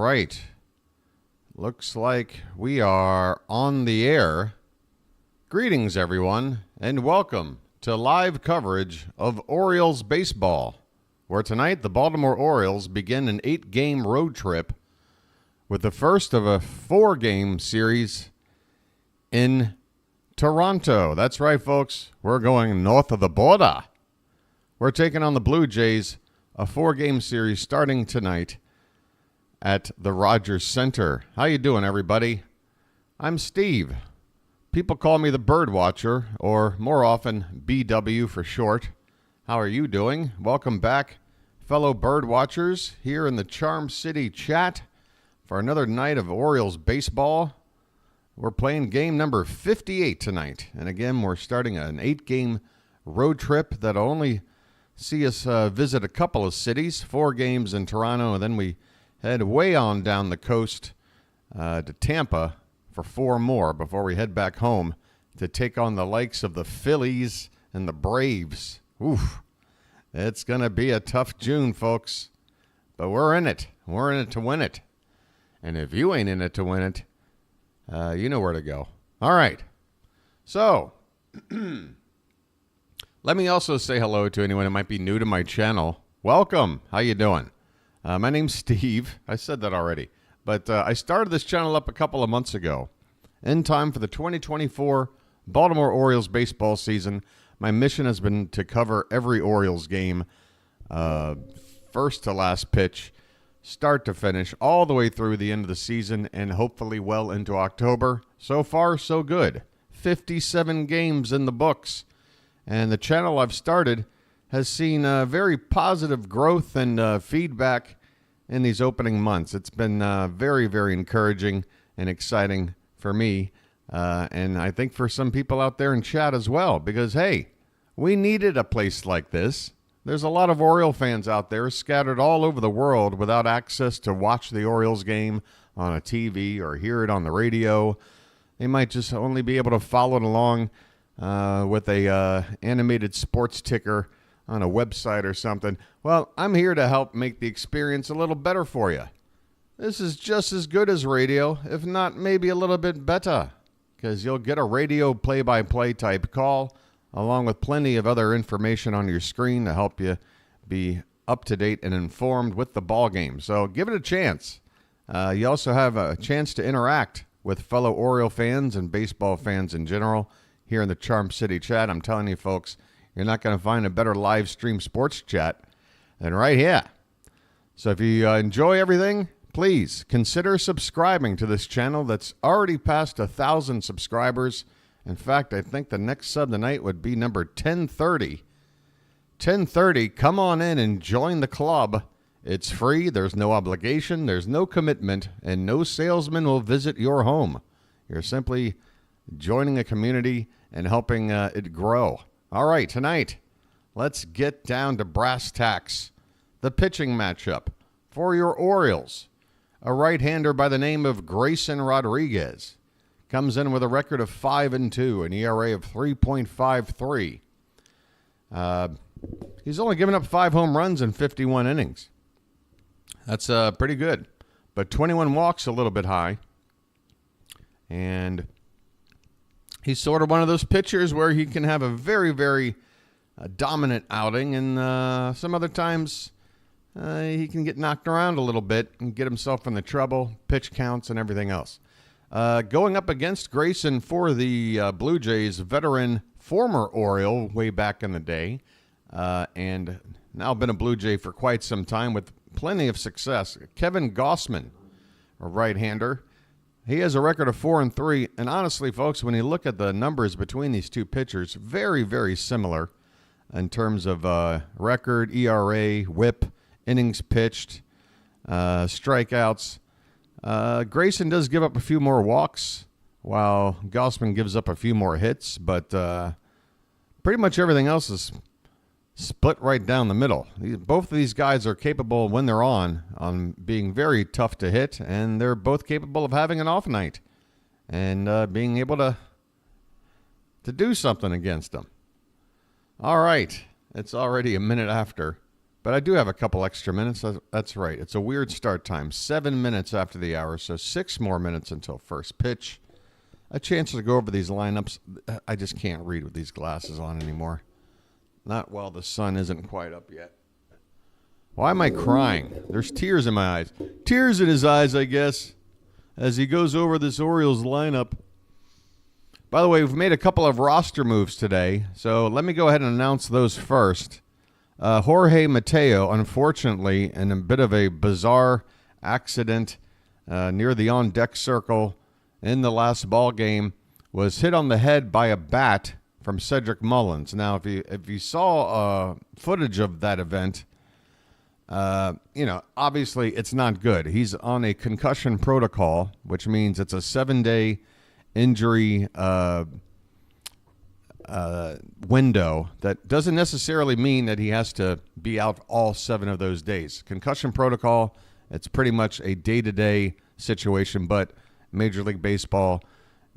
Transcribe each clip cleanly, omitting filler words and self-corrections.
right. Looks like we are on the air. Greetings, everyone, and welcome to live coverage of Orioles baseball, where tonight the Baltimore Orioles begin an 8-game road trip with the first of a 4-game series in Toronto. That's right, folks. We're going north of the border. We're taking on the Blue Jays, a 4-game series starting tonight at the Rogers Center. How you doing, everybody? I'm Steve. People call me the Bird Watcher, or more often, BW for short. How are you doing? Welcome back, fellow Bird Watchers, here in the Charm City chat for another night of Orioles baseball. We're playing game number 58 tonight. And again, we're starting an 8-game road trip that'll only see us visit a couple of cities, 4 games in Toronto, and then we head way on down the coast to Tampa for 4 more before we head back home to take on the likes of the Phillies and the Braves. Oof, it's going to be a tough June, folks. But we're in it. We're in it to win it. And if you ain't in it to win it, you know where to go. All right. So, let me also say hello to anyone who might be new to my channel. Welcome. How you doing? My name's Steve. I said that already. But I started this channel up a couple of months ago. In time for the 2024 Baltimore Orioles baseball season, my mission has been to cover every Orioles game, first to last pitch, start to finish, all the way through the end of the season, and hopefully well into October. So far, so good. 57 games in the books. And the channel I've started has seen very positive growth and feedback in these opening months. It's been very, very encouraging and exciting for me, and I think for some people out there in chat as well, because, hey, we needed a place like this. There's a lot of Oriole fans out there scattered all over the world without access to watch the Orioles game on a TV or hear it on the radio. They might just only be able to follow it along with a animated sports ticker on a website or something. Well, I'm here to help make the experience a little better for you. This is just as good as radio, if not maybe a little bit better, because you'll get a radio play-by-play type call, along with plenty of other information on your screen to help you be up to date and informed with the ball game. So give it a chance. You also have a chance to interact with fellow Oriole fans and baseball fans in general here in the Charm City chat. I'm telling you, folks, you're not going to find a better live stream sports chat than right here. So if you enjoy everything, please consider subscribing to this channel that's already passed 1,000 subscribers. In fact, I think the next sub tonight would be number 1030. 1030, come on in and join the club. It's free, there's no obligation, there's no commitment, and no salesman will visit your home. You're simply joining a community and helping it grow. All right, tonight, let's get down to brass tacks. The pitching matchup for your Orioles. A right-hander by the name of Grayson Rodriguez comes in with a record of 5-2, an ERA of 3.53. He's only given up 5 home runs in 51 innings. That's pretty good, but 21 walks, a little bit high. And he's sort of one of those pitchers where he can have a very, very dominant outing, and some other times he can get knocked around a little bit and get himself in the trouble, pitch counts, and everything else. Going up against Grayson for the Blue Jays, veteran former Oriole way back in the day, and now been a Blue Jay for quite some time with plenty of success, Kevin Gausman, a right-hander. He has a record of 4-3, and honestly, folks, when you look at the numbers between these two pitchers, very, very similar in terms of record, ERA, WHIP, innings pitched, strikeouts. Grayson does give up a few more walks, while Gausman gives up a few more hits, but pretty much everything else is split right down the middle. Both of these guys are capable, when they're on being very tough to hit, and they're both capable of having an off night and being able to do something against them. All right, it's already a minute after, But I do have a couple extra minutes. That's right. It's a weird start time. 7 minutes after the hour, so 6 more minutes until first pitch. A chance to go over these lineups. I just can't read with these glasses on anymore. Not while the sun isn't quite up yet. Why am I crying? There's tears in my eyes. Tears in his eyes, I guess, as he goes over this Orioles lineup. By the way, we've made a couple of roster moves today, so let me go ahead and announce those first. Jorge Mateo, unfortunately, in a bit of a bizarre accident near the on-deck circle in the last ball game, was hit on the head by a bat from Cedric Mullins. Now, if you saw footage of that event, obviously it's not good. He's on a concussion protocol, which means it's a 7-day injury window. That doesn't necessarily mean that he has to be out all 7 of those days. Concussion protocol, it's pretty much a day-to-day situation, but Major League Baseball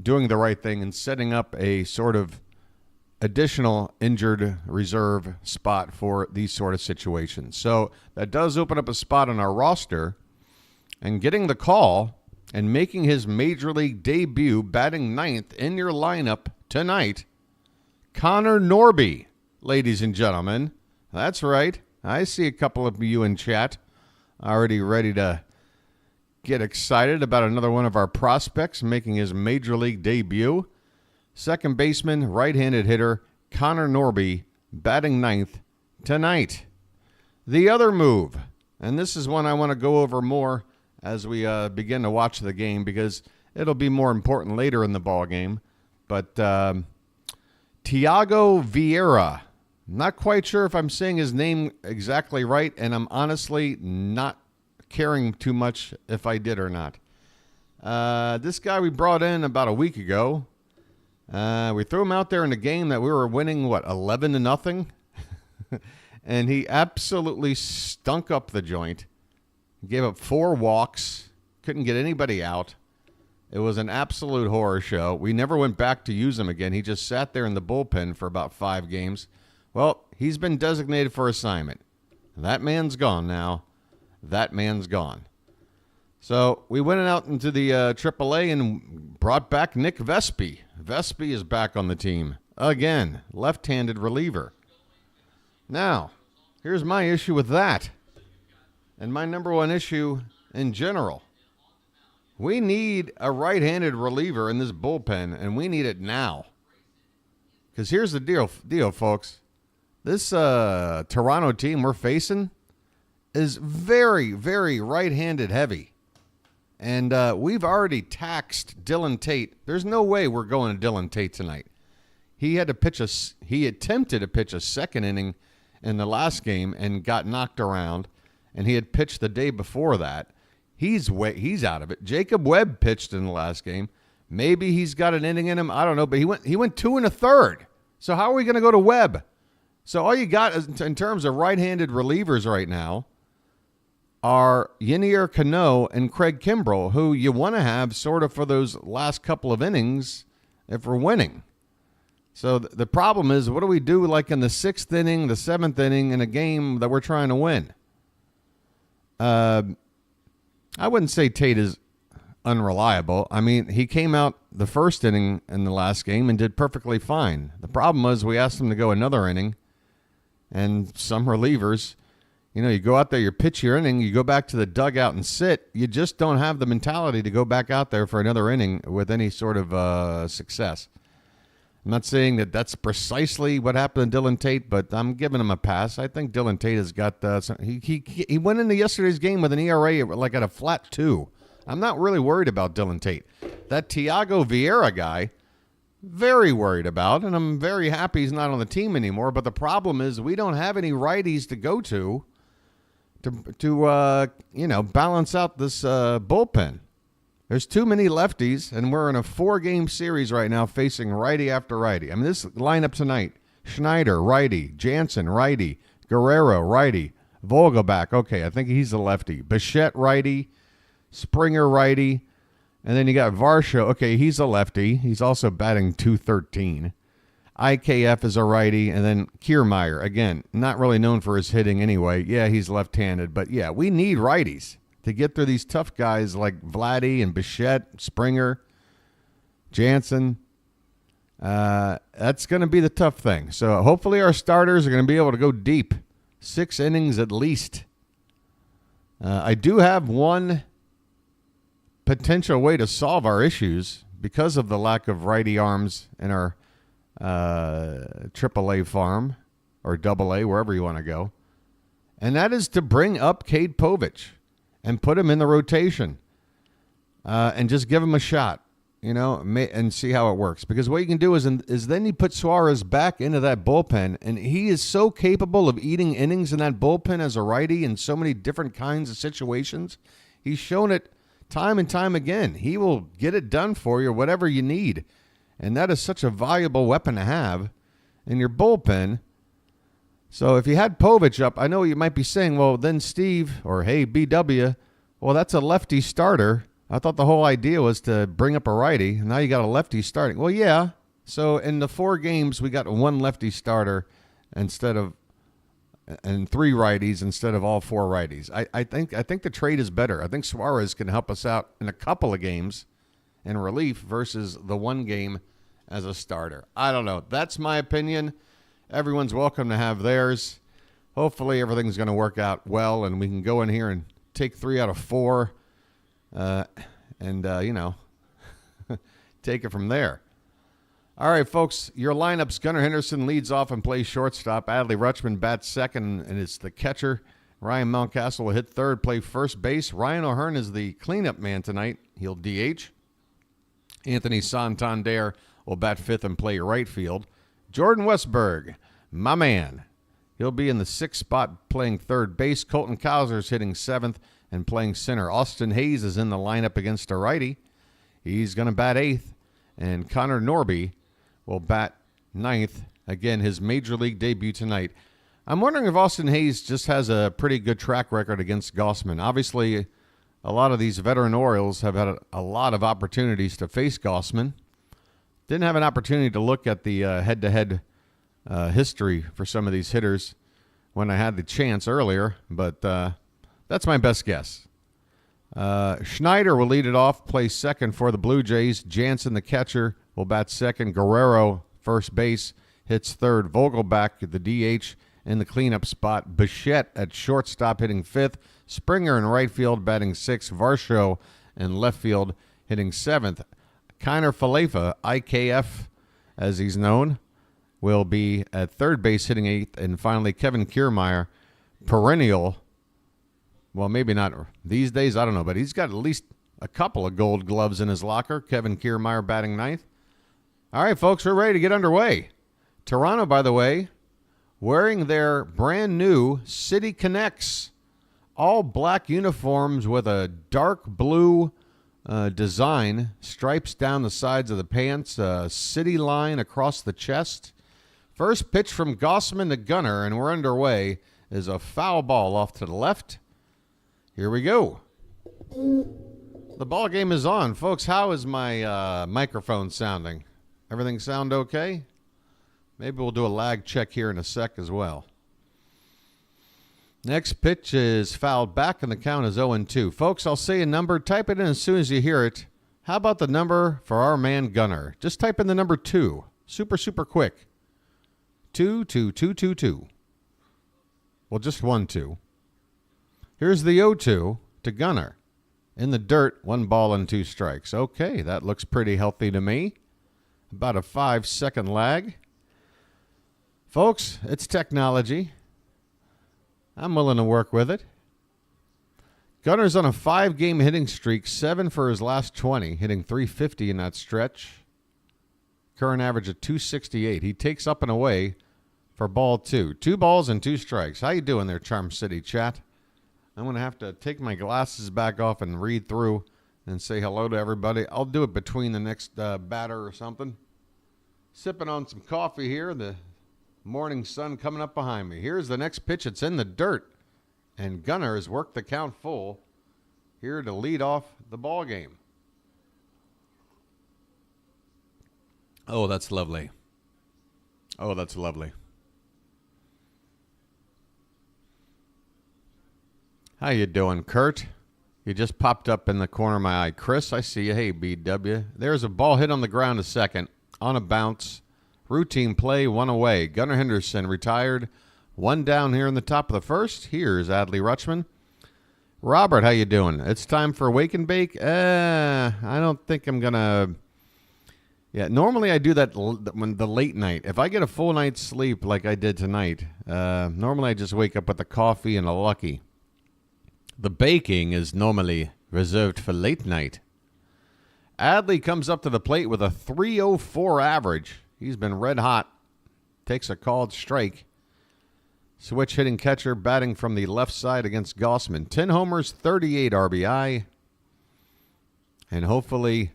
doing the right thing and setting up a sort of additional injured reserve spot for these sort of situations. So that does open up a spot on our roster, and getting the call and making his Major League debut, batting 9th in your lineup tonight, Connor Norby, ladies and gentlemen. That's right. I see a couple of you in chat already ready to get excited about another one of our prospects making his Major League debut. Second baseman, right-handed hitter, Connor Norby, batting 9th tonight. The other move, and this is one I want to go over more as we begin to watch the game because it'll be more important later in the ball game. But Thiago Vieira, not quite sure if I'm saying his name exactly right, and I'm honestly not caring too much if I did or not. This guy we brought in about a week ago. We threw him out there in a game that we were winning, 11-0? And he absolutely stunk up the joint. He gave up 4 walks, couldn't get anybody out. It was an absolute horror show. We never went back to use him again. He just sat there in the bullpen for about 5 games. Well, he's been designated for assignment. That man's gone now. That man's gone. So we went out into the AAA and brought back Nick Vespi. Vespi is back on the team. Again, left-handed reliever. Now, here's my issue with that. And my number one issue in general. We need a right-handed reliever in this bullpen, and we need it now. Because here's the deal, folks. This Toronto team we're facing is very, very right-handed heavy. And we've already taxed Dylan Tate. There's no way we're going to Dylan Tate tonight. He attempted to pitch a second inning in the last game and got knocked around. And he had pitched the day before that. He's out of it. Jacob Webb pitched in the last game. Maybe he's got an inning in him. I don't know. But he went 2 1/3. So how are we going to go to Webb? So all you got is, in terms of right-handed relievers right now, are Yenier Cano and Craig Kimbrell, who you want to have sort of for those last couple of innings if we're winning. So the problem is, what do we do like in the 6th inning, the 7th inning in a game that we're trying to win? I wouldn't say Tate is unreliable. I mean, he came out the 1st inning in the last game and did perfectly fine. The problem was we asked him to go another inning, and some relievers, you go out there, you pitch your inning, you go back to the dugout and sit. You just don't have the mentality to go back out there for another inning with any sort of success. I'm not saying that that's precisely what happened to Dylan Tate, but I'm giving him a pass. I think Dylan Tate has got he went into yesterday's game with an ERA like at a flat 2. I'm not really worried about Dylan Tate. That Thiago Vieira guy, very worried about, and I'm very happy he's not on the team anymore. But the problem is we don't have any righties to go to balance out this bullpen. There's too many lefties, and we're in a 4-game series right now facing righty after righty. I mean, this lineup tonight, Schneider, righty, Jansen, righty, Guerrero, righty, Vogelbach, okay, I think he's a lefty, Bichette, righty, Springer, righty, and then you got Varsho, okay, he's a lefty. He's also batting .213. IKF is a righty, and then Kiermaier, again, not really known for his hitting anyway. Yeah, he's left-handed, but yeah, we need righties to get through these tough guys like Vladdy and Bichette, Springer, Jansen. That's going to be the tough thing. So hopefully our starters are going to be able to go deep, 6 innings at least. I do have one potential way to solve our issues because of the lack of righty arms in our AAA farm or AA, wherever you want to go. And that is to bring up Cade Povich and put him in the rotation and just give him a shot, you know, and see how it works. Because what you can do is then you put Suarez back into that bullpen, and he is so capable of eating innings in that bullpen as a righty in so many different kinds of situations. He's shown it time and time again. He will get it done for you, whatever you need. And that is such a valuable weapon to have in your bullpen. So if you had Povich up, I know you might be saying, well, then Steve, or hey, BW, well, that's a lefty starter. I thought the whole idea was to bring up a righty, and now you got a lefty starting. Well, yeah. So in the 4 games, we got 1 lefty starter and 3 righties instead of all 4 righties. I think the trade is better. I think Suarez can help us out in a couple of games in relief versus the 1 game as a starter. I don't know. That's my opinion. Everyone's welcome to have theirs. Hopefully everything's going to work out well, and we can go in here and take 3 out of 4 you know, take it from there. All right, folks, your lineups. Gunnar Henderson leads off and plays shortstop. Adley Rutschman bats second, and it's the catcher. Ryan Mountcastle will hit third, play first base. Ryan O'Hearn is the cleanup man tonight. He'll DH. Anthony Santander will bat fifth and play right field. Jordan Westberg, my man. He'll be in the 6th spot playing third base. Colton Cowser's hitting 7th and playing center. Austin Hayes is in the lineup against a righty. He's going to bat 8th. And Connor Norby will bat 9th. Again, his major league debut tonight. I'm wondering if Austin Hayes just has a pretty good track record against Gausman. Obviously, a lot of these veteran Orioles have had a lot of opportunities to face Gausman. Didn't have an opportunity to look at the head-to-head history for some of these hitters when I had the chance earlier, but that's my best guess. Schneider will lead it off, play second for the Blue Jays. Jansen, the catcher, will bat second. Guerrero, first base, hits third. Vogelbach, the DH, in the cleanup spot. Bichette at shortstop, hitting 5th. Springer in right field, batting 6th. Varsho in left field, hitting 7th. Kiner Falefa, IKF, as he's known, will be at third base, hitting 8th. And finally, Kevin Kiermaier, perennial. Well, maybe not these days, I don't know, but he's got at least a couple of gold gloves in his locker. Kevin Kiermaier batting 9th. All right, folks, we're ready to get underway. Toronto, by the way, wearing their brand new City Connects, all black uniforms with a dark blue design, stripes down the sides of the pants, city line across the chest. First pitch from Gausman to Gunnar, and we're underway, is a foul ball off to the left. Here we go. The ball game is on. Folks, how is my microphone sounding? Everything sound okay? Maybe we'll do a lag check here in a sec as well. Next pitch is fouled back, and the count is 0-2. Folks, I'll say a number. Type it in as soon as you hear it. How about the number for our man Gunnar? Just type in the number 2. Super, super quick. 2, 2, 2, 2, 2. Well, just 1, 2. Here's the 0-2 to Gunnar. In the dirt, 1 ball and 2 strikes. Okay, that looks pretty healthy to me. About a 5-second lag. Folks, it's technology. I'm willing to work with it. Gunnar's on a 5-game hitting streak, 7 for his last 20, hitting .350 in that stretch. Current average of .268. He takes up and away for ball 2. 2 balls and 2 strikes. How you doing there, Charm City chat? I'm going to have to take my glasses back off and read through and say hello to everybody. I'll do it between the next batter or something. Sipping on some coffee here. The morning sun coming up behind me. Here's the next pitch. It's in the dirt. And Gunnar has worked the count full here to lead off the ball game. Oh, that's lovely. Oh, that's lovely. How you doing, Kurt? You just popped up in the corner of my eye. Chris, I see you. Hey, BW. There's a ball hit on the ground a second. On a bounce. Routine play, one away. Gunnar Henderson retired. One down here in the top of the first. Here's Adley Rutschman. Robert, how you doing? It's time for Wake and Bake. I don't think I'm going to... Yeah, normally I do that when the late night. If I get a full night's sleep like I did tonight, normally I just wake up with a coffee and a Lucky. The baking is normally reserved for late night. Adley comes up to the plate with a 3.04 average. He's been red hot. Takes a called strike. Switch hitting catcher batting from the left side against Gausman. 10 homers, 38 RBI. And hopefully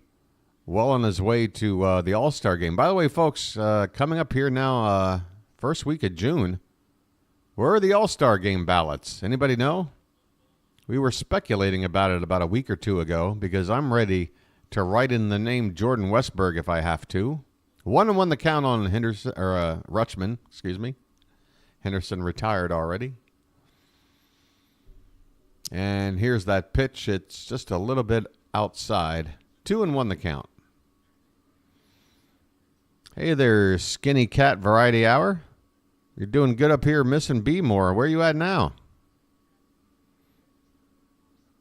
well on his way to the All-Star game. By the way, folks, coming up here now, first week of June, where are the All-Star game ballots? Anybody know? We were speculating about it about a week or two ago because I'm ready to write in the name Jordan Westburg if I have to. 1-1 the count on Henderson or Rutschman, excuse me. Henderson retired already. And here's that pitch. It's just a little bit outside. 2-1 the count. Hey there, Skinny Cat Variety Hour. You're doing good up here, missing B more. Where are you at now?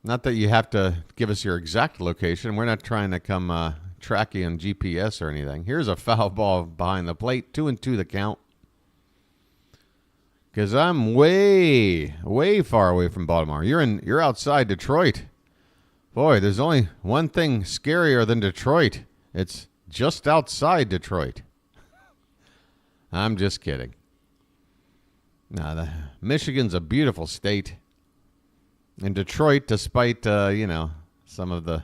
Not that you have to give us your exact location. We're not trying to come track you on GPS or anything. Here's a foul ball behind the plate. 2-2 the count. Because I'm way, way far away from Baltimore. You're outside Detroit. Boy, there's only one thing scarier than Detroit. It's just outside Detroit. I'm just kidding. No, Michigan's a beautiful state. In Detroit, despite, some of the,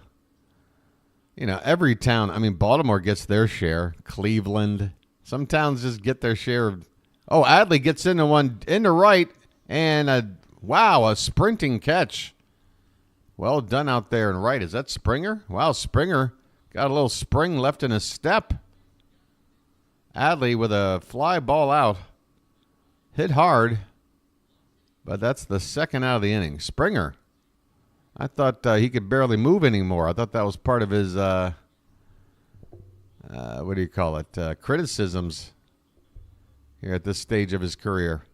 every town, I mean, Baltimore gets their share. Cleveland. Some towns just get their share of. Oh, Adley gets into one into right, and a sprinting catch. Well done out there in right. Is that Springer? Wow, Springer got a little spring left in his step. Adley with a fly ball out. Hit hard. But that's the second out of the inning. Springer. I thought he could barely move anymore. I thought that was part of his, criticisms here at this stage of his career.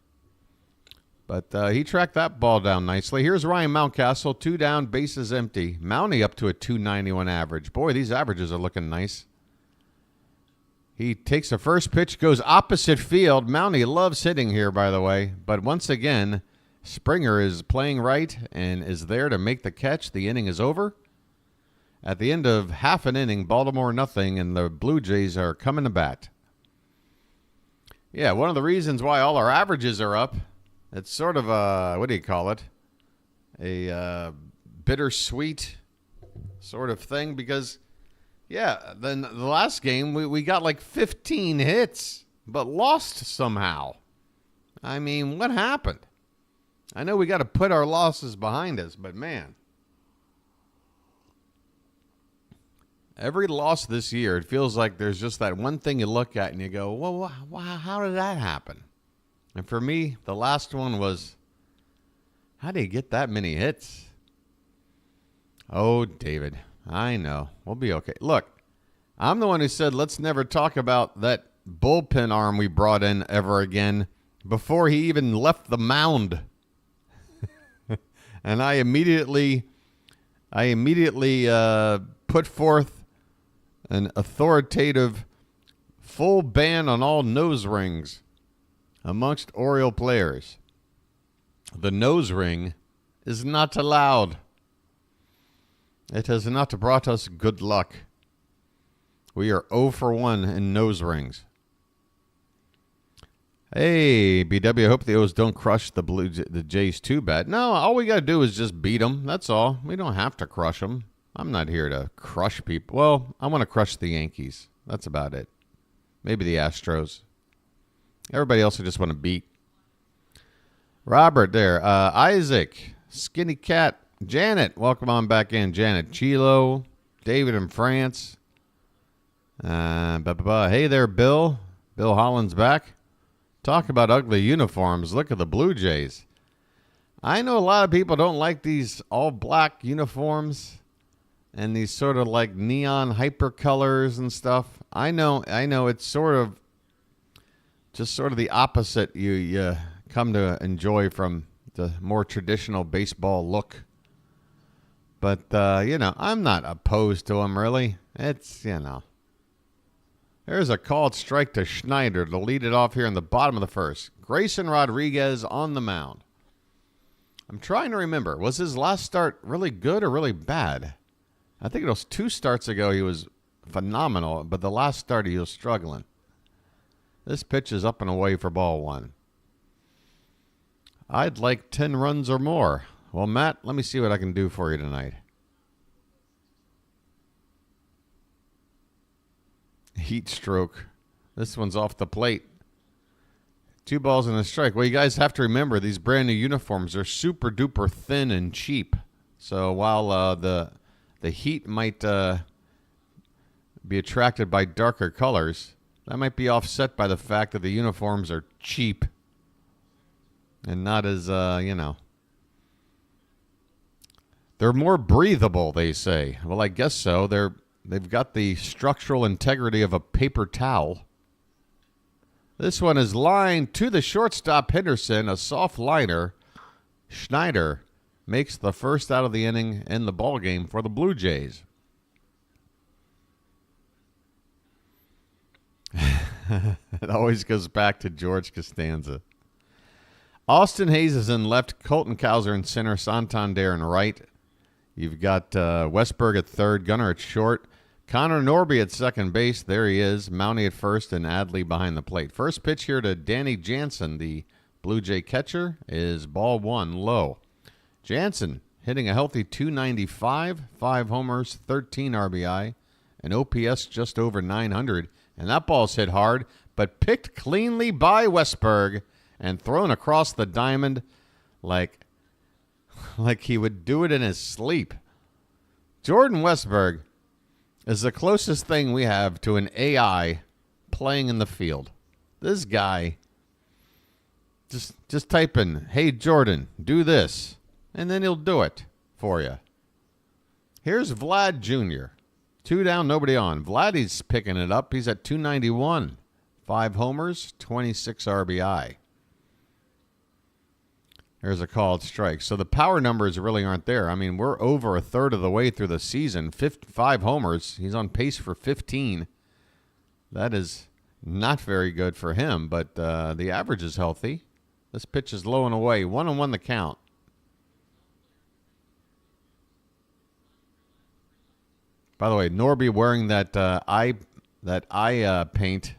But he tracked that ball down nicely. Here's Ryan Mountcastle, 2 down, bases empty. Mounty up to a 291 average. Boy, these averages are looking nice. He takes the first pitch, goes opposite field. Mounty loves hitting here, by the way. But once again, Springer is playing right and is there to make the catch. The inning is over. At the end of half an inning, Baltimore nothing, and the Blue Jays are coming to bat. Yeah, one of the reasons why all our averages are up, it's sort of a, a bittersweet sort of thing because, yeah, then the last game we got like 15 hits, but lost somehow. I mean, what happened? I know we got to put our losses behind us, but man, every loss this year, it feels like there's just that one thing you look at and you go, well, how did that happen? And for me, the last one was, how do you get that many hits? Oh, David, I know. We'll be okay. Look, I'm the one who said, let's never talk about that bullpen arm we brought in ever again before he even left the mound. And I immediately put forth an authoritative full ban on all nose rings amongst Oriole players. The nose ring is not allowed. It has not brought us good luck. We are 0 for 1 in nose rings. Hey, BW, I hope the O's don't crush the Jays too bad. No, all we got to do is just beat them. That's all. We don't have to crush them. I'm not here to crush people. Well, I want to crush the Yankees. That's about it. Maybe the Astros. Everybody else I just want to beat. Robert there. Isaac, Skinny Cat, Janet. Welcome on back in. Janet Chilo, David in France. Hey there, Bill. Bill Holland's back. Talk about ugly uniforms. Look at the Blue Jays. I know a lot of people don't like these all-black uniforms and these sort of like neon hyper colors and stuff. I know it's sort of the opposite you come to enjoy from the more traditional baseball look. But, I'm not opposed to them, really. It's, There's a called strike to Schneider to lead it off here in the bottom of the first. Grayson Rodriguez on the mound. I'm trying to remember. Was his last start really good or really bad? I think it was 2 starts ago he was phenomenal, but the last start he was struggling. This pitch is up and away for ball 1. I'd like 10 runs or more. Well, Matt, let me see what I can do for you tonight. Heat stroke. This one's off the plate. 2 balls and a strike. Well, you guys have to remember these brand new uniforms are super duper thin and cheap. So while the heat might be attracted by darker colors, that might be offset by the fact that the uniforms are cheap and not as, They're more breathable, they say. Well, I guess so. They've got the structural integrity of a paper towel. This one is lined to the shortstop Henderson, a soft liner. Schneider makes the first out of the inning in the ballgame for the Blue Jays. It always goes back to George Costanza. Austin Hayes is in left, Colton Cowser in center, Santander in right. You've got Westberg at third, Gunnar at short, Connor Norby at second base. There he is, Mounty at first, and Adley behind the plate. First pitch here to Danny Jansen, the Blue Jay catcher, is ball 1 low. Jansen hitting a healthy .295, 5 homers, 13 RBI, an OPS just over 900. And that ball's hit hard, but picked cleanly by Westberg and thrown across the diamond like he would do it in his sleep. Jordan Westberg is the closest thing we have to an AI playing in the field. This guy, just type in, "Hey, Jordan, do this," and then he'll do it for you. Here's Vlad Jr. 2 down, nobody on. Vladdy's picking it up. He's at .291. 5 homers, 26 RBI. There's a called strike. So the power numbers really aren't there. I mean, we're over a third of the way through the season. 5 homers. He's on pace for 15. That is not very good for him, but the average is healthy. This pitch is low and away. 1-1 the count. By the way, Norby wearing that eye paint,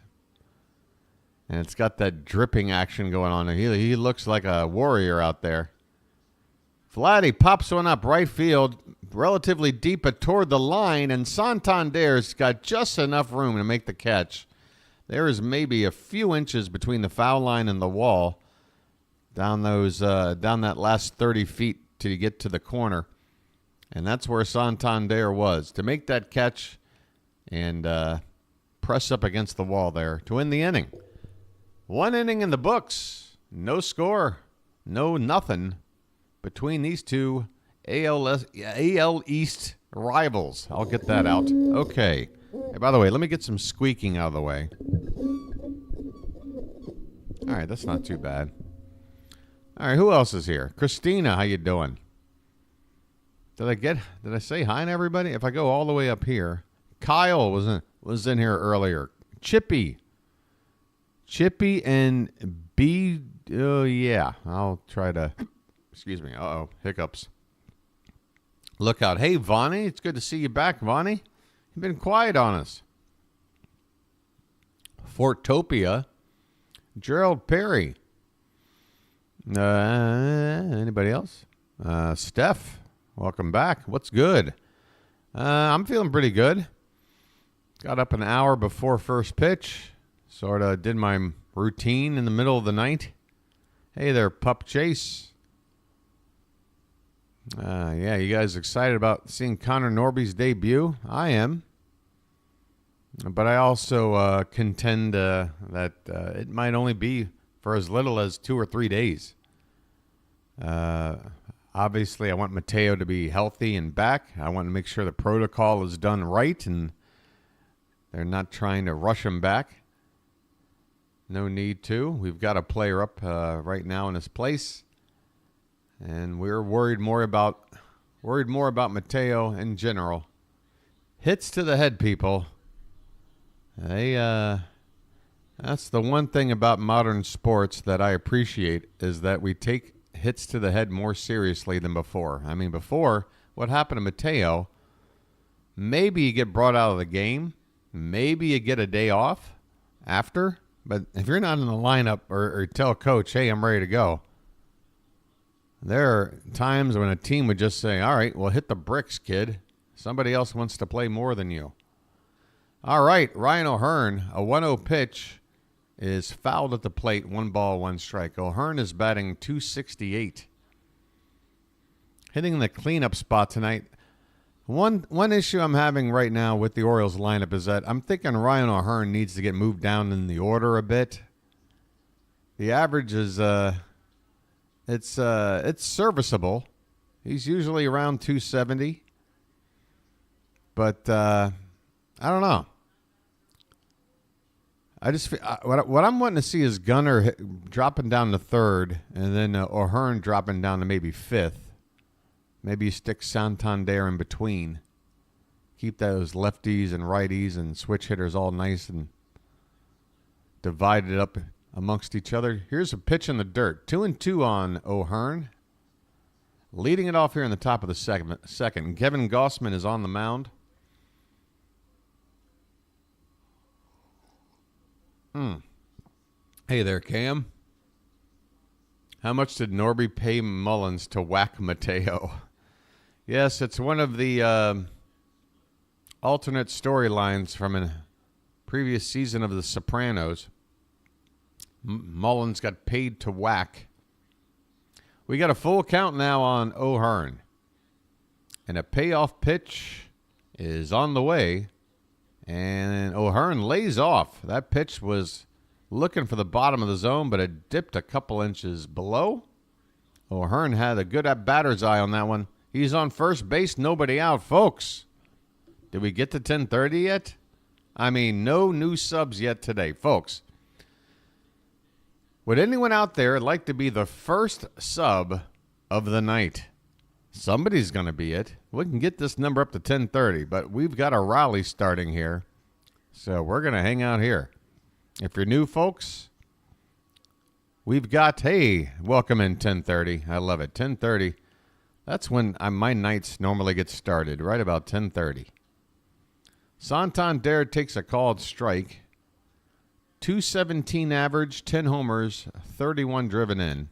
and it's got that dripping action going on. He looks like a warrior out there. Vladdy pops one up right field, relatively deep but toward the line, and Santander's got just enough room to make the catch. There is maybe a few inches between the foul line and the wall down that last 30 feet till you get to the corner. And that's where Santander was, to make that catch and press up against the wall there to win the inning. 1 inning in the books. No score. No nothing between these two AL East rivals. I'll get that out. Okay. Hey, by the way, let me get some squeaking out of the way. All right, that's not too bad. All right, who else is here? Christina, how you doing? Did I say hi to everybody? If I go all the way up here, Kyle was in here earlier. Chippy and B. Oh yeah, I'll try to. Excuse me. Hiccups. Look out! Hey, Vonnie, it's good to see you back, Vonnie. You've been quiet on us. Fortopia, Gerald Perry. Anybody else? Steph. Welcome back. What's good? I'm feeling pretty good. Got up an hour before first pitch. Sort of did my routine in the middle of the night. Hey there, Pup Chase. Yeah, you guys excited about seeing Connor Norby's debut? I am. But I also contend that it might only be for as little as 2 or 3 days. Obviously, I want Mateo to be healthy and back. I want to make sure the protocol is done right and they're not trying to rush him back. No need to. We've got a player up right now in his place, and we're worried more about Mateo in general. Hits to the head, people. That's the one thing about modern sports that I appreciate is that we take hits to the head more seriously than before. I mean, before, what happened to Mateo, maybe you get brought out of the game. Maybe you get a day off after. But if you're not in the lineup or tell coach, hey, I'm ready to go, there are times when a team would just say, all right, well, hit the bricks, kid. Somebody else wants to play more than you. All right, Ryan O'Hearn, a 1-0 pitch, is fouled at the plate, 1 ball, 1 strike. O'Hearn is batting .268. Hitting the cleanup spot tonight. One issue I'm having right now with the Orioles lineup is that I'm thinking Ryan O'Hearn needs to get moved down in the order a bit. The average is it's serviceable. He's usually around 270. But I don't know. I just what I'm wanting to see is Gunnar dropping down to third, and then O'Hearn dropping down to maybe fifth. Maybe you stick Santander in between. Keep those lefties and righties and switch hitters all nice and divided up amongst each other. Here's a pitch in the dirt. 2-2 on O'Hearn. Leading it off here in the top of the second. Kevin Gausman is on the mound. Hey there, Cam. How much did Norby pay Mullins to whack Mateo? Yes, it's one of the alternate storylines from a previous season of The Sopranos. Mullins got paid to whack. We got a full count now on O'Hearn. And a payoff pitch is on the way. And O'Hearn lays off. That pitch was looking for the bottom of the zone, but it dipped a couple inches below. O'Hearn had a good batter's eye on that one. He's on first base, nobody out. Folks, did we get to 10:30 yet? I mean, no new subs yet today. Folks, would anyone out there like to be the first sub of the night? Somebody's going to be it. We can get this number up to 10:30, but we've got a rally starting here, so we're going to hang out here. If you're new, folks, we've got, hey, welcome in 10:30. I love it. 10:30. That's when my nights normally get started, right about 10:30. Santander takes a called strike. 217 average, 10 homers, 31 driven in.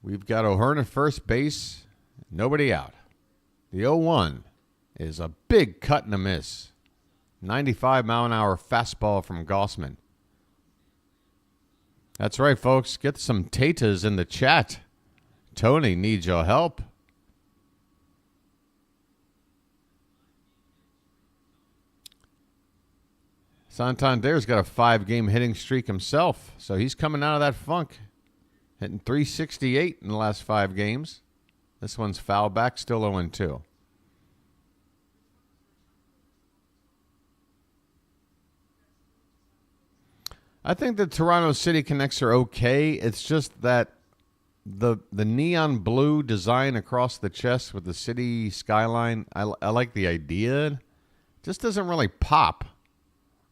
We've got O'Hearn at first base, nobody out. The 0-1 is a big cut and a miss. 95-mile-an-hour fastball from Gausman. That's right, folks. Get some tatas in the chat. Tony needs your help. Santander's got a 5-game hitting streak himself, so he's coming out of that funk. Hitting .368 in the last 5 games. This one's foul back, still 0-2. I think the Toronto City Connects are okay. It's just that the neon blue design across the chest with the city skyline, I like the idea. It just doesn't really pop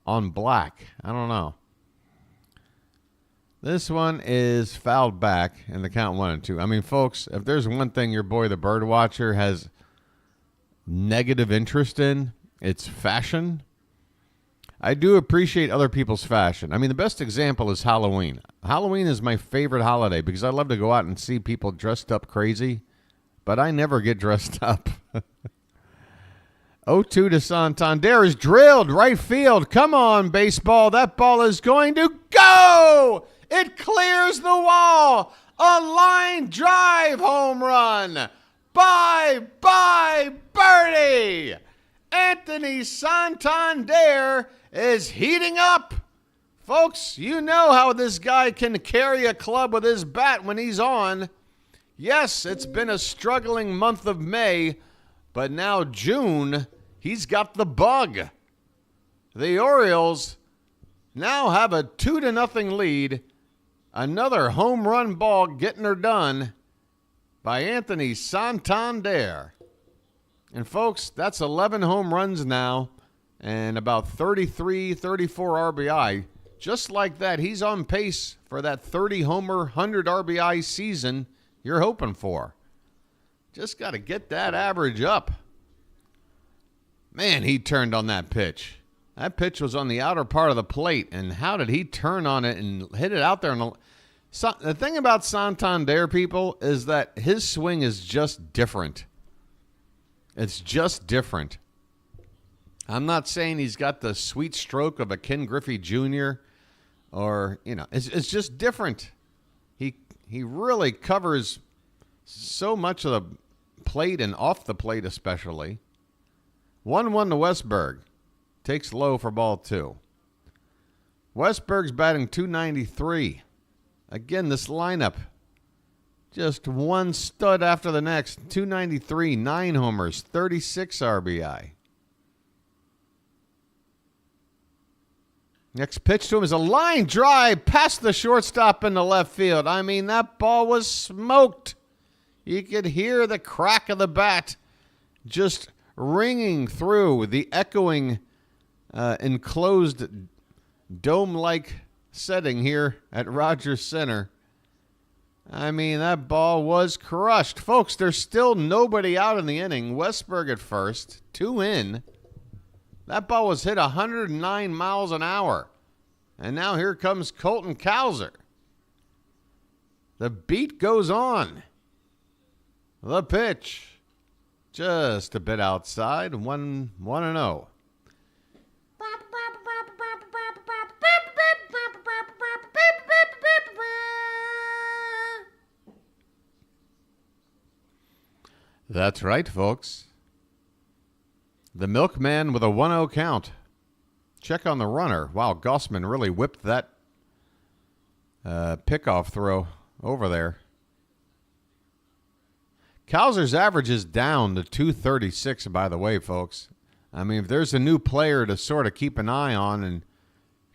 on black. I don't know. This one is fouled back in the count 1-2. I mean, folks, if there's one thing your boy the Bird Watcher has negative interest in, it's fashion. I do appreciate other people's fashion. I mean, the best example is Halloween. Halloween is my favorite holiday because I love to go out and see people dressed up crazy, but I never get dressed up. 0-2 to Santander is drilled right field. Come on, baseball. That ball is going to go. It clears the wall. A line drive home run. Bye, birdie! Anthony Santander is heating up. Folks, you know how this guy can carry a club with his bat when he's on. Yes, it's been a struggling month of May, but now June, he's got the bug. The Orioles now have a 2-0 lead. Another home run ball getting her done by Anthony Santander. And folks, that's 11 home runs now and about 33, 34 RBI. Just like that, he's on pace for that 30-homer, 100 RBI season you're hoping for. Just got to get that average up. Man, he turned on that pitch. That pitch was on the outer part of the plate, and how did he turn on it and hit it out there? The thing about Santander, people, is that his swing is just different. It's just different. I'm not saying he's got the sweet stroke of a Ken Griffey Jr. or, it's just different. He really covers so much of the plate and off the plate especially. 1-1 to Westberg. Takes low for ball 2. Westberg's batting .293. Again, this lineup, just one stud after the next. .293, 9 homers, 36 RBI. Next pitch to him is a line drive past the shortstop in the left field. I mean, that ball was smoked. You could hear the crack of the bat just ringing through the echoing enclosed dome-like setting here at Rogers Center. I mean, that ball was crushed. Folks, there's still nobody out in the inning. Westberg at first, 2 in. That ball was hit 109 miles an hour. And now here comes Colton Cowser. The beat goes on. The pitch, just a bit outside, 1-0. That's right, folks. The milkman with a 1-0 count. Check on the runner. Wow, Gausman really whipped that pickoff throw over there. Cowser's average is down to .236, by the way, folks. I mean, if there's a new player to sort of keep an eye on and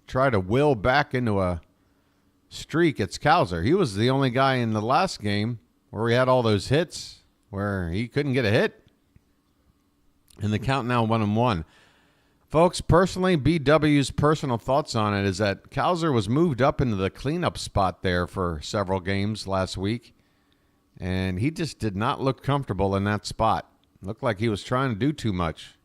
try to will back into a streak, it's Cowser. He was the only guy in the last game where we had all those hits where he couldn't get a hit. And the count now 1-1. Folks, personally, BW's personal thoughts on it is that Cowser was moved up into the cleanup spot there for several games last week. And he just did not look comfortable in that spot. Looked like he was trying to do too much.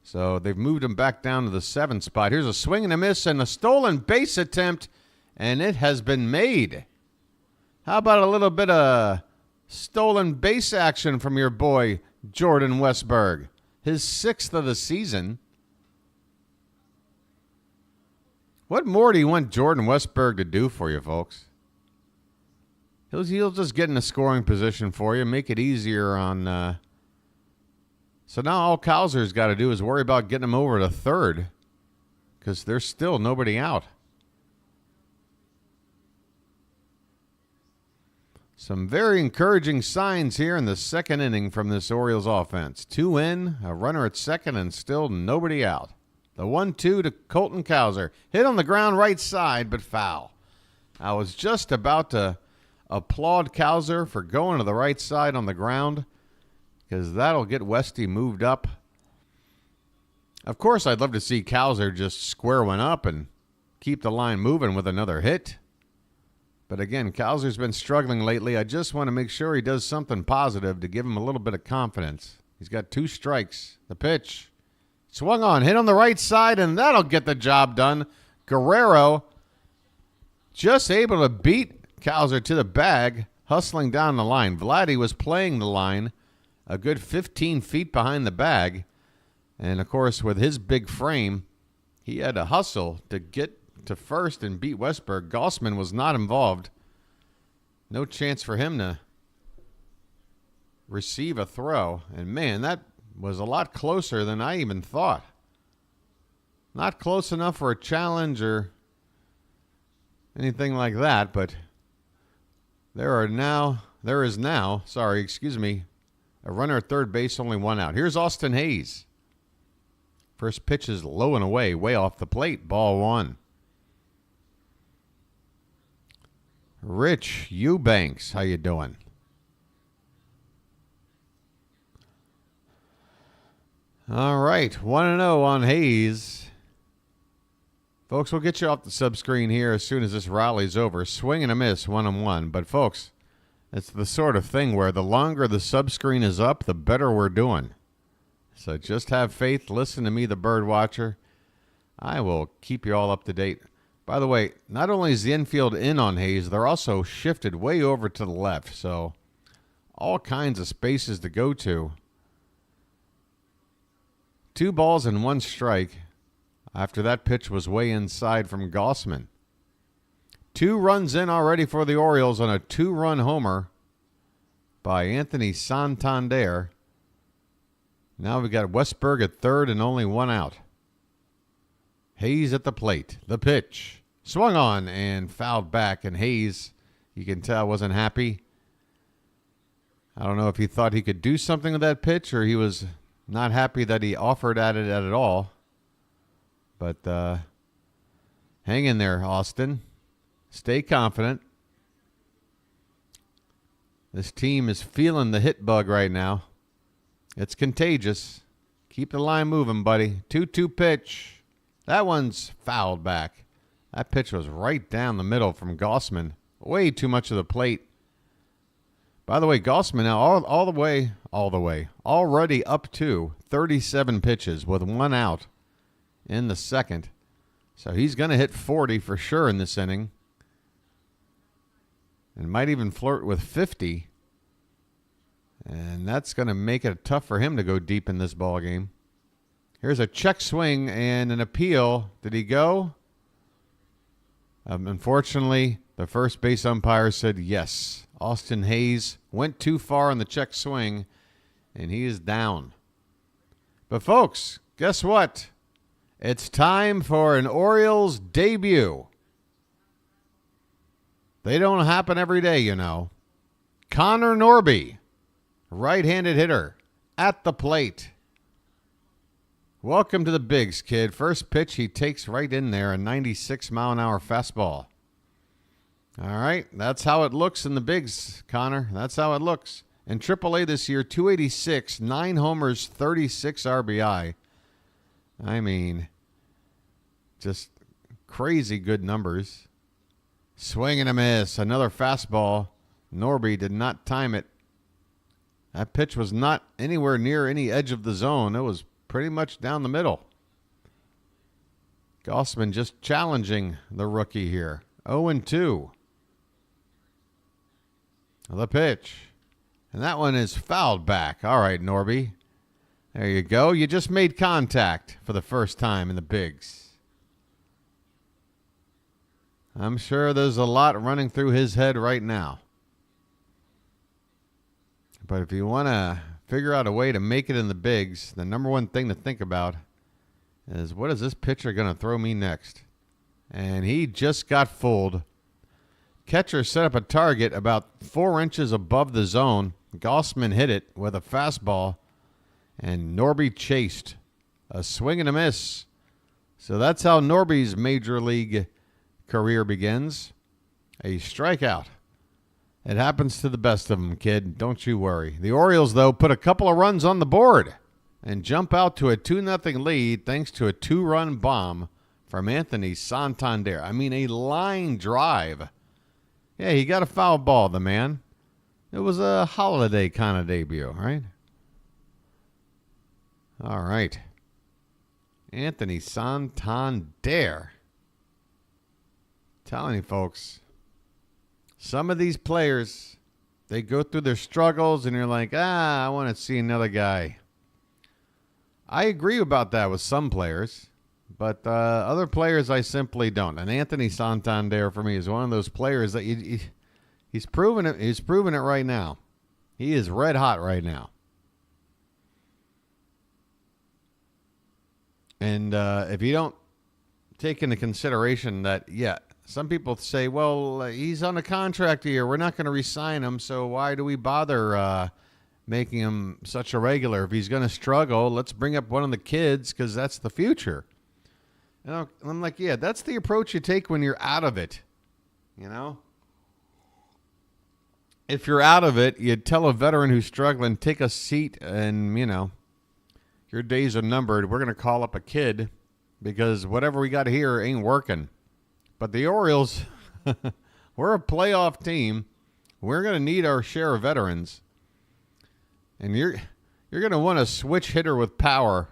So they've moved him back down to the 7th spot. Here's a swing and a miss and a stolen base attempt, and it has been made. How about a little bit of stolen base action from your boy, Jordan Westberg? His 6th of the season. What more do you want Jordan Westberg to do for you, folks? He'll just get in a scoring position for you, make it easier on... So now all Cowser's got to do is worry about getting him over to 3rd because there's still nobody out. Some very encouraging signs here in the 2nd inning from this Orioles offense. 2 in, a runner at 2nd, and still nobody out. The 1-2 to Colton Cowser. Hit on the ground right side, but foul. I was just about to applaud Cowser for going to the right side on the ground because that'll get Westy moved up. Of course, I'd love to see Cowser just square one up and keep the line moving with another hit. But again, Cowser's been struggling lately. I just want to make sure he does something positive to give him a little bit of confidence. He's got 2 strikes. The pitch. Swung on, hit on the right side, and that'll get the job done. Guerrero just able to beat Cowser to the bag, hustling down the line. Vladdy was playing the line a good 15 feet behind the bag. And, of course, with his big frame, he had to hustle to get to first and beat Westberg. Gausman was not involved. No chance for him to receive a throw. And, man, that was a lot closer than I even thought. Not close enough for a challenge or anything like that, but there is now, a runner at third base, only one out. Here's Austin Hayes. First pitch is low and away, way off the plate, ball one. Rich Eubanks, how you doing? All right, 1-0 on Hayes. Folks, we'll get you off the sub-screen here as soon as this rally's over. Swing and a miss, 1-1. But, folks, it's the sort of thing where the longer the sub-screen is up, the better we're doing. So just have faith. Listen to me, the bird watcher. I will keep you all up to date. By the way, not only is the infield in on Hayes, they're also shifted way over to the left. So all kinds of spaces to go to. 2 balls and 1 strike. After that pitch was way inside from Gausman. 2 runs in already for the Orioles on a 2-run homer by Anthony Santander. Now we got Westberg at third and only 1 out. Hayes at the plate. The pitch. Swung on and fouled back. And Hayes, you can tell, wasn't happy. I don't know if he thought he could do something with that pitch or he was not happy that he offered at it at all. But hang in there, Austin. Stay confident. This team is feeling the hit bug right now. It's contagious. Keep the line moving, buddy. 2-2 pitch. That one's fouled back. That pitch was right down the middle from Gausman. Way too much of the plate. By the way, Gausman now all the way, already up to 37 pitches with 1 out in the second. So he's going to hit 40 for sure in this inning. And might even flirt with 50. And that's going to make it tough for him to go deep in this ball game. Here's a check swing and an appeal. Did he go? Unfortunately, the first base umpire said yes. Austin Hayes went too far on the check swing, and he is down. But, folks, guess what? It's time for an Orioles debut. They don't happen every day, you know. Connor Norby, right-handed hitter, at the plate. Welcome to the bigs, kid. First pitch, he takes right in there, a 96-mile-an-hour fastball. All right, that's how it looks in the bigs, Connor. That's how it looks. In AAA this year, 286, 9 homers, 36 RBI. I mean, just crazy good numbers. Swing and a miss. Another fastball. Norby did not time it. That pitch was not anywhere near any edge of the zone. It was pretty much down the middle. Gausman just challenging the rookie here. 0-2. The pitch. And that one is fouled back. All right, Norby. There you go. You just made contact for the first time in the bigs. I'm sure there's a lot running through his head right now. But if you want to figure out a way to make it in the bigs, the number one thing to think about is, what is this pitcher going to throw me next? And he just got fooled. Catcher set up a target about 4 inches above the zone. Gausman hit it with a fastball, and Norby chased. A swing and a miss. So that's how Norby's major league career begins. A strikeout. It happens to the best of them, kid. Don't you worry. The Orioles, though, put a couple of runs on the board and jump out to a 2-0 lead thanks to a 2-run bomb from Anthony Santander. I mean, a line drive. Yeah, he got a foul ball, the man. It was a holiday kind of debut, right? All right. Anthony Santander. Telling you, folks, some of these players, they go through their struggles, and you're like, I want to see another guy. I agree about that with some players, but other players I simply don't. And Anthony Santander, for me, is one of those players that he's proven it. He's proven it right now. He is red hot right now. And if you don't take into consideration that, yeah, some people say, well, he's on a contract here. We're not going to re-sign him, so why do we bother making him such a regular? If he's going to struggle, let's bring up one of the kids because that's the future. And I'm like, yeah, that's the approach you take when you're out of it, you know? If you're out of it, you tell a veteran who's struggling, take a seat and, you know, your days are numbered. We're going to call up a kid because whatever we got here ain't working. But the Orioles, we're a playoff team. We're going to need our share of veterans. And you're going to want a switch hitter with power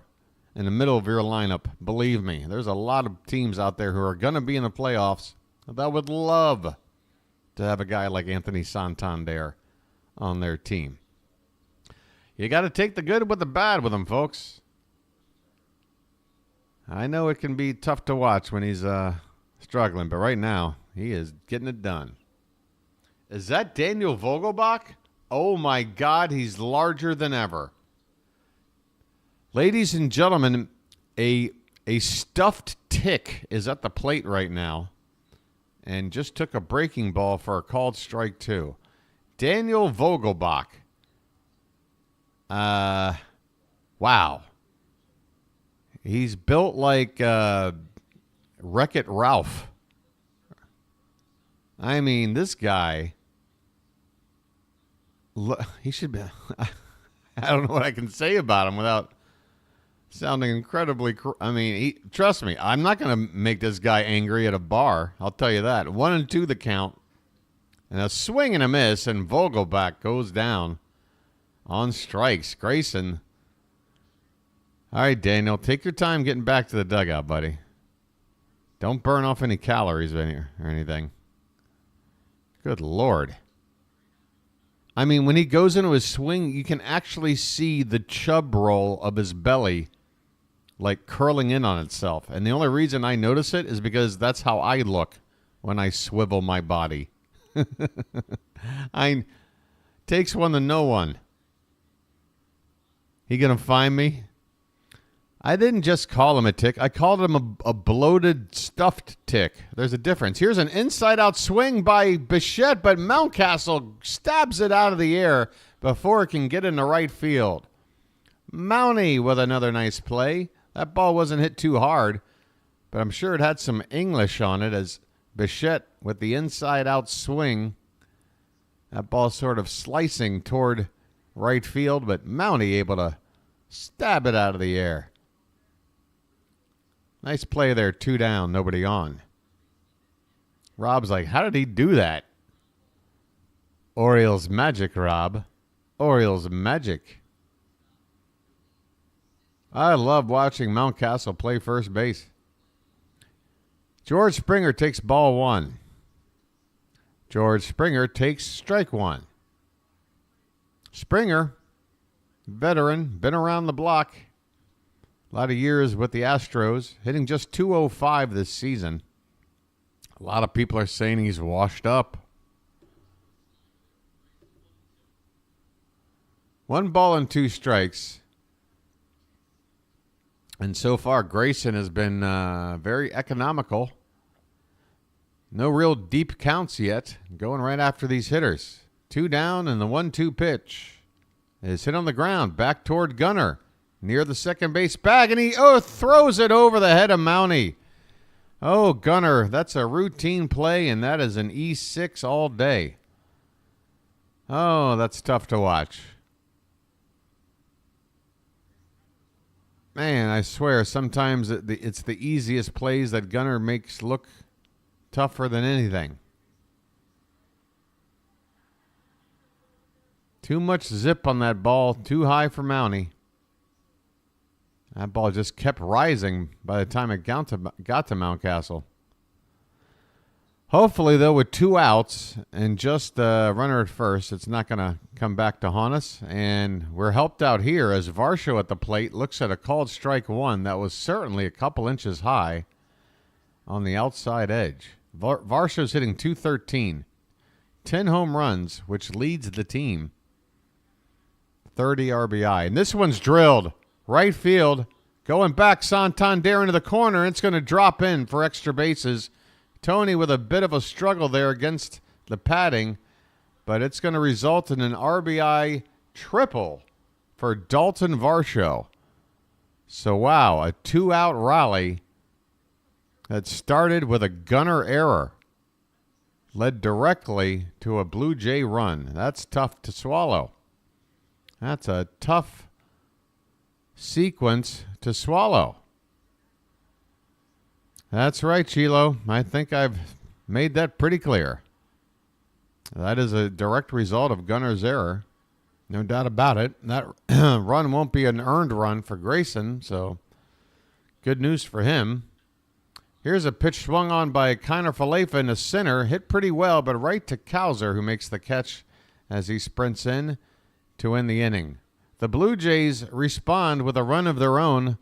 in the middle of your lineup. Believe me, there's a lot of teams out there who are going to be in the playoffs that would love to have a guy like Anthony Santander on their team. You got to take the good with the bad with him, folks. I know it can be tough to watch when he's struggling, but right now he is getting it done. Is that Daniel Vogelbach? Oh my God, he's larger than ever. Ladies and gentlemen, a stuffed tick is at the plate right now and just took a breaking ball for a called strike two. Daniel Vogelbach. Wow. He's built like Wreck-It Ralph. I mean, this guy, he should be, I don't know what I can say about him without sounding incredibly, trust me, I'm not going to make this guy angry at a bar. I'll tell you that. 1-2 the count. And a swing and a miss, and Vogelbach goes down on strikes. Grayson. All right, Daniel, take your time getting back to the dugout, buddy. Don't burn off any calories or anything. Good Lord. I mean, when he goes into his swing, you can actually see the chub roll of his belly like curling in on itself. And the only reason I notice it is because that's how I look when I swivel my body. Takes one to know one. He gonna find me? I didn't just call him a tick. I called him a bloated, stuffed tick. There's a difference. Here's an inside-out swing by Bichette, but Mountcastle stabs it out of the air before it can get into right field. Mountie with another nice play. That ball wasn't hit too hard, but I'm sure it had some English on it as Bichette with the inside-out swing. That ball sort of slicing toward right field, but Mountie able to stab it out of the air. Nice play there, 2 down, nobody on. Rob's like, how did he do that? Orioles magic, Rob. Orioles magic. I love watching Mountcastle play first base. George Springer takes ball 1. George Springer takes strike 1. Springer, veteran, been around the block. A lot of years with the Astros, hitting just .205 this season. A lot of people are saying he's washed up. 1 ball and 2 strikes. And so far, Grayson has been very economical. No real deep counts yet. Going right after these hitters. 2 down, and the 1-2 pitch is hit on the ground. Back toward Gunnar. Near the second base bag, and he throws it over the head of Mountie. Oh, Gunnar, that's a routine play, and that is an E6 all day. Oh, that's tough to watch. Man, I swear, sometimes it's the easiest plays that Gunnar makes look tougher than anything. Too much zip on that ball, too high for Mountie. That ball just kept rising by the time it got to Mountcastle. Hopefully, though, with 2 outs and just a runner at first, it's not going to come back to haunt us. And we're helped out here as Varsho at the plate looks at a called strike 1 that was certainly a couple inches high on the outside edge. Varsho's hitting .213. 10 home runs, which leads the team. 30 RBI. And this one's drilled. Right field. Going back, Santander into the corner. It's going to drop in for extra bases. Tony with a bit of a struggle there against the padding, but it's going to result in an RBI triple for Dalton Varsho. So, wow, a 2-out rally that started with a gunner error led directly to a Blue Jay run. That's tough to swallow. That's a tough sequence to swallow. That's right, Chilo. I think I've made that pretty clear. That is a direct result of Gunner's error. No doubt about it. That run won't be an earned run for Grayson, so good news for him. Here's a pitch swung on by Kiner Falefa in the center. Hit pretty well, but right to Cowser, who makes the catch as he sprints in to end the inning. The Blue Jays respond with a run of their own.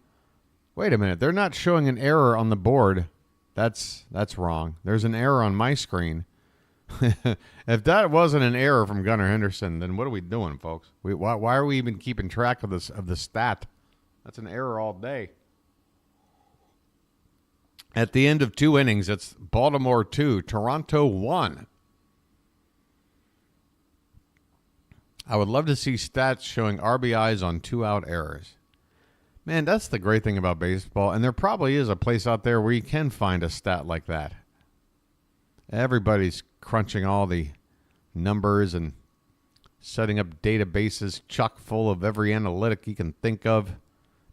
Wait a minute. They're not showing an error on the board. That's wrong. There's an error on my screen. If that wasn't an error from Gunnar Henderson, then what are we doing, folks? Why are we even keeping track of this the stat? That's an error all day. At the end of 2 innings, it's Baltimore 2, Toronto 1. I would love to see stats showing RBIs on 2-out errors. Man, that's the great thing about baseball, and there probably is a place out there where you can find a stat like that. Everybody's crunching all the numbers and setting up databases chock full of every analytic you can think of.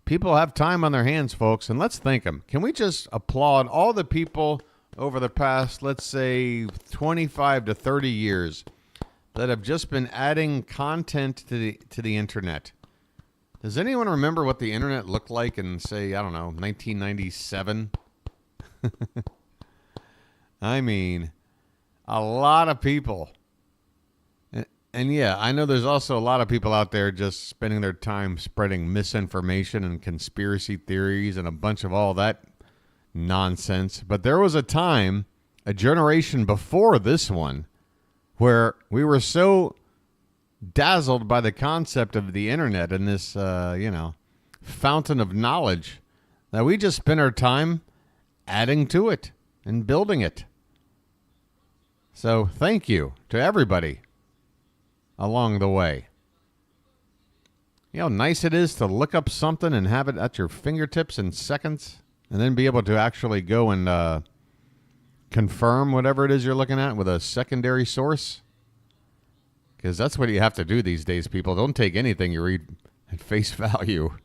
People have time on their hands, folks, and let's thank them. Can we just applaud all the people over the past, let's say, 25 to 30 years that have just been adding content to the internet? Does anyone remember what the internet looked like in, say, I don't know, 1997? I mean, a lot of people. And yeah, I know there's also a lot of people out there just spending their time spreading misinformation and conspiracy theories and a bunch of all that nonsense. But there was a time, a generation before this one, where we were so dazzled by the concept of the internet and this, fountain of knowledge that we just spent our time adding to it and building it. So thank you to everybody along the way. You know how nice it is to look up something and have it at your fingertips in seconds and then be able to actually go and confirm whatever it is you're looking at with a secondary source? Because that's what you have to do these days, people. Don't take anything you read at face value.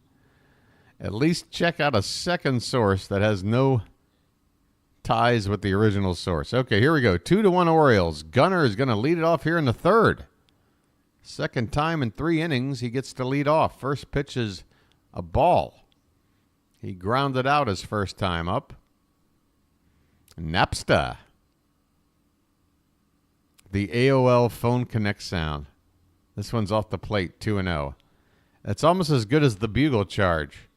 At least check out a second source that has no ties with the original source. Okay, here we go. 2-1 Orioles. Gunner is going to lead it off here in the third. Second time in 3 innings, he gets to lead off. First pitch is a ball. He grounded out his first time up. Napster. The AOL Phone Connect sound. This one's off the plate, 2-0. It's almost as good as the bugle charge.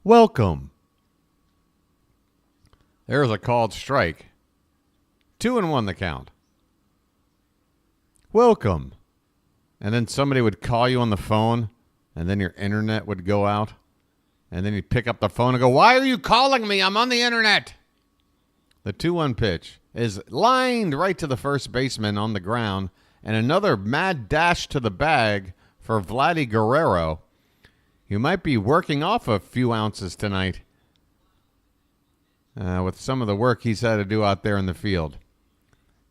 Welcome. There's a called strike. 2-1 the count. Welcome. And then somebody would call you on the phone, and then your internet would go out. And then you'd pick up the phone and go, "Why are you calling me? I'm on the internet." The 2-1 pitch is lined right to the first baseman on the ground, and another mad dash to the bag for Vladdy Guerrero. You might be working off a few ounces tonight with some of the work he's had to do out there in the field.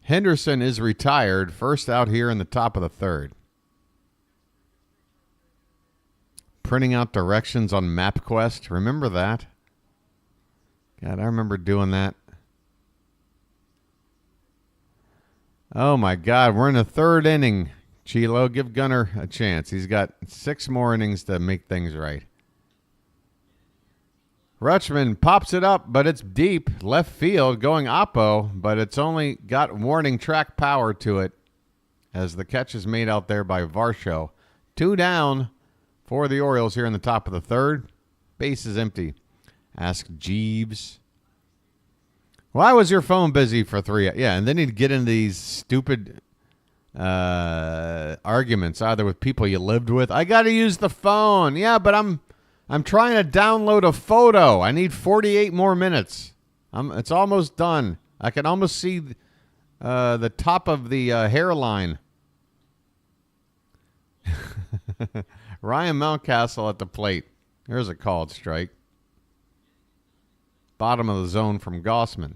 Henderson is retired, first out here in the top of the third. Printing out directions on MapQuest. Remember that? God, I remember doing that. Oh, my God. We're in the third inning. Chilo, give Gunner a chance. He's got 6 more innings to make things right. Rutschman pops it up, but it's deep. Left field going oppo, but it's only got warning track power to it as the catch is made out there by Varsho. 2 down for the Orioles here in the top of the third. Base is empty. Ask Jeeves. Why was your phone busy for 3 hours? Yeah, and then he'd get into these stupid arguments, either with people you lived with. I got to use the phone. Yeah, but I'm trying to download a photo. I need 48 more minutes. It's almost done. I can almost see the top of the hairline. Ryan Mountcastle at the plate. There's a called strike. Bottom of the zone from Gausman.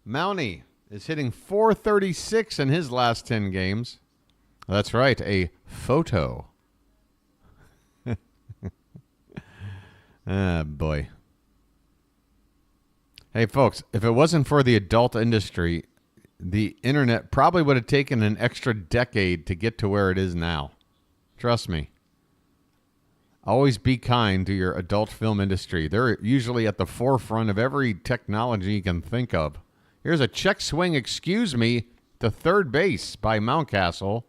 Mountie is hitting .436 in his last 10 games. That's right, a photo. Ah, boy. Hey, folks, if it wasn't for the adult industry, the internet probably would have taken an extra decade to get to where it is now. Trust me. Always be kind to your adult film industry. They're usually at the forefront of every technology you can think of. Here's a check swing, excuse me, to third base by Mountcastle.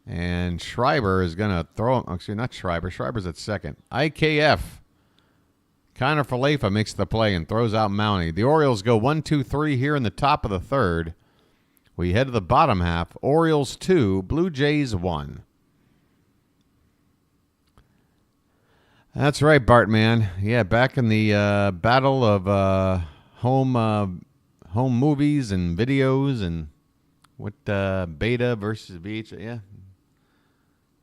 And Schreiber is going to throw him. Actually, not Schreiber. Schreiber's at second. IKF. Connor Falefa makes the play and throws out Mountie. The Orioles go 1-2-3 here in the top of the third. We head to the bottom half. Orioles 2, Blue Jays 1. That's right, Bartman. Yeah, back in the battle of home movies and videos and what beta versus VH. Yeah,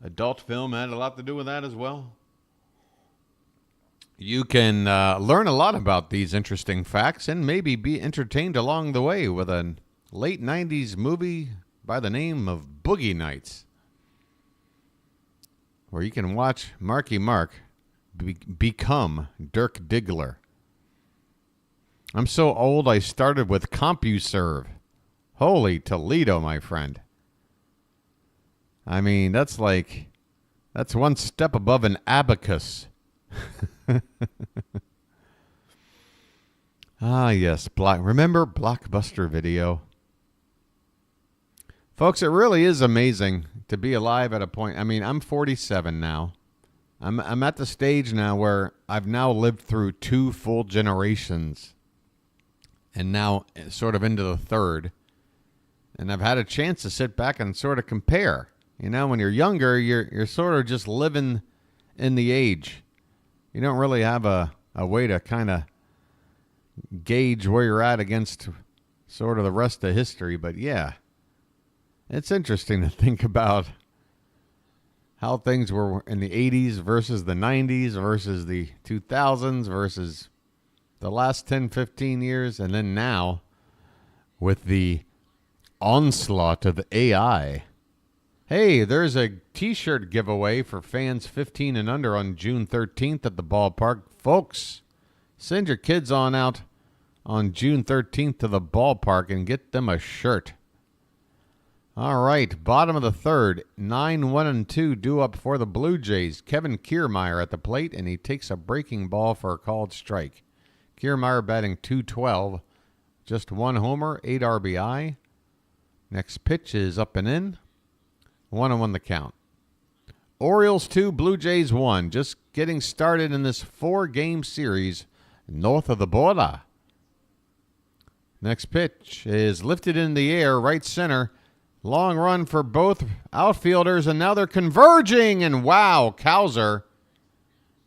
adult film had a lot to do with that as well. You can learn a lot about these interesting facts and maybe be entertained along the way with a late 90s movie by the name of Boogie Nights, where you can watch Marky Mark become Dirk Diggler. I'm so old I started with CompuServe. Holy Toledo, my friend. I mean, that's one step above an abacus. Ah, yes. Remember Blockbuster Video? Folks, it really is amazing to be alive at a point. I mean, I'm 47 now. I'm at the stage now where I've now lived through 2 full generations and now sort of into the third. And I've had a chance to sit back and sort of compare. You know, when you're younger, you're sort of just living in the age. You don't really have a way to kind of gauge where you're at against sort of the rest of history. But yeah, it's interesting to think about how things were in the 80s versus the 90s versus the 2000s versus the last 10, 15 years. And then now with the onslaught of AI. Hey, there's a T-shirt giveaway for fans 15 and under on June 13th at the ballpark. Folks, send your kids on out on June 13th to the ballpark and get them a shirt. All right, bottom of the third, 9-1-2 due up for the Blue Jays. Kevin Kiermaier at the plate, and he takes a breaking ball for a called strike. Kiermaier batting .212, just 1 homer, 8 RBI. Next pitch is up and in. 1-1 the count. Orioles 2, Blue Jays 1. Just getting started in this 4-game series north of the border. Next pitch is lifted in the air, right center. Long run for both outfielders, and now they're converging. And wow, Cowser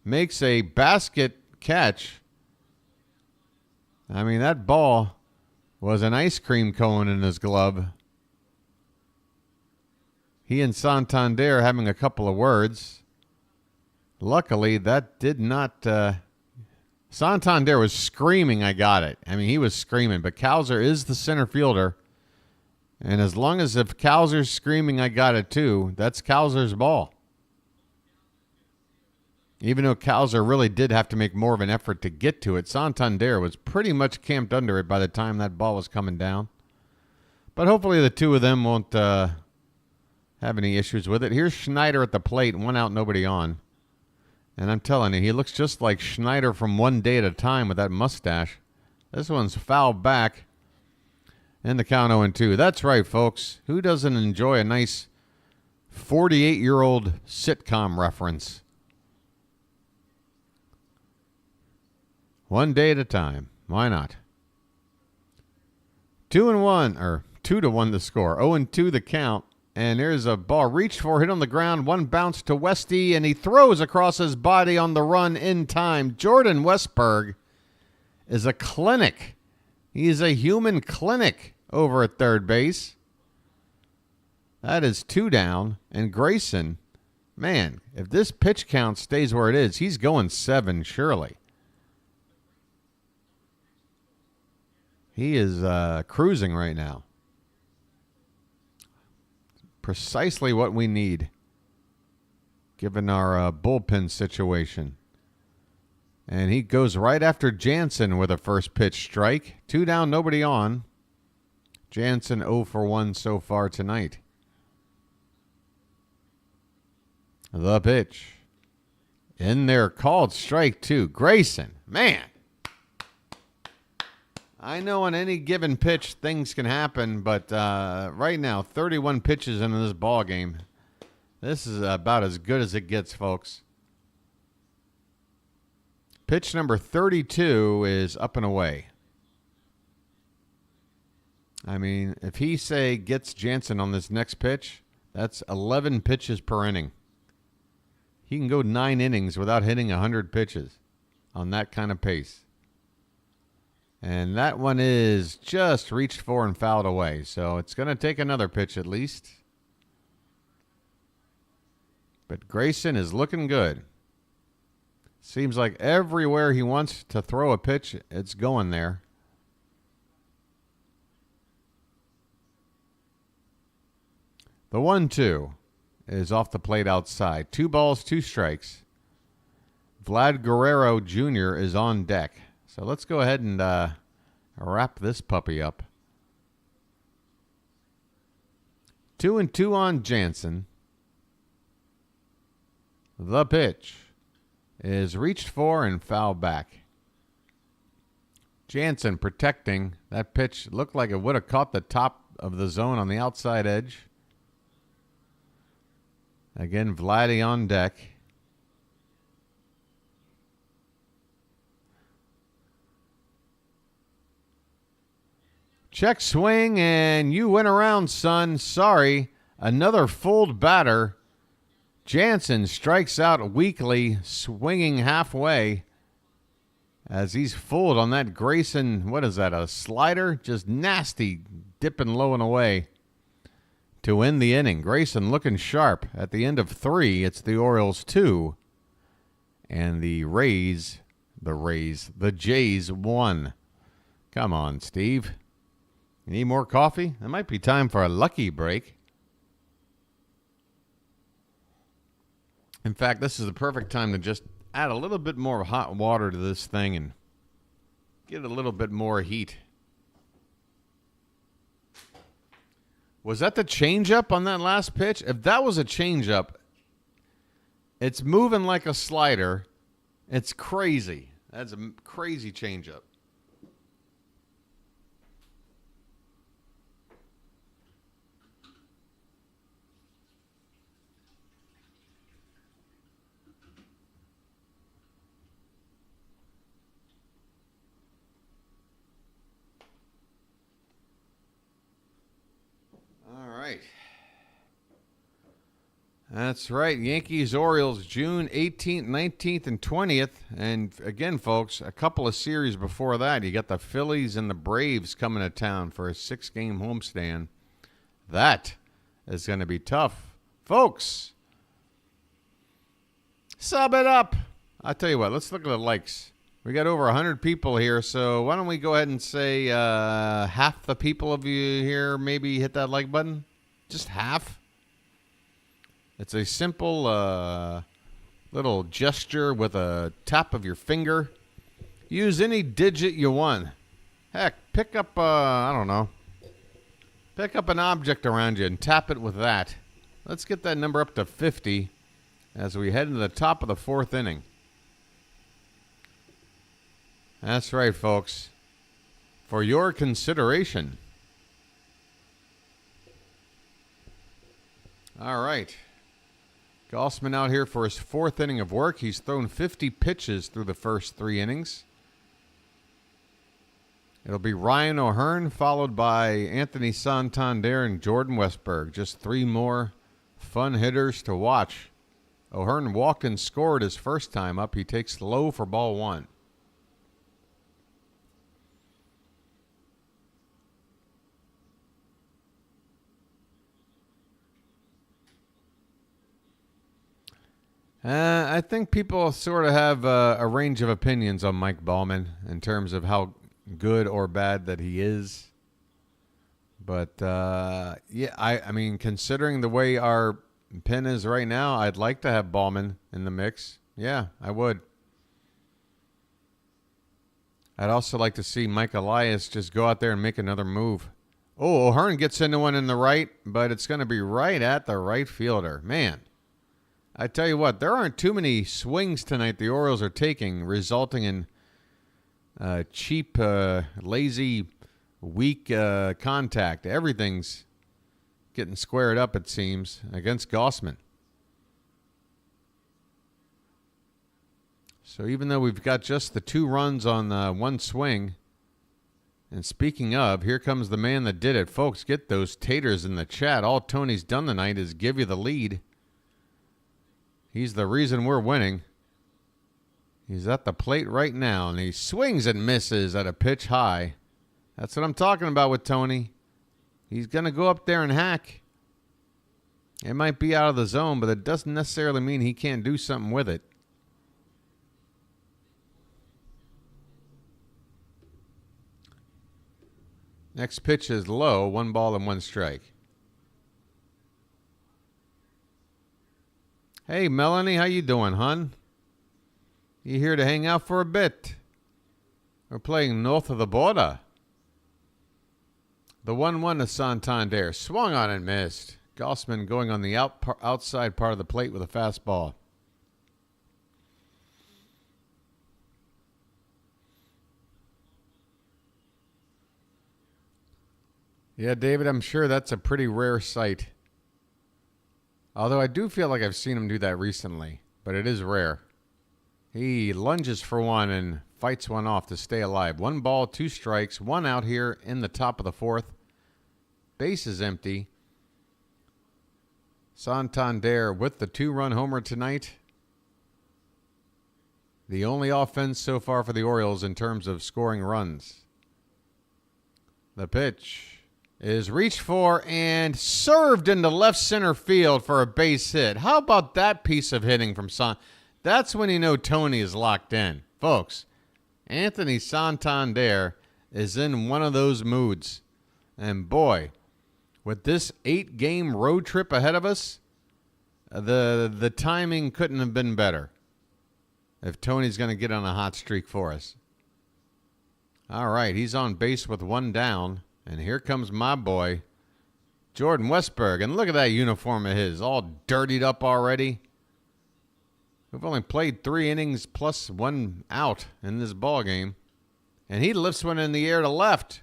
makes a basket catch. I mean, that ball was an ice cream cone in his glove. He and Santander having a couple of words. Luckily, that did not... Santander was screaming, I got it. I mean, he was screaming, but Cowser is the center fielder. And as long as if Cowser's screaming, I got it too, that's Cowser's ball. Even though Cowser really did have to make more of an effort to get to it, Santander was pretty much camped under it by the time that ball was coming down. But hopefully the two of them won't have any issues with it. Here's Schneider at the plate, 1 out, nobody on. And I'm telling you, he looks just like Schneider from One Day at a Time with that mustache. This one's fouled back. And the count 0-2. That's right, folks. Who doesn't enjoy a nice 48-year-old sitcom reference? One day at a time. Why not? 2-1, or 2-1 the score. 0-2 the count. And there's a ball reached for, hit on the ground. One bounce to Westy, and he throws across his body on the run in time. Jordan Westberg is a clinic. He's a human clinic over at third base. That is 2 down. And Grayson, man, if this pitch count stays where it is, he's going 7 surely. He is cruising right now. Precisely what we need, given our bullpen situation. And he goes right after Jansen with a first pitch strike. 2 down, nobody on. Jansen 0 for 1 so far tonight. The pitch. In there, called strike 2. Grayson, man. I know on any given pitch things can happen, but right now, 31 pitches into this ball game. This is about as good as it gets, folks. Pitch number 32 is up and away. I mean, if he, say, gets Jansen on this next pitch, that's 11 pitches per inning. He can go 9 innings without hitting 100 pitches on that kind of pace. And that one is just reached for and fouled away. So it's going to take another pitch at least. But Grayson is looking good. Seems like everywhere he wants to throw a pitch, it's going there. The 1-2 is off the plate outside. 2 balls, 2 strikes. Vlad Guerrero Jr. is on deck. So let's go ahead and wrap this puppy up. 2-2 on Jansen. The pitch is reached for and fouled back. Jansen protecting. That pitch looked like it would have caught the top of the zone on the outside edge. Again, Vladdy on deck. Check swing, and you went around, son. Sorry. Another fooled batter. Jansen strikes out weakly, swinging halfway as he's fooled on that Grayson, what is that, a slider? Just nasty, dipping low and away to end the inning. Grayson looking sharp. At the end of 3, it's the Orioles 2, and the Jays 1. Come on, Steve. You need more coffee? It might be time for a lucky break. In fact, this is the perfect time to just add a little bit more hot water to this thing and get a little bit more heat. Was that the changeup on that last pitch? If that was a changeup, it's moving like a slider. It's crazy. That's a crazy changeup. That's right. Yankees, Orioles, June 18th, 19th, and 20th. And again, folks, a couple of series before that. You got the Phillies and the Braves coming to town for a 6-game homestand. That is going to be tough. Folks, sub it up. I'll tell you what, let's look at the likes. We got over 100 people here, so why don't we go ahead and say half the people of you here maybe hit that like button? Just half. It's a simple little gesture with a tap of your finger. Use any digit you want. Heck, pick up, I don't know. Pick up an object around you and tap it with that. Let's get that number up to 50 as we head into the top of the 4th inning. That's right, folks. For your consideration. All right. Gausman out here for his 4th inning of work. He's thrown 50 pitches through the first 3 innings. It'll be Ryan O'Hearn, followed by Anthony Santander and Jordan Westberg. Just three more fun hitters to watch. O'Hearn walked and scored his first time up. He takes low for ball one. I think people sort of have a range of opinions on Mike Baumann in terms of how good or bad that he is. But, yeah, I mean, considering the way our pin is right now, I'd like to have Baumann in the mix. Yeah, I would. I'd also like to see Mike Elias just go out there and make another move. Oh, O'Hearn gets into one in the right, but it's going to be right at the right fielder. Man, I tell you what, there aren't too many swings tonight the Orioles are taking, resulting in cheap, lazy, weak contact. Everything's getting squared up, it seems, against Gausman. So even though we've got just the 2 runs on one swing, and speaking of, here comes the man that did it. Folks, get those taters in the chat. All Tony's done tonight is give you the lead. He's the reason we're winning. He's at the plate right now, and he swings and misses at a pitch high. That's what I'm talking about with Tony. He's going to go up there and hack. It might be out of the zone, but it doesn't necessarily mean he can't do something with it. Next pitch is low, 1 ball and 1 strike. Hey, Melanie, how you doing, hon? You here to hang out for a bit? We're playing north of the border. The 1-1 to Santander. Swung on and missed. Gausman going on the outside part of the plate with a fastball. Yeah, David, I'm sure that's a pretty rare sight. Although I do feel like I've seen him do that recently, but it is rare. He lunges for one and fights one off to stay alive. 1 ball, 2 strikes, 1 out here in the top of the 4th. Base is empty. Santander with the 2-run homer tonight. The only offense so far for the Orioles in terms of scoring runs. The pitch is reached for and served into left center field for a base hit. How about that piece of hitting from That's when you know Tony is locked in. Folks, Anthony Santander is in one of those moods. And boy, with this 8-game road trip ahead of us, the timing couldn't have been better if Tony's going to get on a hot streak for us. All right, he's on base with 1 down. And here comes my boy, Jordan Westberg. And look at that uniform of his, all dirtied up already. We've only played 3 innings plus 1 out in this ball game. And he lifts one in the air to left.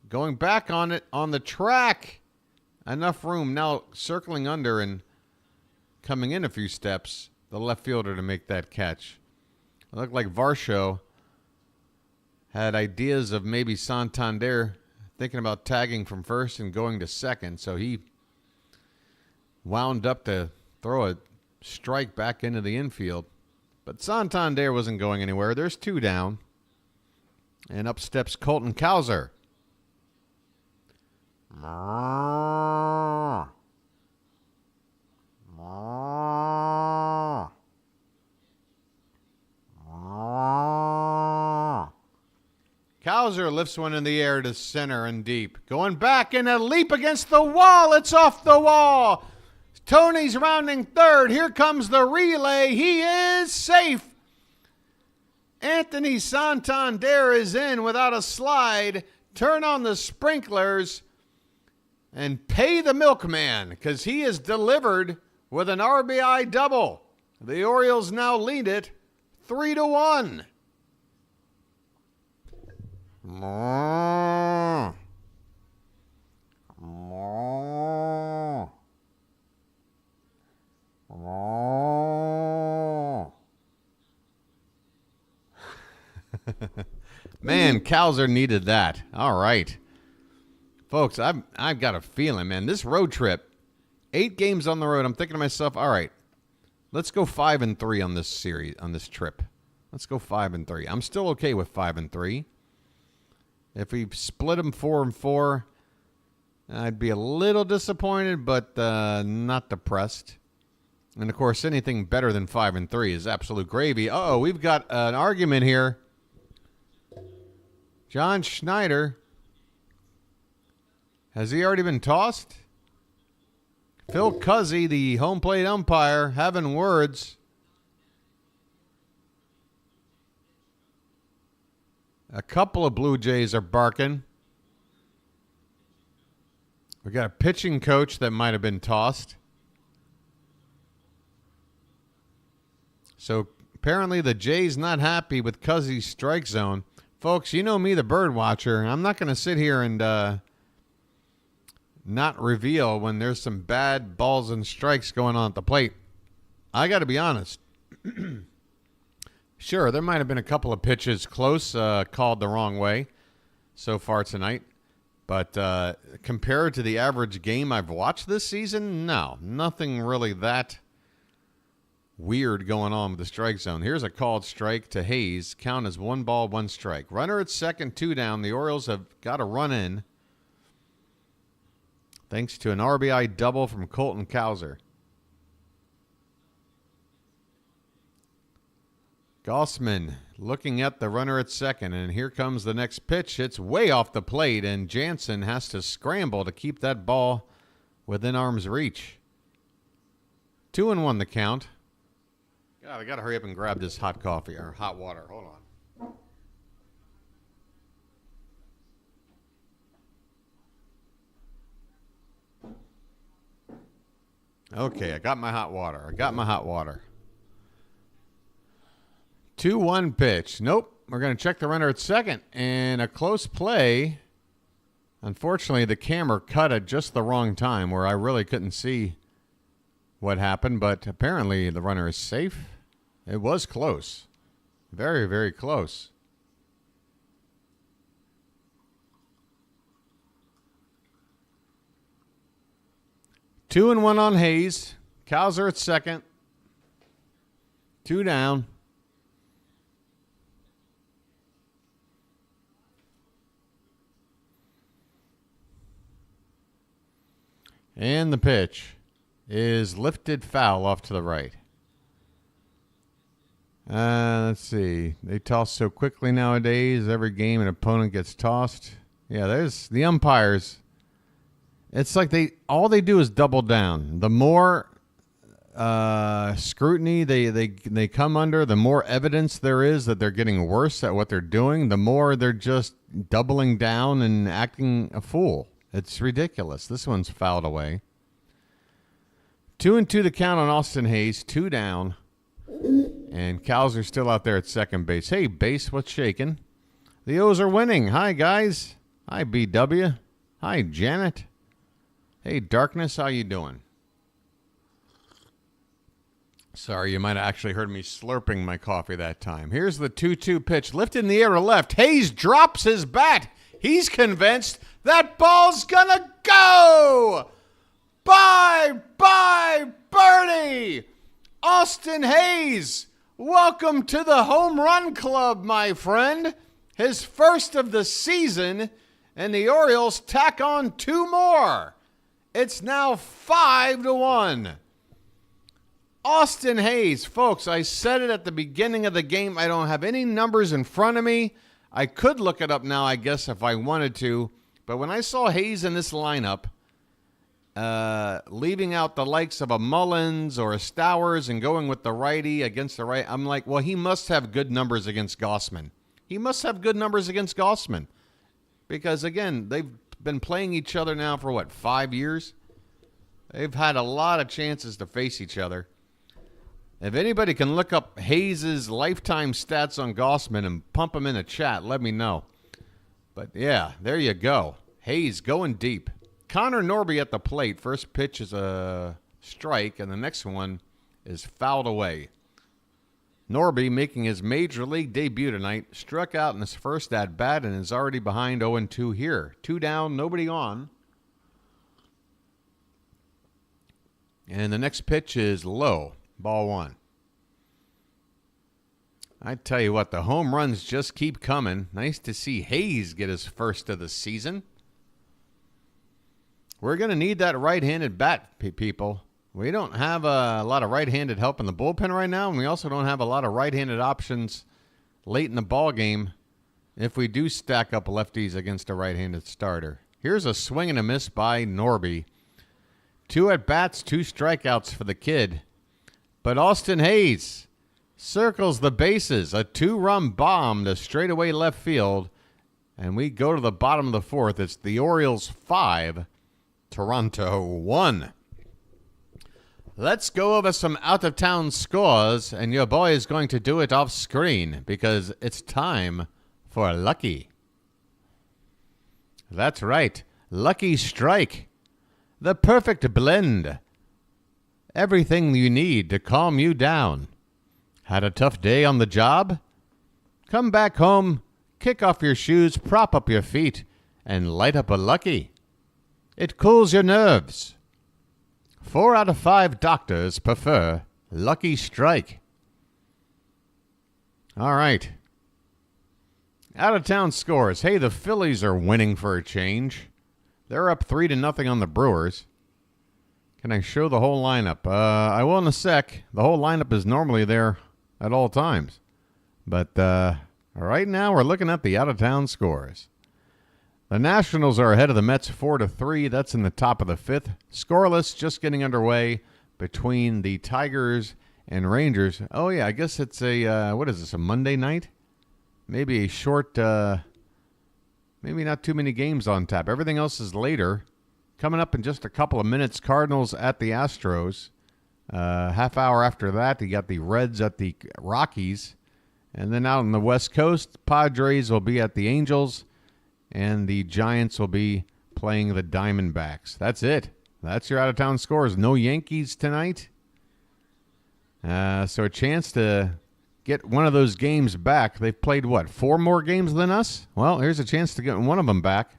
Going back on it on the track. Enough room now circling under and coming in a few steps. The left fielder to make that catch. It looked like Varsho had ideas of maybe Santander thinking about tagging from first and going to second, so he wound up to throw a strike back into the infield. But Santander wasn't going anywhere. There's 2 down. And up steps Colton Cowser. Cowser lifts one in the air to center and deep. Going back in a leap against the wall. It's off the wall. Tony's rounding third. Here comes the relay. He is safe. Anthony Santander is in without a slide. Turn on the sprinklers and pay the milkman because he is delivered with an RBI double. The Orioles now lead it 3-1. Man, Cowser needed that. All right. Folks, I've got a feeling, man. This road trip, 8 games on the road, I'm thinking to myself, all right, let's go 5-3 on this series, on this trip. Let's go 5-3. I'm still okay with 5-3. If we split them 4-4, I'd be a little disappointed, but not depressed. And, of course, anything better than 5-3 is absolute gravy. Uh-oh, we've got an argument here. John Schneider. Has he already been tossed? Phil Cuzzy, the home plate umpire, having words. A couple of Blue Jays are barking. We got a pitching coach that might have been tossed. So apparently the Jays not happy with Cuzzy's strike zone. Folks, you know me, the bird watcher. I'm not going to sit here and not reveal when there's some bad balls and strikes going on at the plate. I got to be honest. Sure, there might have been a couple of pitches close, called the wrong way so far tonight. But compared to the average game I've watched this season, no, nothing really that weird going on with the strike zone. Here's a called strike to Hayes. Count as 1 ball, 1 strike. Runner at second, 2 down. The Orioles have got a run in thanks to an RBI double from Colton Cowser. Gausman looking at the runner at second, and here comes the next pitch. It's way off the plate, and Jansen has to scramble to keep that ball within arm's reach. 2-1 the count. God, I got to hurry up and grab this hot coffee or hot water. Hold on. Okay, I got my hot water. 2-1 pitch. Nope. We're going to check the runner at second. And a close play. Unfortunately, the camera cut at just the wrong time where I really couldn't see what happened. But apparently the runner is safe. It was close. Very, very close. Two and one on Hayes. Cowser at second. 2 down. And the pitch is lifted foul off to the right. Let's see. They toss so quickly nowadays. Every game an opponent gets tossed. Yeah, there's the umpires. It's like all they do is double down. The more scrutiny they come under, the more evidence there is that they're getting worse at what they're doing, the more they're just doubling down and acting a fool. It's ridiculous. This one's fouled away. 2-2 the count on Austin Hayes. 2 down. And Cowser's still out there at second base. Hey, base, what's shaking? The O's are winning. Hi, guys. Hi, BW. Hi, Janet. Hey, Darkness, how you doing? Sorry, you might have actually heard me slurping my coffee that time. Here's the 2-2 pitch. Lifted in the air to left. Hayes drops his bat. He's convinced that ball's gonna go. Bye, birdie. Austin Hayes, welcome to the home run club, my friend. His first of the season, and the Orioles tack on 2 more. It's now 5-1. Austin Hayes, folks, I said it at the beginning of the game. I don't have any numbers in front of me. I could look it up now, I guess, if I wanted to. But when I saw Hayes in this lineup, leaving out the likes of a Mullins or a Stowers and going with the righty against the right, I'm like, well, he must have good numbers against Gausman. Because, again, they've been playing each other now for, 5 years? They've had a lot of chances to face each other. If anybody can look up Hayes' lifetime stats on Gausman and pump him in a chat, let me know. But, yeah, there you go. Hayes going deep. Connor Norby at the plate. First pitch is a strike, and the next one is fouled away. Norby, making his major league debut tonight, struck out in his first at-bat and is already behind 0-2 here. 2 down, nobody on. And the next pitch is low, ball 1. I tell you what, the home runs just keep coming. Nice to see Hayes get his first of the season. We're going to need that right-handed bat, people. We don't have a lot of right-handed help in the bullpen right now, and we also don't have a lot of right-handed options late in the ball game if we do stack up lefties against a right-handed starter. Here's a swing and a miss by Norby. 2 at-bats, 2 strikeouts for the kid. But Austin Hayes circles the bases, a 2-run bomb to straightaway left field, and we go to the bottom of the 4th. It's the Orioles 5, Toronto 1. Let's go over some out-of-town scores, and your boy is going to do it off screen because it's time for Lucky. That's right, Lucky Strike. The perfect blend. Everything you need to calm you down. Had a tough day on the job? Come back home, kick off your shoes, prop up your feet, and light up a Lucky. It cools your nerves. 4 out of 5 doctors prefer Lucky Strike. All right. Out-of-town scores. Hey, the Phillies are winning for a change. They're up 3-0 on the Brewers. Can I show the whole lineup? I will in a sec. The whole lineup is normally there at all times. But right now we're looking at the out-of-town scores. The Nationals are ahead of the Mets 4-3. That's in the top of the 5th. Scoreless, just getting underway between the Tigers and Rangers. Oh, yeah, I guess it's a, what is this, a Monday night? Maybe a short, maybe not too many games on tap. Everything else is later. Coming up in just a couple of minutes, Cardinals at the Astros. Half hour after that, you got the Reds at the Rockies. And then out on the West Coast, Padres will be at the Angels. And the Giants will be playing the Diamondbacks. That's it. That's your out-of-town scores. No Yankees tonight. So a chance to get one of those games back. They've played, what, 4 more games than us? Well, here's a chance to get one of them back.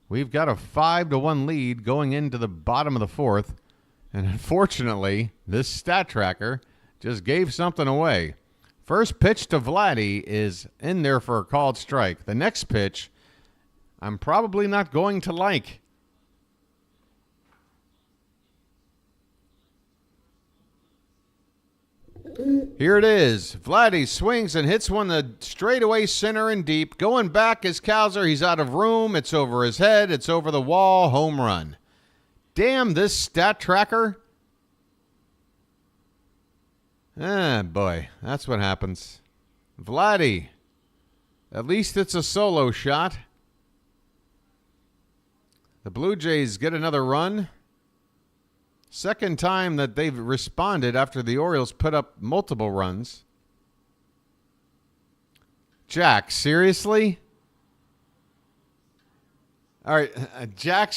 We've got a 5-1 lead going into the bottom of the 4th. And unfortunately, this stat tracker just gave something away. First pitch to Vladdy is in there for a called strike. The next pitch, I'm probably not going to like. Here it is. Vladdy swings and hits one the straightaway center and deep. Going back is Cowser. He's out of room. It's over his head. It's over the wall. Home run. Damn this stat tracker. Ah, boy. That's what happens. Vladdy. At least it's a solo shot. The Blue Jays get another run. Second time that they've responded after the Orioles put up multiple runs. Jack, seriously? All right, Jack,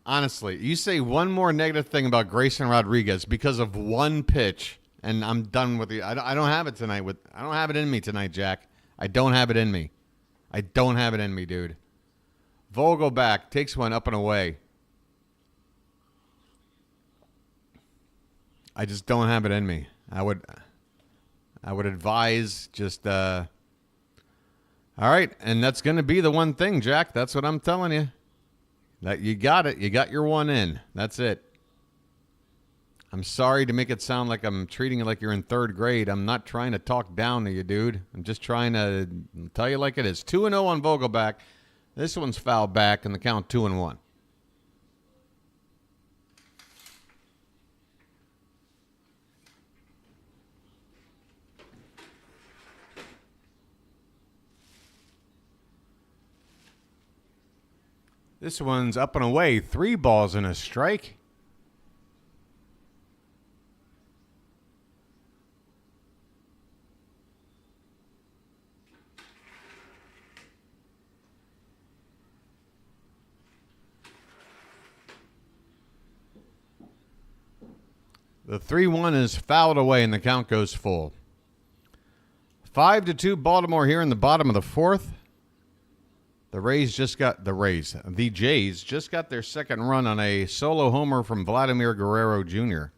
honestly, you say one more negative thing about Grayson Rodriguez because of one pitch, and I'm done with you. I don't have it tonight. I don't have it in me tonight, Jack. I don't have it in me. I don't have it in me, dude. Vogelback takes one up and away. I just don't have it in me. I would advise just all right, and that's going to be the one thing, Jack. That's what I'm telling you. That you got it. You got your one in. That's it. I'm sorry to make it sound like I'm treating you like you're in 3rd grade. I'm not trying to talk down to you, dude. I'm just trying to tell you like it is. 2-0 on Vogelback. This one's fouled back, and the count 2-1. This one's up and away. 3 balls and a strike. The 3-1 is fouled away, and the count goes full. 5-2 Baltimore here in the bottom of the fourth. The Jays just got their second run on a solo homer from Vladimir Guerrero Jr.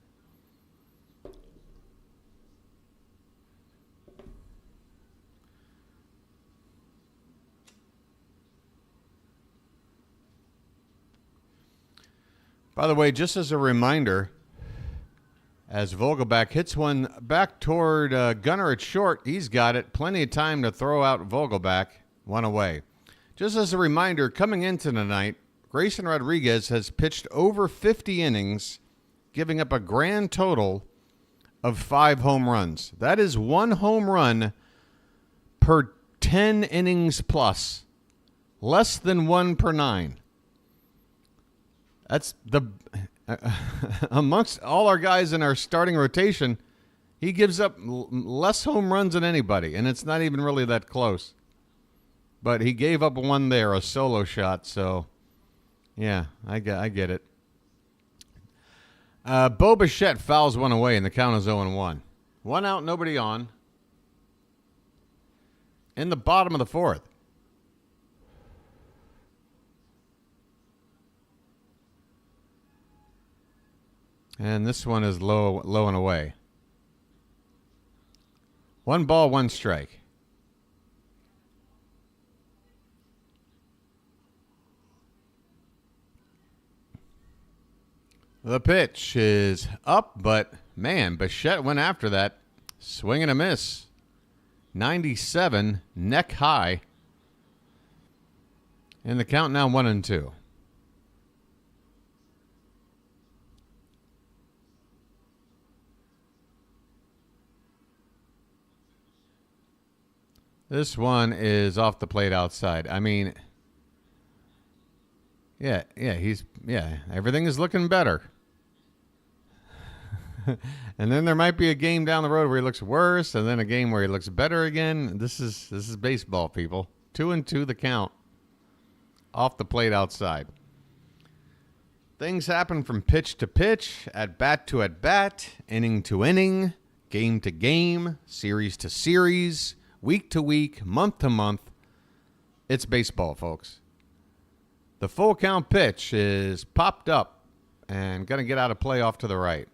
By the way, just as a reminder, as Vogelbach hits one back toward Gunnar at short, he's got it. Plenty of time to throw out Vogelbach. One away. Just as a reminder, coming into tonight, Grayson Rodriguez has pitched over 50 innings, giving up a grand total of 5 home runs. That is 1 home run per 10 innings plus. Less than 1 per 9. That's the... amongst all our guys in our starting rotation, he gives up less home runs than anybody, and it's not even really that close. But he gave up one there, a solo shot, so yeah, I get it. Bo Bichette fouls one away, and the count is 0-1. 1 out, nobody on. In the bottom of the fourth. And this one is low and away. 1 ball, 1 strike. The pitch is up, but man, Bichette went after that. Swing and a miss. 97, neck high. And the count now 1-2. This one is off the plate outside. I mean, yeah, everything is looking better. And then there might be a game down the road where he looks worse, and then a game where he looks better again. This is baseball, people. 2-2 the count. Off the plate outside. Things happen from pitch to pitch, at bat to at bat, inning to inning, game to game, series to series, week to week, month to month. It's baseball, folks. The full count pitch is popped up and going to get out of play off to the right.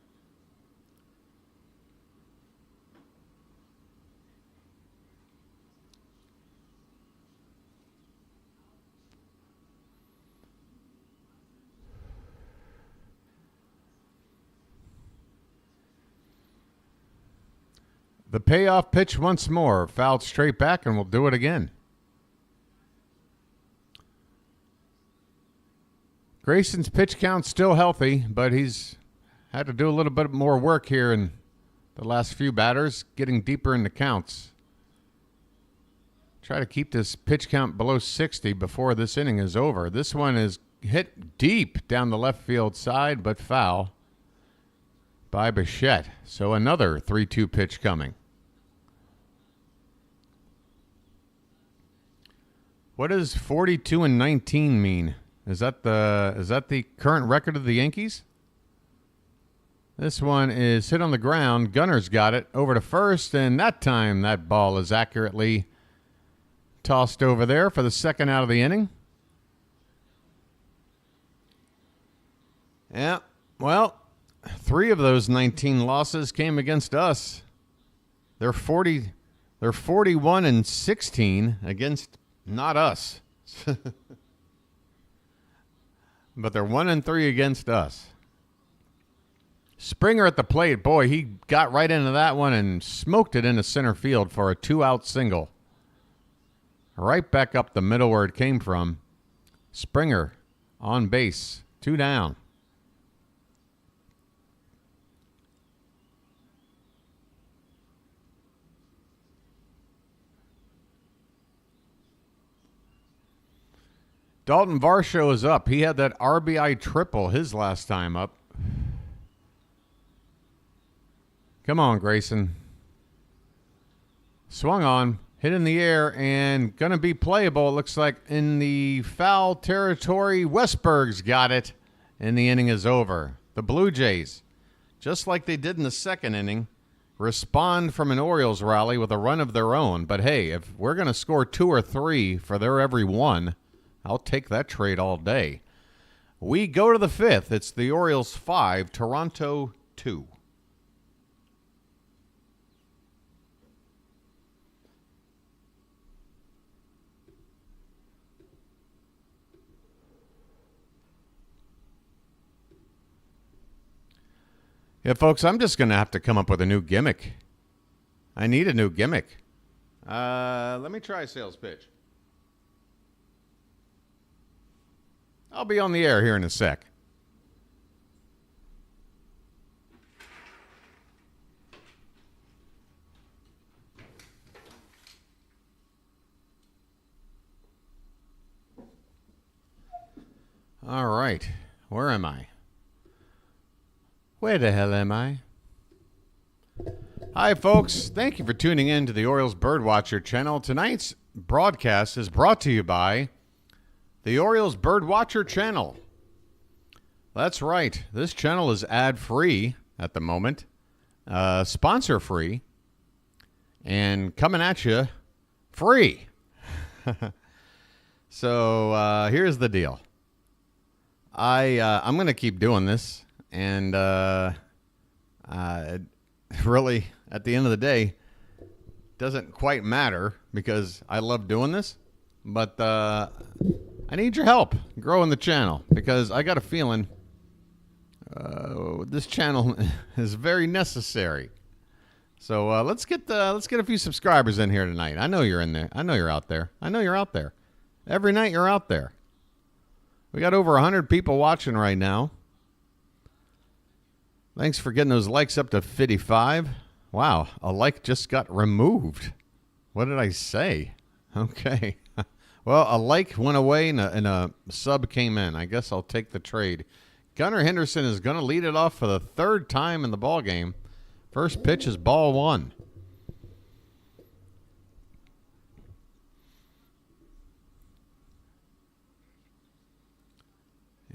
The payoff pitch once more, fouled straight back, and we'll do it again. Grayson's pitch count's still healthy, but he's had to do a little bit more work here in the last few batters, getting deeper in the counts. Try to keep this pitch count below 60 before this inning is over. This one is hit deep down the left field side, but foul by Bichette. So another 3-2 pitch coming. What does 42-19 mean? Is that the current record of the Yankees? This one is hit on the ground. Gunner's got it over to first, and that time that ball is accurately tossed over there for the second out of the inning. Yeah, well, 3 of those 19 losses came against us. They're 41-16 against not us. But they're 1-3 against us. Springer at the plate. Boy, he got right into that one and smoked it into center field for a 2-out single. Right back up the middle where it came from. Springer on base. 2 down. Dalton Varsho is up. He had that RBI triple his last time up. Come on, Grayson. Swung on, hit in the air, and going to be playable. It looks like in the foul territory. Westberg's got it, and the inning is over. The Blue Jays, just like they did in the second inning, respond from an Orioles rally with a run of their own. But hey, if we're going to score 2 or 3 for their every one, I'll take that trade all day. We go to the 5th. It's the Orioles 5, Toronto 2. Yeah, folks, I'm just going to have to come up with a new gimmick. I need a new gimmick. Let me try a sales pitch. I'll be on the air here in a sec. All right. Where am I? Where the hell am I? Hi, folks. Thank you for tuning in to the Orioles Birdwatcher channel. Tonight's broadcast is brought to you by the Orioles Birdwatcher channel. That's right. This channel is ad-free at the moment, sponsor-free, and coming at you free. So here's the deal. I'm going to keep doing this. And really, at the end of the day, doesn't quite matter because I love doing this. But I need your help growing the channel because I got a feeling this channel is very necessary. So let's get a few subscribers in here tonight. I know you're in there. I know you're out there. I know you're out there. Every night you're out there. We got over 100 people watching right now. Thanks for getting those likes up to 55. Wow, a like just got removed. What did I say? Okay. Well, a like went away and a sub came in. I guess I'll take the trade. Gunnar Henderson is going to lead it off for the 3rd time in the ballgame. First pitch is ball 1.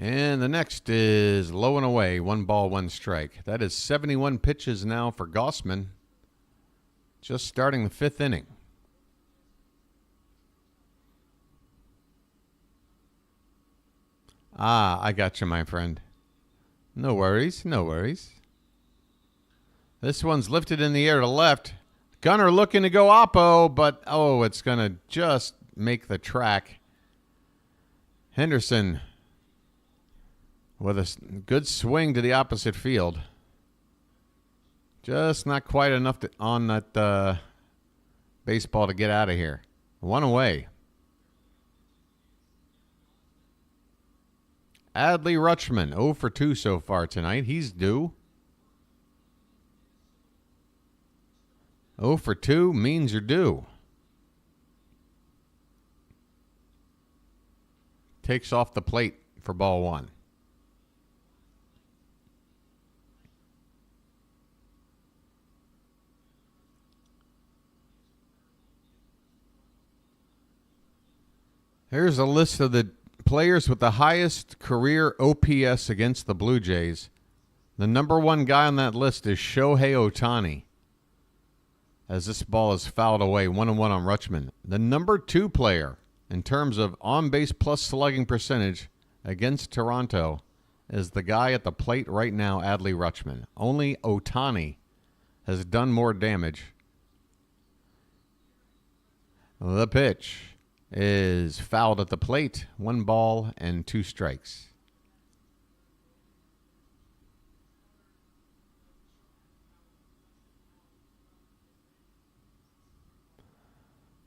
And the next is low and away, 1 ball, 1 strike. That is 71 pitches now for Gausman, just starting the 5th inning. I got you, my friend. No worries, no worries. This one's lifted in the air to left. Gunner looking to go oppo, but it's going to just make the track. Henderson with a good swing to the opposite field. Just not quite enough on that baseball to get out of here. 1 away. Adley Rutschman, 0 for 2 so far tonight. He's due. 0 for 2 means you're due. Takes off the plate for ball 1. Here's a list of the players with the highest career OPS against the Blue Jays. The number 1 guy on that list is Shohei Ohtani. As this ball is fouled away, 1-1 on Rutschman. The number 2 player in terms of on-base plus slugging percentage against Toronto is the guy at the plate right now, Adley Rutschman. Only Ohtani has done more damage. The pitch is fouled at the plate. 1 ball and 2 strikes.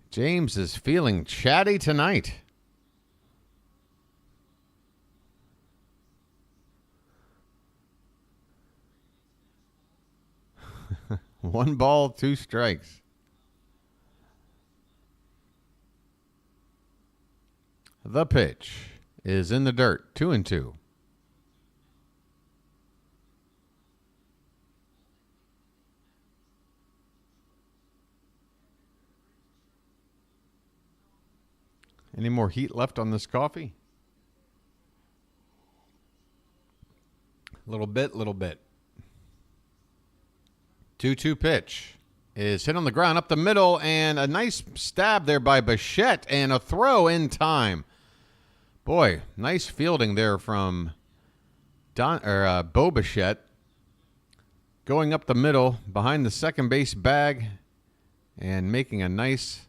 James is feeling chatty tonight. One ball, 2 strikes. The pitch is in the dirt, 2-2. Any more heat left on this coffee? Little bit. 2-2 pitch is hit on the ground up the middle, and a nice stab there by Bichette, and a throw in time. Boy, nice fielding there from Bo Bichette. Going up the middle behind the second base bag and making a nice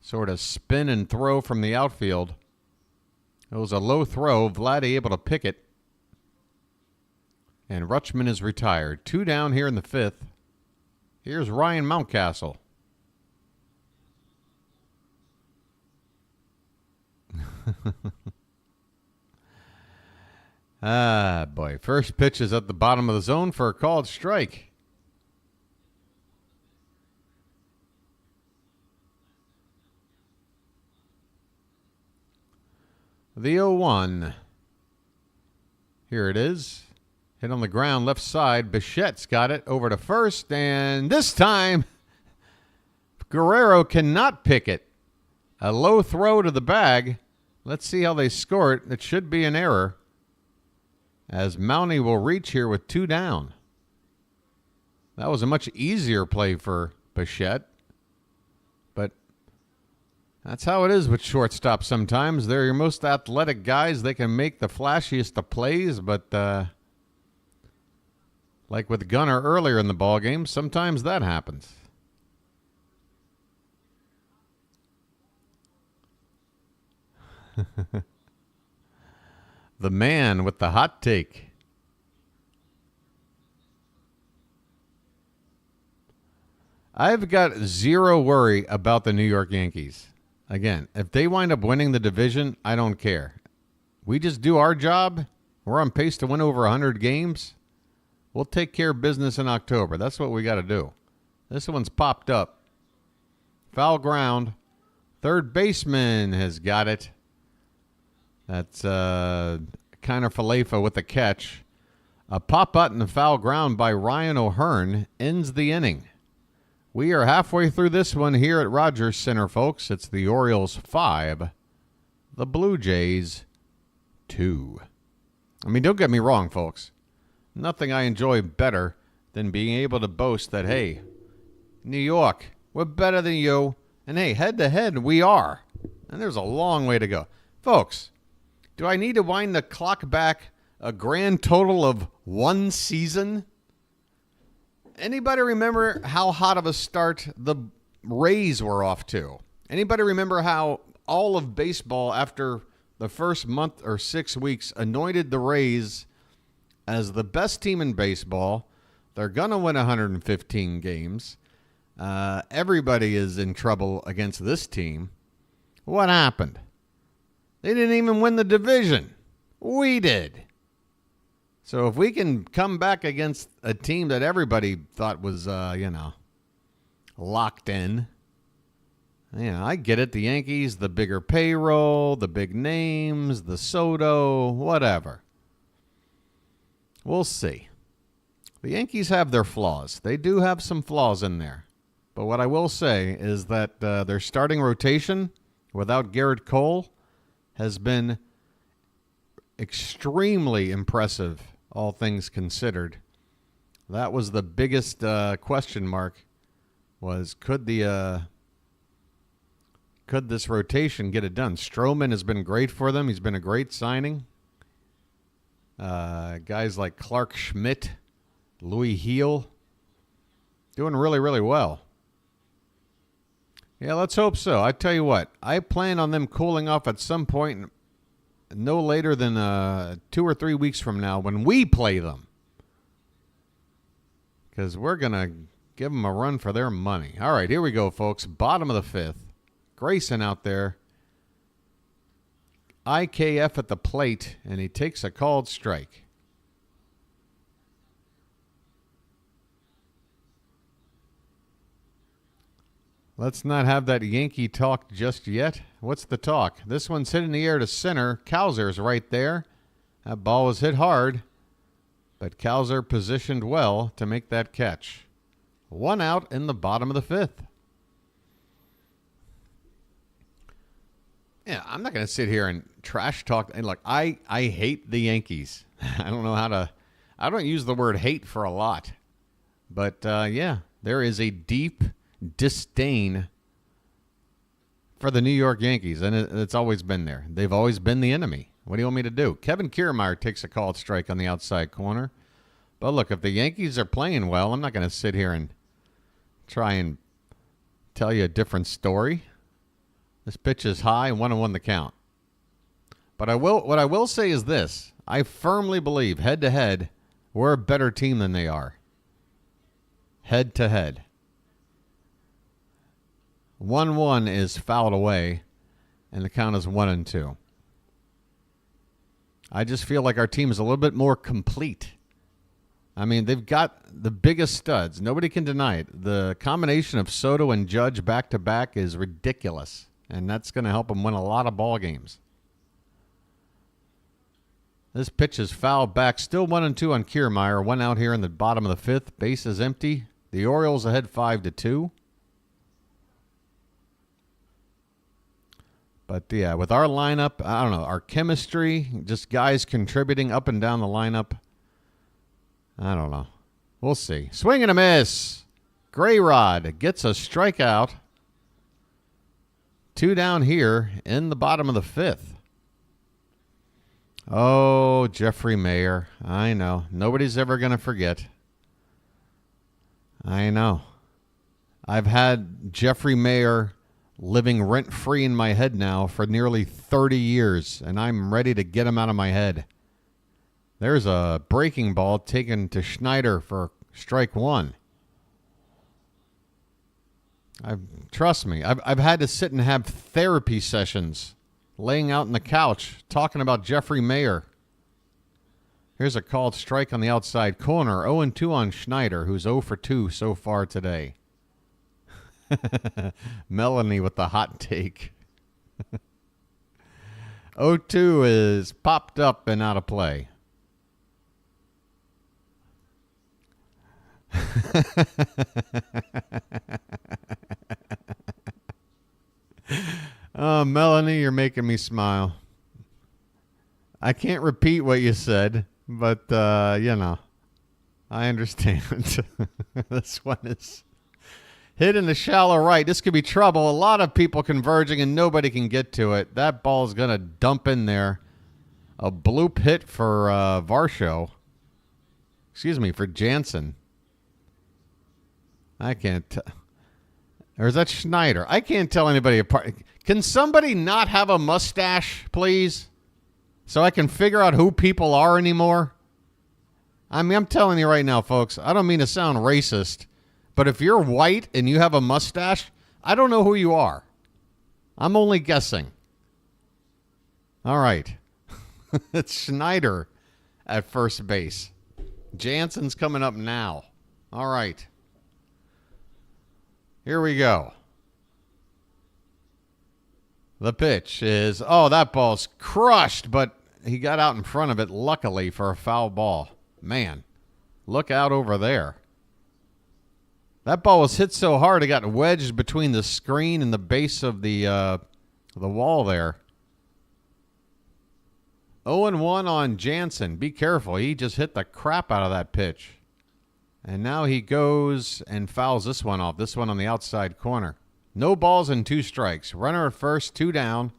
sort of spin and throw from the outfield. It was a low throw. Vladdy able to pick it. And Rutschman is retired. 2 down here in the 5th. Here's Ryan Mountcastle. Ah, boy. First pitch is at the bottom of the zone for a called strike. The 0-1. Here it is. Hit on the ground, left side. Bichette's got it over to first, and this time Guerrero cannot pick it. A low throw to the bag. Let's see how they score it. It should be an error, as Mountie will reach here with 2 down. That was a much easier play for Bichette, but that's how it is with shortstops sometimes. They're your most athletic guys. They can make the flashiest of plays, but like with Gunnar earlier in the ballgame, sometimes that happens. The man with the hot take. I've got zero worry about the New York Yankees. Again, if they wind up winning the division, I don't care. We just do our job. We're on pace to win over 100 games. We'll take care of business in October. That's what we got to do. This one's popped up. Foul ground. Third baseman has got it. That's Kiner Falefa with the catch. A pop out in the foul ground by Ryan O'Hearn ends the inning. We are halfway through this one here at Rogers Center, folks. It's the Orioles 5, the Blue Jays 2. I mean, don't get me wrong, folks. Nothing I enjoy better than being able to boast that, hey, New York, we're better than you. And, hey, head-to-head, we are. And there's a long way to go. Folks, do I need to wind the clock back a grand total of 1 season? Anybody remember how hot of a start the Rays were off to? Anybody remember how all of baseball after the first month or 6 weeks anointed the Rays as the best team in baseball? They're going to win 115 games. Everybody is in trouble against this team. What happened? They didn't even win the division. We did. So if we can come back against a team that everybody thought was, locked in. I get it. The Yankees, the bigger payroll, the big names, the Soto, whatever. We'll see. The Yankees have their flaws. They do have some flaws in there. But what I will say is that their starting rotation without Garrett Cole has been extremely impressive, all things considered. That was the biggest question mark, was could this rotation get it done? Stroman has been great for them. He's been a great signing. Guys like Clark Schmidt, Louis Heel, doing really, really well. Yeah, let's hope so. I tell you what, I plan on them cooling off at some point, no later than 2 or 3 weeks from now when we play them. Because we're going to give them a run for their money. All right, here we go, folks. Bottom of the 5th. Grayson out there. IKF at the plate, and he takes a called strike. Let's not have that Yankee talk just yet. What's the talk? This one's hit in the air to center. Cowser's right there. That ball was hit hard, but Cowser positioned well to make that catch. 1 out in the bottom of the 5th. Yeah, I'm not going to sit here and trash talk. And look, I hate the Yankees. I don't use the word hate for a lot. But, yeah, there is a deep disdain for the New York Yankees, and it's always been there. They've always been the enemy. What do you want me to do? Kevin Kiermaier takes a called strike on the outside corner. But look, if the Yankees are playing well, I'm not going to sit here and try and tell you a different story. This pitch is high, 1-1 the count. But what I will say is this. I firmly believe, head-to-head, we're a better team than they are. Head-to-head. 1-1 is fouled away, and the count is 1-2. I just feel like our team is a little bit more complete. I mean, they've got the biggest studs. Nobody can deny it. The combination of Soto and Judge back-to-back is ridiculous, and that's going to help them win a lot of ball games. This pitch is fouled back. Still 1-2 on Kiermaier. One out here in the bottom of the fifth. Base is empty. The Orioles ahead 5-2. But, yeah, with our lineup, I don't know, our chemistry, just guys contributing up and down the lineup, I don't know. We'll see. Swing and a miss. Grayrod gets a strikeout. 2 down here in the bottom of the fifth. Oh, Jeffrey Mayer. I know. Nobody's ever going to forget. I know. I've had Jeffrey Mayer living rent-free in my head now for nearly 30 years, and I'm ready to get him out of my head. There's a breaking ball taken to Schneider for strike one. Trust me, I've had to sit and have therapy sessions, laying out on the couch, talking about Jeffrey Mayer. Here's a called strike on the outside corner. 0-2 on Schneider, who's 0 for 2 so far today. Melanie with the hot take. 0-2 is popped up and out of play. Oh, Melanie, you're making me smile. I can't repeat what you said, but, you know, I understand. This one is hit in the shallow right. This could be trouble. A lot of people converging, and nobody can get to it. That ball's going to dump in there. A bloop hit for Varsho. Excuse me, for Jansen. I can't or is that Schneider? I can't tell anybody apart. Can somebody not have a mustache, please? So I can figure out who people are anymore? I mean, I'm telling you right now, folks, I don't mean to sound racist, but if you're white and you have a mustache, I don't know who you are. I'm only guessing. All right. It's Schneider at first base. Jansen's coming up now. All right. Here we go. The pitch is, oh, that ball's crushed, but he got out in front of it, luckily, for a foul ball. Man, look out over there. That ball was hit so hard it got wedged between the screen and the base of the wall there. 0-1 on Jansen. Be careful. He just hit the crap out of that pitch. And now he goes and fouls this one off. This one on the outside corner. No balls and 2 strikes. Runner at first, 2 down.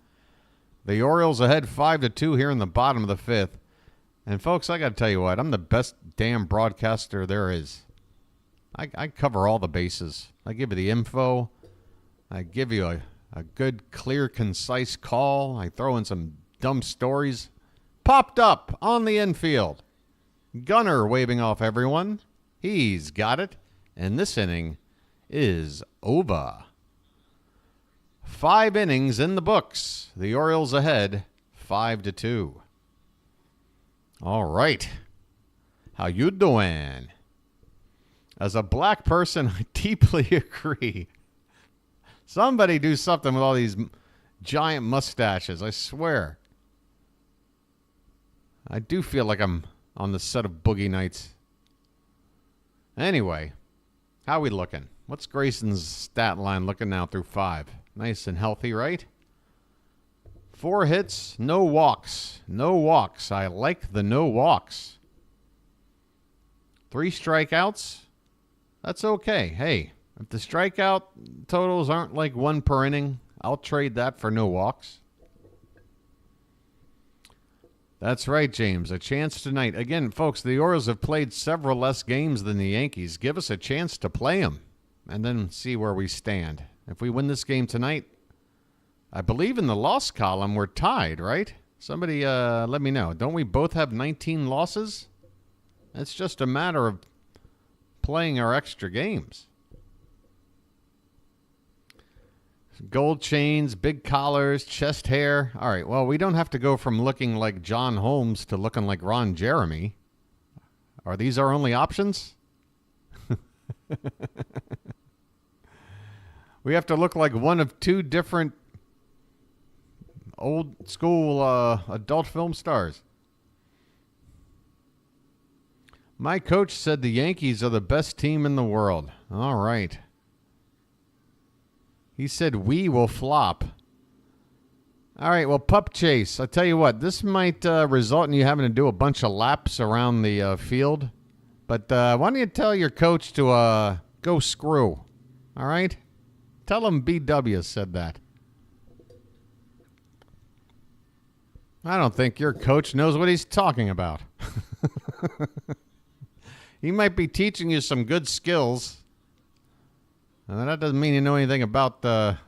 The Orioles ahead 5-2 here in the bottom of the fifth. And folks, I got to tell you what, I'm the best damn broadcaster there is. I cover all the bases. I give you the info. I give you a good, clear, concise call. I throw in some dumb stories. Popped up on the infield. Gunner waving off everyone. He's got it. And this inning is over. 5 innings in the books. The Orioles ahead 5-2. All right. How you doing? As a black person, I deeply agree. Somebody do something with all these giant mustaches, I swear. I do feel like I'm on the set of Boogie Nights. Anyway, how we looking? What's Grayson's stat line looking now through 5? Nice and healthy, right? 4 hits, no walks. No walks. I like the no walks. 3 strikeouts. That's okay. Hey, if the strikeout totals aren't like 1 per inning, I'll trade that for no walks. That's right, James. A chance tonight. Again, folks, the Orioles have played several less games than the Yankees. Give us a chance to play them and then see where we stand. If we win this game tonight, I believe in the loss column we're tied, right? Somebody let me know. Don't we both have 19 losses? It's just a matter of playing our extra games. Gold chains, big collars, chest hair. All right, well, we don't have to go from looking like John Holmes to looking like Ron Jeremy. Are these our only options? We have to look like one of 2 different old school adult film stars. My coach said the Yankees are the best team in the world. All right. He said we will flop. All right, well, Pup Chase, I tell you what, this might result in you having to do a bunch of laps around the field. But why don't you tell your coach to go screw, all right? Tell him BW said that. I don't think your coach knows what he's talking about. He might be teaching you some good skills. And that doesn't mean you know anything about the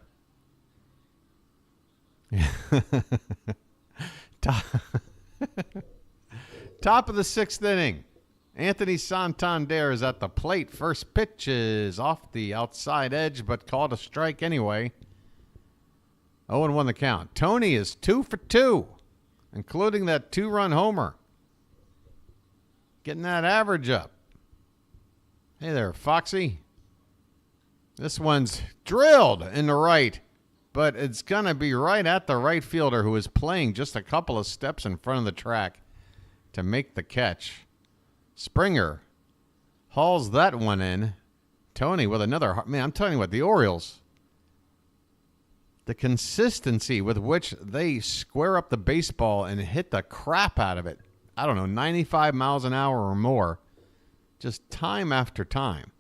top of the 6th inning. Anthony Santander is at the plate. First pitch is off the outside edge, but called a strike anyway. 0-1 the count. Tony is 2 for 2, including that 2-run homer. Getting that average up. Hey there, Foxy. This one's drilled in the right, but it's going to be right at the right fielder who is playing just a couple of steps in front of the track to make the catch. Springer hauls that one in. Tony with another. Man, I'm telling you what, the Orioles, the consistency with which they square up the baseball and hit the crap out of it, I don't know, 95 miles an hour or more, just time after time.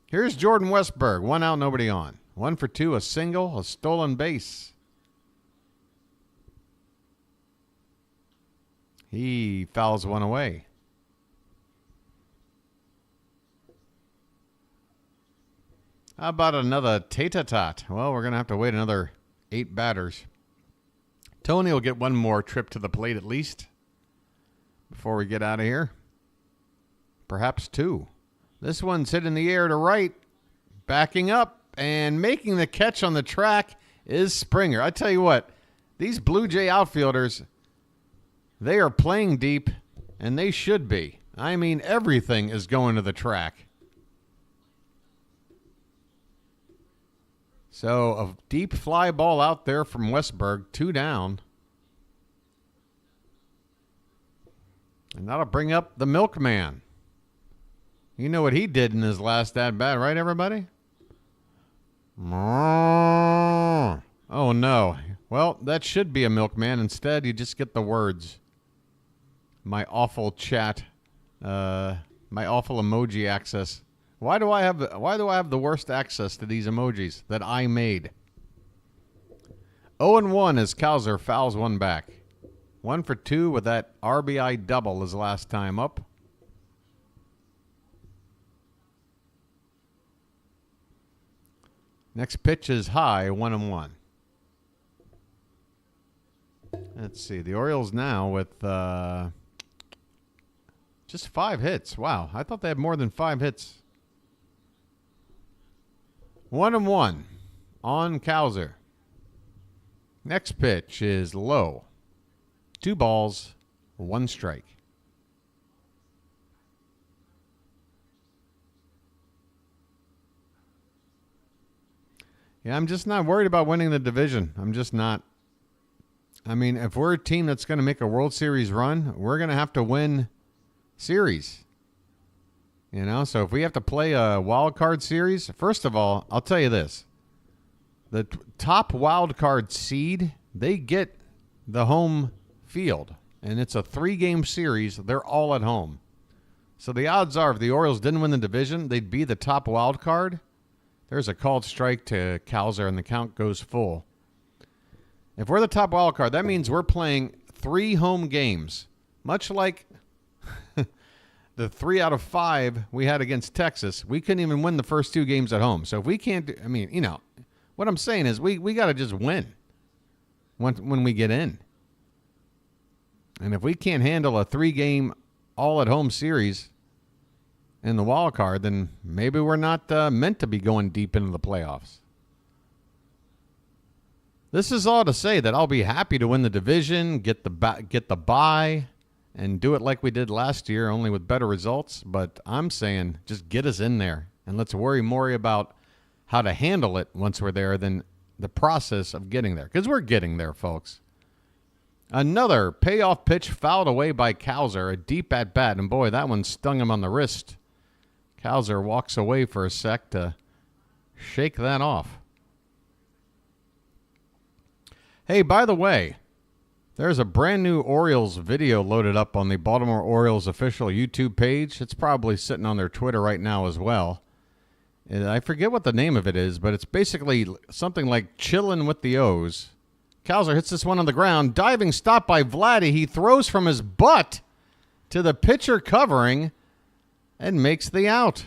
Here's Jordan Westberg. 1 out, nobody on. 1 for 2, a single, a stolen base. He fouls one away. How about another tete-a-tete? Well, we're going to have to wait another 8 batters. Tony will get one more trip to the plate at least before we get out of here. Perhaps 2. This one's hit in the air to right, backing up, and making the catch on the track is Springer. I tell you what, these Blue Jay outfielders, they are playing deep, and they should be. I mean, everything is going to the track. So a deep fly ball out there from Westberg, 2 down. And that'll bring up the milkman. You know what he did in his last at-bat, right, everybody? Oh, no. Well, that should be a milkman. Instead, you just get the words. My awful chat. My awful emoji access. Why do I have the worst access to these emojis that I made? 0-1 as Cowser fouls one back. 1 for 2 with that RBI double his last time up. Next pitch is high, 1-1. Let's see. The Orioles now with just 5 hits. Wow. I thought they had more than 5 hits. 1-1 on Cowser. Next pitch is low. 2 balls, 1 strike. Yeah, I'm just not worried about winning the division. I'm just not. I mean, if we're a team that's going to make a World Series run, we're going to have to win series. You know, so if we have to play a wild card series, first of all, I'll tell you this. The top wild card seed, they get the home field. And it's a 3-game series. They're all at home. So the odds are if the Orioles didn't win the division, they'd be the top wild card. There's a called strike to Cowser, and the count goes full. If we're the top wild card, that means we're playing 3 home games, much like the 3 out of 5 we had against Texas. We couldn't even win the first 2 games at home. So if we can't do, I mean, you know, what I'm saying is we got to just win when we get in. And if we can't handle a 3-game all-at-home series in the wild card, then maybe we're not meant to be going deep into the playoffs. This is all to say that I'll be happy to win the division, get the bye, and do it like we did last year, only with better results. But I'm saying just get us in there, and let's worry more about how to handle it once we're there than the process of getting there, because we're getting there, folks. Another payoff pitch fouled away by Cowser, a deep at-bat, and boy, that one stung him on the wrist. Cowser walks away for a sec to shake that off. Hey, by the way, there's a brand new Orioles video loaded up on the Baltimore Orioles official YouTube page. It's probably sitting on their Twitter right now as well. And I forget what the name of it is, but it's basically something like Chillin' with the O's. Cowser hits this one on the ground. Diving stop by Vladdy. He throws from his butt to the pitcher covering and makes the out.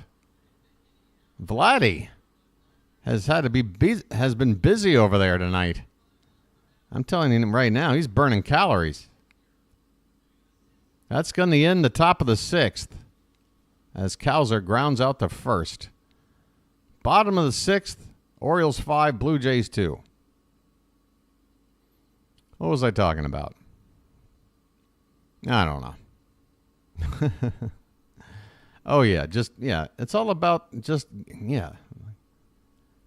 Vladdy has been busy over there tonight. I'm telling you right now, he's burning calories. That's going to end the top of the 6th as Cowser grounds out the first. Bottom of the 6th, Orioles 5, Blue Jays 2. What was I talking about? I don't know. Oh, yeah, it's all about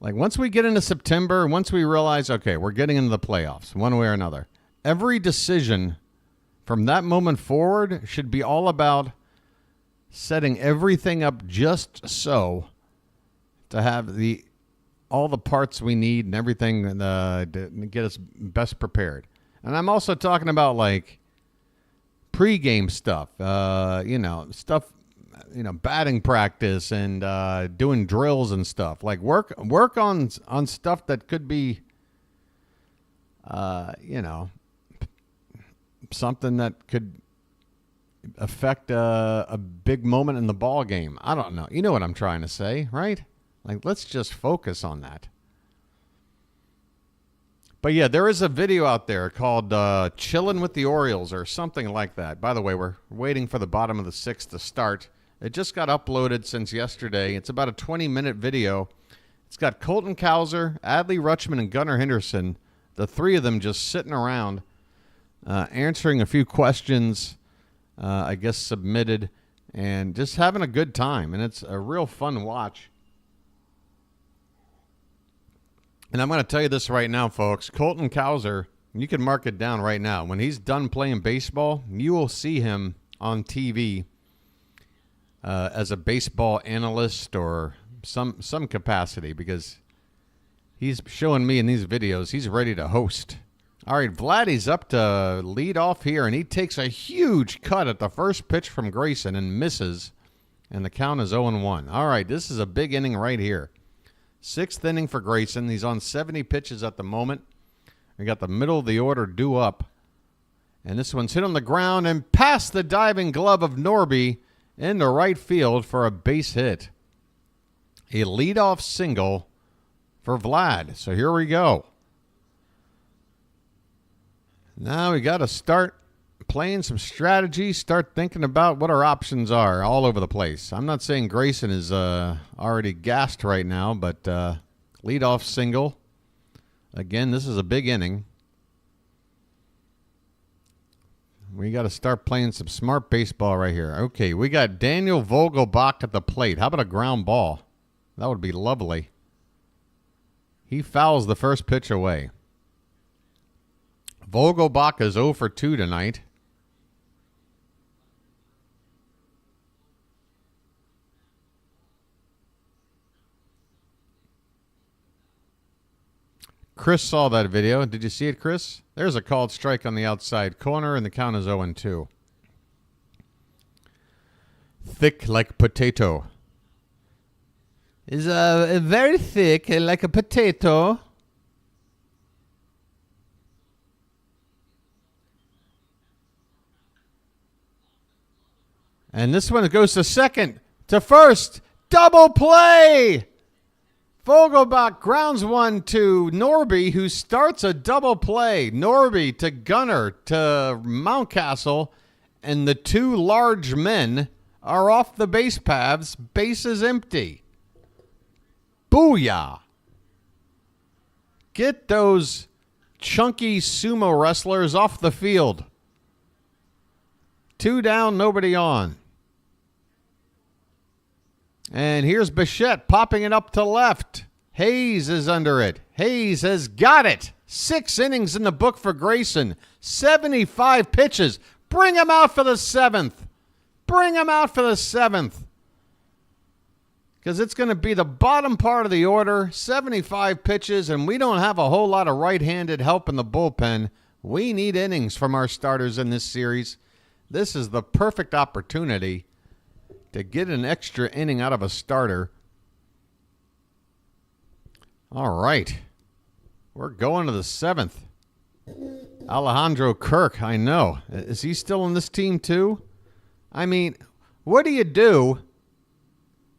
like once we get into September, once we realize, okay, we're getting into the playoffs one way or another, every decision from that moment forward should be all about setting everything up just so to have all the parts we need and everything to get us best prepared. And I'm also talking about like pregame stuff, batting practice and doing drills and stuff. Like work on stuff that could be, something that could affect a big moment in the ball game. I don't know. You know what I'm trying to say, right? Like, let's just focus on that. But yeah, there is a video out there called Chillin' with the Orioles or something like that. By the way, we're waiting for the bottom of the 6th to start. It just got uploaded since yesterday. It's about a 20-minute video. It's got Colton Cowser, Adley Rutschman, and Gunnar Henderson, the 3 of them just sitting around answering a few questions, I guess submitted, and just having a good time. And it's a real fun watch. And I'm going to tell you this right now, folks. Colton Cowser, you can mark it down right now. When he's done playing baseball, you will see him on TV as a baseball analyst or some capacity, because he's showing me in these videos he's ready to host. All right, Vladdy's up to lead off here, and he takes a huge cut at the first pitch from Grayson and misses, and the count is 0-1. All right, this is a big inning right here. 6th inning for Grayson. He's on 70 pitches at the moment. We got the middle of the order due up. And this one's hit on the ground and past the diving glove of Norby into right field for a base hit. A leadoff single for Vlad. So here we go. Now we got to start playing some strategy, start thinking about what our options are all over the place. I'm not saying Grayson is already gassed right now, but leadoff single. Again, this is a big inning. We got to start playing some smart baseball right here. Okay, we got Daniel Vogelbach at the plate. How about a ground ball? That would be lovely. He fouls the first pitch away. Vogelbach is 0 for 2 tonight. Chris saw that video. Did you see it, Chris? There's a called strike on the outside corner, and the count is 0-2. Thick like potato. Is very thick like a potato. And this one goes to second, to first. Double play! Vogelbach grounds one to Norby, who starts a double play. Norby to Gunnar to Mountcastle, and the two large men are off the base paths. Bases empty. Booyah! Get those chunky sumo wrestlers off the field. 2 down, nobody on. And here's Bichette popping it up to left. Hayes is under it. Hayes has got it. 6 innings in the book for Grayson. 75 pitches. Bring him out for the 7th. Bring him out for the 7th. Because it's going to be the bottom part of the order. 75 pitches, and we don't have a whole lot of right-handed help in the bullpen. We need innings from our starters in this series. This is the perfect opportunity to get an extra inning out of a starter. All right. We're going to the 7th. Alejandro Kirk, I know. Is he still on this team too? I mean, what do you do?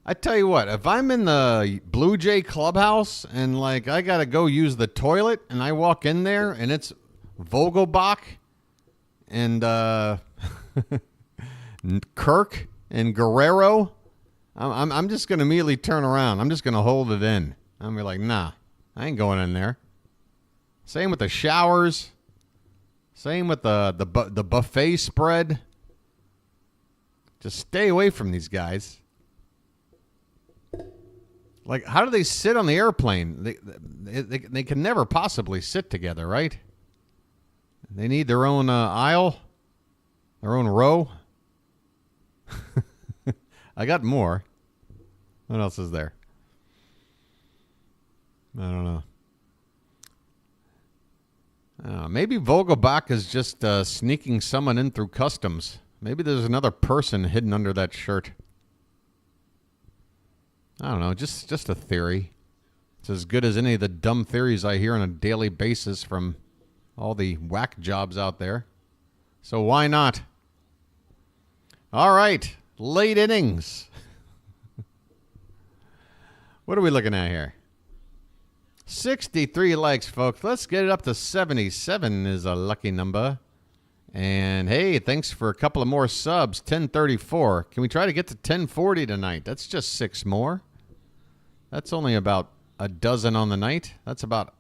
I tell you what, if I'm in the Blue Jay clubhouse and like I got to go use the toilet and I walk in there and it's Vogelbach and Kirk and Guerrero, I'm just going to immediately turn around. I'm just going to hold it in. I'm be like, nah, I ain't going in there. Same with the showers. Same with the buffet spread. Just stay away from these guys. Like, how do they sit on the airplane? They can never possibly sit together, right? They need their own aisle, their own row. I got more. What else is there? I don't know. Maybe Vogelbach is just sneaking someone in through customs. Maybe there's another person hidden under that shirt. I don't know. Just a theory. It's as good as any of the dumb theories I hear on a daily basis from all the whack jobs out there. So why not? All right. Late innings. What are we looking at here? 63 likes, folks. Let's get it up to 77 is a lucky number. And, hey, thanks for a couple of more subs. 1034. Can we try to get to 1040 tonight? That's just 6 more. That's only about a dozen on the night. That's about...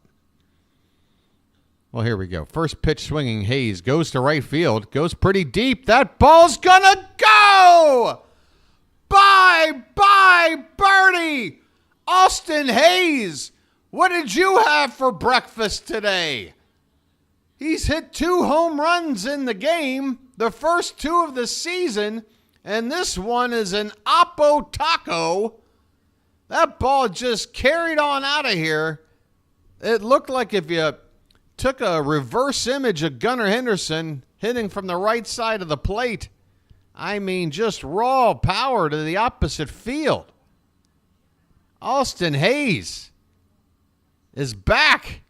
Well, here we go. First pitch swinging. Hayes goes to right field. Goes pretty deep. That ball's gonna go! Bye, birdie! Austin Hayes, what did you have for breakfast today? He's hit 2 home runs in the game, the first 2 of the season, and this one is an Oppo Taco. That ball just carried on out of here. It looked like if you took a reverse image of Gunnar Henderson hitting from the right side of the plate. I mean, just raw power to the opposite field. Austin Hayes is back.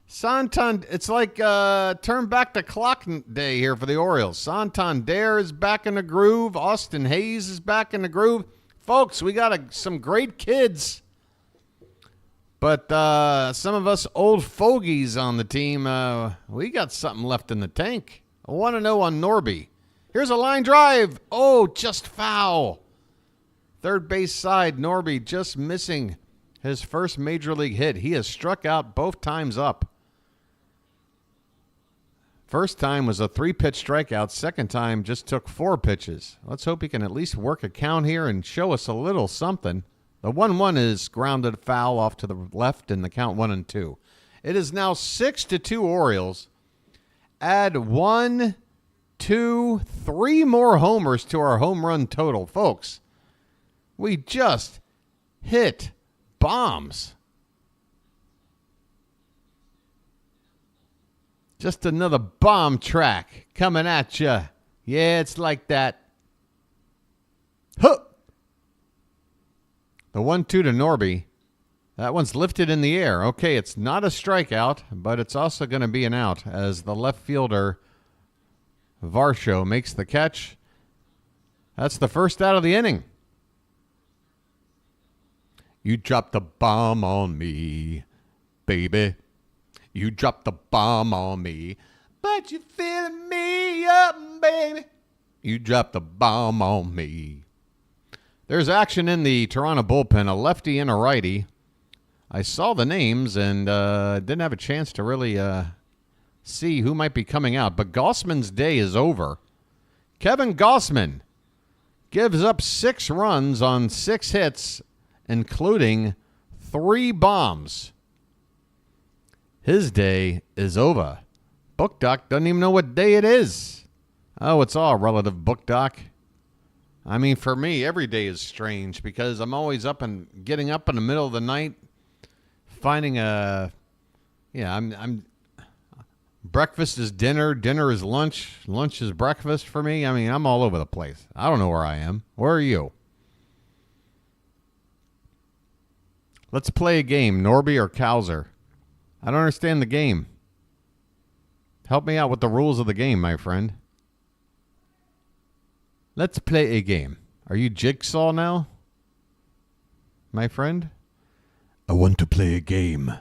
It's like turn back the clock day here for the Orioles. Santander is back in the groove. Austin Hayes is back in the groove. Folks, we got some great kids. But some of us old fogies on the team, we got something left in the tank. I want to know on Norby. Here's a line drive. Oh, just foul. Third base side, Norby just missing his first major league hit. He has struck out both times up. First time was a 3-pitch strikeout. Second time just took 4 pitches. Let's hope he can at least work a count here and show us a little something. The 1-1 is grounded foul off to the left in the count 1-2. It is now 6-2 Orioles. Add 1, 2, 3 more homers to our home run total. Folks, we just hit bombs. Just another bomb track coming at you. Yeah, it's like that. The 1-2 to Norby. That one's lifted in the air. Okay, it's not a strikeout, but it's also going to be an out as the left fielder, Varsho, makes the catch. That's the first out of the inning. You dropped the bomb on me, baby. You dropped the bomb on me, but you're filling me up, baby. You dropped the bomb on me. There's action in the Toronto bullpen, a lefty and a righty. I saw the names and didn't have a chance to really see who might be coming out. But Gausman's day is over. Kevin Gausman gives up 6 runs on 6 hits, including 3 bombs. His day is over. Book Doc doesn't even know what day it is. Oh, it's all relative, Book Doc. I mean, for me, every day is strange because I'm always getting up in the middle of the night, finding I'm breakfast is dinner, dinner is lunch, lunch is breakfast for me. I mean, I'm all over the place. I don't know where I am. Where are you? Let's play a game, Norby or Cowser. I don't understand the game. Help me out with the rules of the game, my friend. Let's play a game. Are you Jigsaw now, my friend? I want to play a game.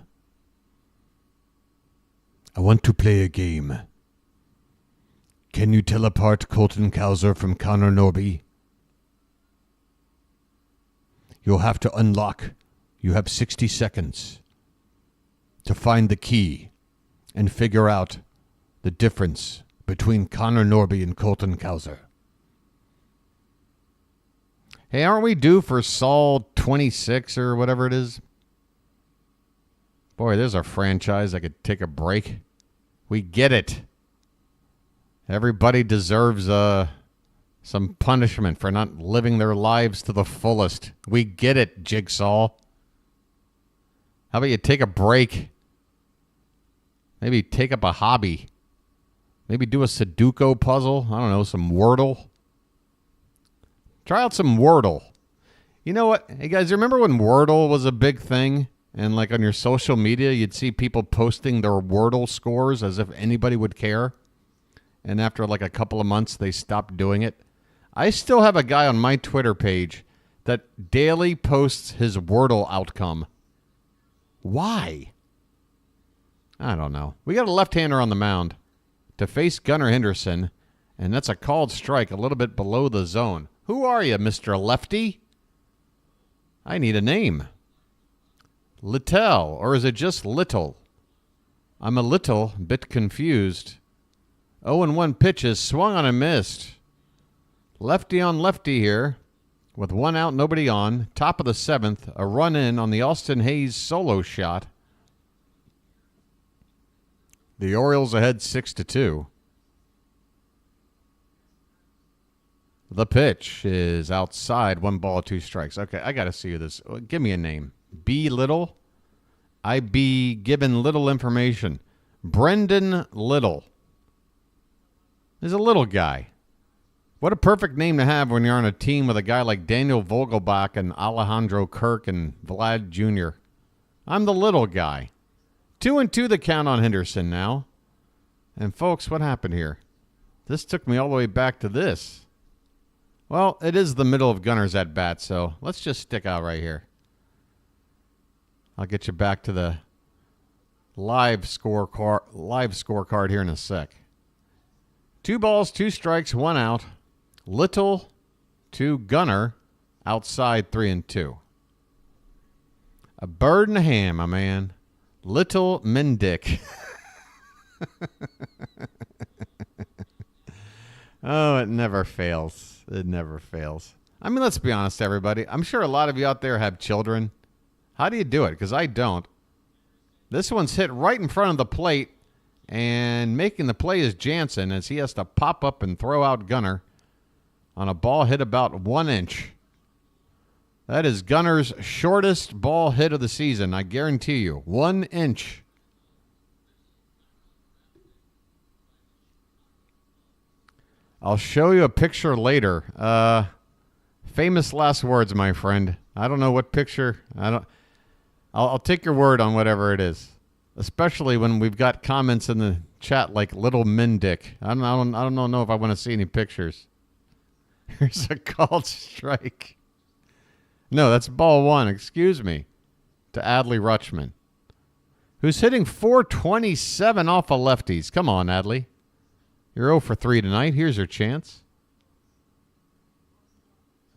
I want to play a game. Can you tell apart Colton Cowser from Connor Norby? You'll have to unlock. You have 60 seconds to find the key and figure out the difference between Connor Norby and Colton Cowser. Hey, aren't we due for Saul 26 or whatever it is? Boy, there's a franchise that could take a break. We get it. Everybody deserves some punishment for not living their lives to the fullest. We get it, Jigsaw. How about you take a break? Maybe take up a hobby. Maybe do a Sudoku puzzle. I don't know, some Wordle. Try out some Wordle. You know what? Hey, guys, remember when Wordle was a big thing? And like on your social media, you'd see people posting their Wordle scores as if anybody would care. And after like a couple of months, they stopped doing it. I still have a guy on my Twitter page that daily posts his Wordle outcome. Why? I don't know. We got a left-hander on the mound to face Gunnar Henderson, and that's a called strike a little bit below the zone. Who are you, Mr. Lefty? I need a name. Littell, or is it just Little? I'm a little bit confused. 0-1 pitches, swung on and missed. Lefty on lefty here, with 1 out, nobody on. Top of the 7th, a run in on the Austin Hayes solo shot. The Orioles ahead 6-2. The pitch is outside. 1 ball, 2 strikes. Okay, I got to see this. Give me a name. B. Little. I be given little information. Brendan Little. He's a little guy. What a perfect name to have when you're on a team with a guy like Daniel Vogelbach and Alejandro Kirk and Vlad Jr. I'm the little guy. 2-2 the count on Henderson now. And folks, what happened here? This took me all the way back to this. Well, it is the middle of Gunner's at bat, so let's just stick out right here. I'll get you back to the live scorecard here in a sec. 2 balls, 2 strikes, 1 out. Little to Gunner, outside 3-2. A bird and a ham, my man. Little Mendick. Oh, it never fails. It never fails. I mean, let's be honest, everybody. I'm sure a lot of you out there have children. How do you do it? Because I don't. This one's hit right in front of the plate, and making the play is Jansen as he has to pop up and throw out Gunner on a ball hit about 1 inch. That is Gunner's shortest ball hit of the season, I guarantee you. 1 inch. I'll show you a picture later. Famous last words, my friend. I don't know what picture. I'll take your word on whatever it is, especially when we've got comments in the chat like Little Mindick. I don't know if I want to see any pictures. Here's a called strike. No, that's ball one. Excuse me. To Adley Rutschman, who's hitting .427 off of lefties. Come on, Adley. You're 0 for 3 tonight. Here's your chance.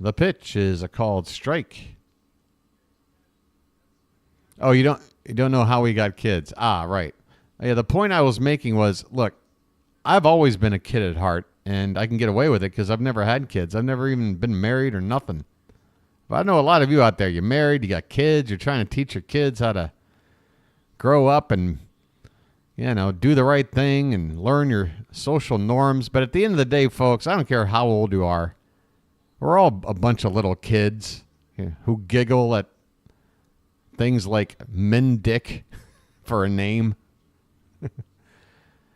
The pitch is a called strike. Oh, you don't know how we got kids. Ah, right. Yeah, the point I was making was, look, I've always been a kid at heart, and I can get away with it because I've never had kids. I've never even been married or nothing. But I know a lot of you out there, you're married, you got kids, you're trying to teach your kids how to grow up and, do the right thing and learn your social norms. But at the end of the day, folks, I don't care how old you are. We're all a bunch of little kids who giggle at things like Mindick for a name.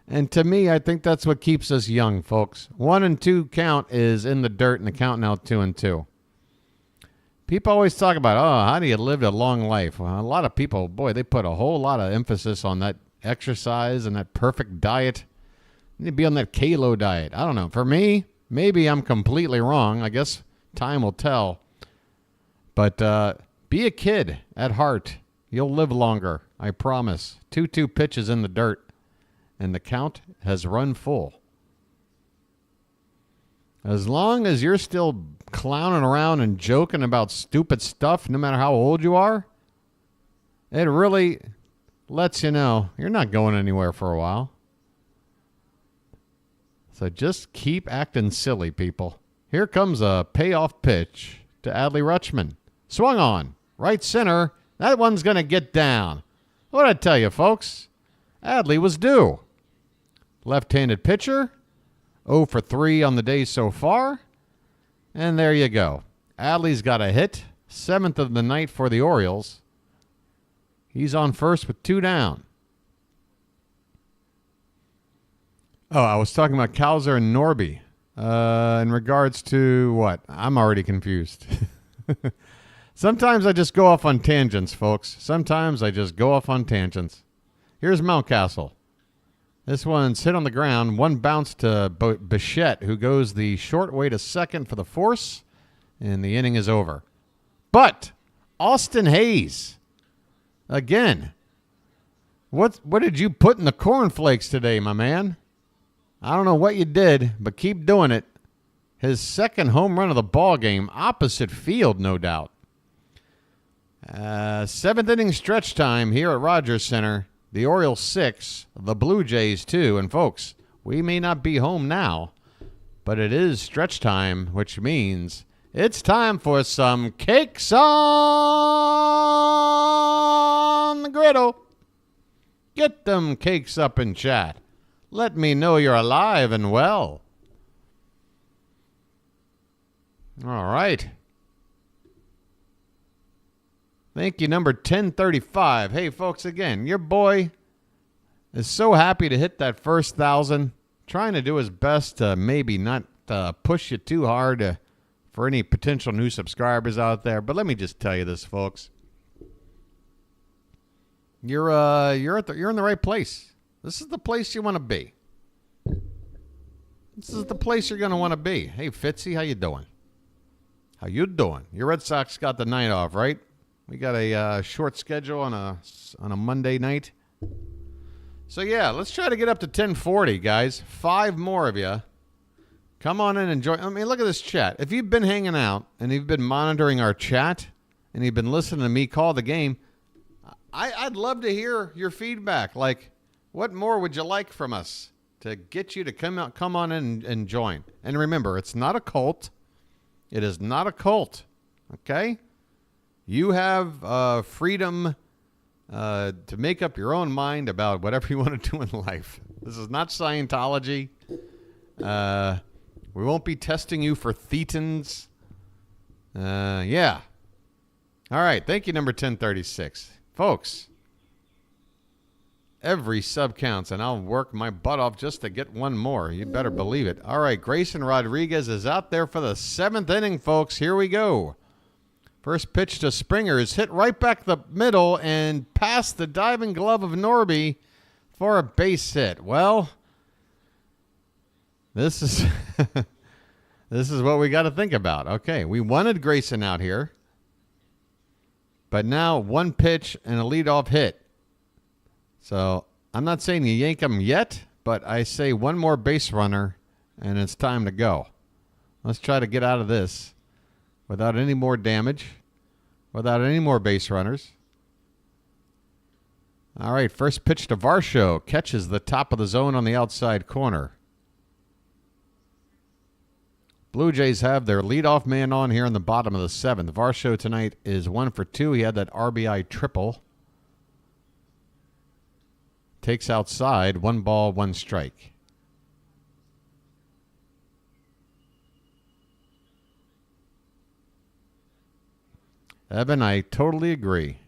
And to me, I think that's what keeps us young, folks. 1 and 2 count is in the dirt, and the count now 2 and 2. People always talk about, how do you live a long life? Well, a lot of people, boy, they put a whole lot of emphasis on that exercise and that perfect diet. You need to be on that Kalo diet. I don't know. For me, maybe I'm completely wrong. I guess time will tell. But be a kid at heart. You'll live longer. I promise. 2-2 pitches in the dirt, and the count has run full. As long as you're still clowning around and joking about stupid stuff, no matter how old you are, it really lets you know you're not going anywhere for a while. So just keep acting silly, people. Here comes a payoff pitch to Adley Rutschman. Swung on. Right center. That one's going to get down. What'd I tell you, folks? Adley was due. Left-handed pitcher. 0 for 3 on the day so far. And there you go. Adley's got a hit. 7th of the night for the Orioles. He's on first with 2 down. Oh, I was talking about Cowser and Norby. In regards to what? I'm already confused. Sometimes I just go off on tangents, folks. Sometimes I just go off on tangents. Here's Mountcastle. This one's hit on the ground. One bounce to Bichette, who goes the short way to second for the force, and the inning is over. But Austin Hayes, again, what did you put in the cornflakes today, my man? I don't know what you did, but keep doing it. His second home run of the ball game, opposite field, no doubt. 7th inning stretch time here at Rogers Center. The Orioles 6, the Blue Jays 2. And, folks, we may not be home now, but it is stretch time, which means it's time for some cakes on the griddle. Get them cakes up in chat. Let me know you're alive and well. All right. Thank you, number 1035. Hey, folks, again, your boy is so happy to hit that first 1,000. Trying to do his best to maybe not push you too hard for any potential new subscribers out there. But let me just tell you this, folks. You're in the right place. This is the place you want to be. This is the place you're going to want to be. Hey, Fitzy, how you doing? How you doing? Your Red Sox got the night off, right? We got a short schedule on a Monday night. So, yeah, let's try to get up to 1040, guys. 5 more of you. Come on in and join. I mean, look at this chat. If you've been hanging out and you've been monitoring our chat and you've been listening to me call the game, I'd love to hear your feedback. Like, what more would you like from us to get you to come on in and join? And remember, it's not a cult. It is not a cult. Okay? You have freedom to make up your own mind about whatever you want to do in life. This is not Scientology. We won't be testing you for thetans. Yeah. All right. Thank you, number 1036. Folks, every sub counts, and I'll work my butt off just to get one more. You better believe it. All right. Grayson Rodriguez is out there for the 7th inning, folks. Here we go. First pitch to Springer is hit right back the middle and past the diving glove of Norby for a base hit. Well, this is this is what we got to think about. Okay, we wanted Grayson out here, but now one pitch and a leadoff hit. So I'm not saying you yank him yet, but I say one more base runner and it's time to go. Let's try to get out of this without any more damage, without any more base runners. All right, first pitch to Varsho. Catches the top of the zone on the outside corner. Blue Jays have their leadoff man on here in the bottom of the seventh. Varsho tonight is 1 for 2. He had that RBI triple. Takes outside, 1 ball, 1 strike. Evan, I totally agree.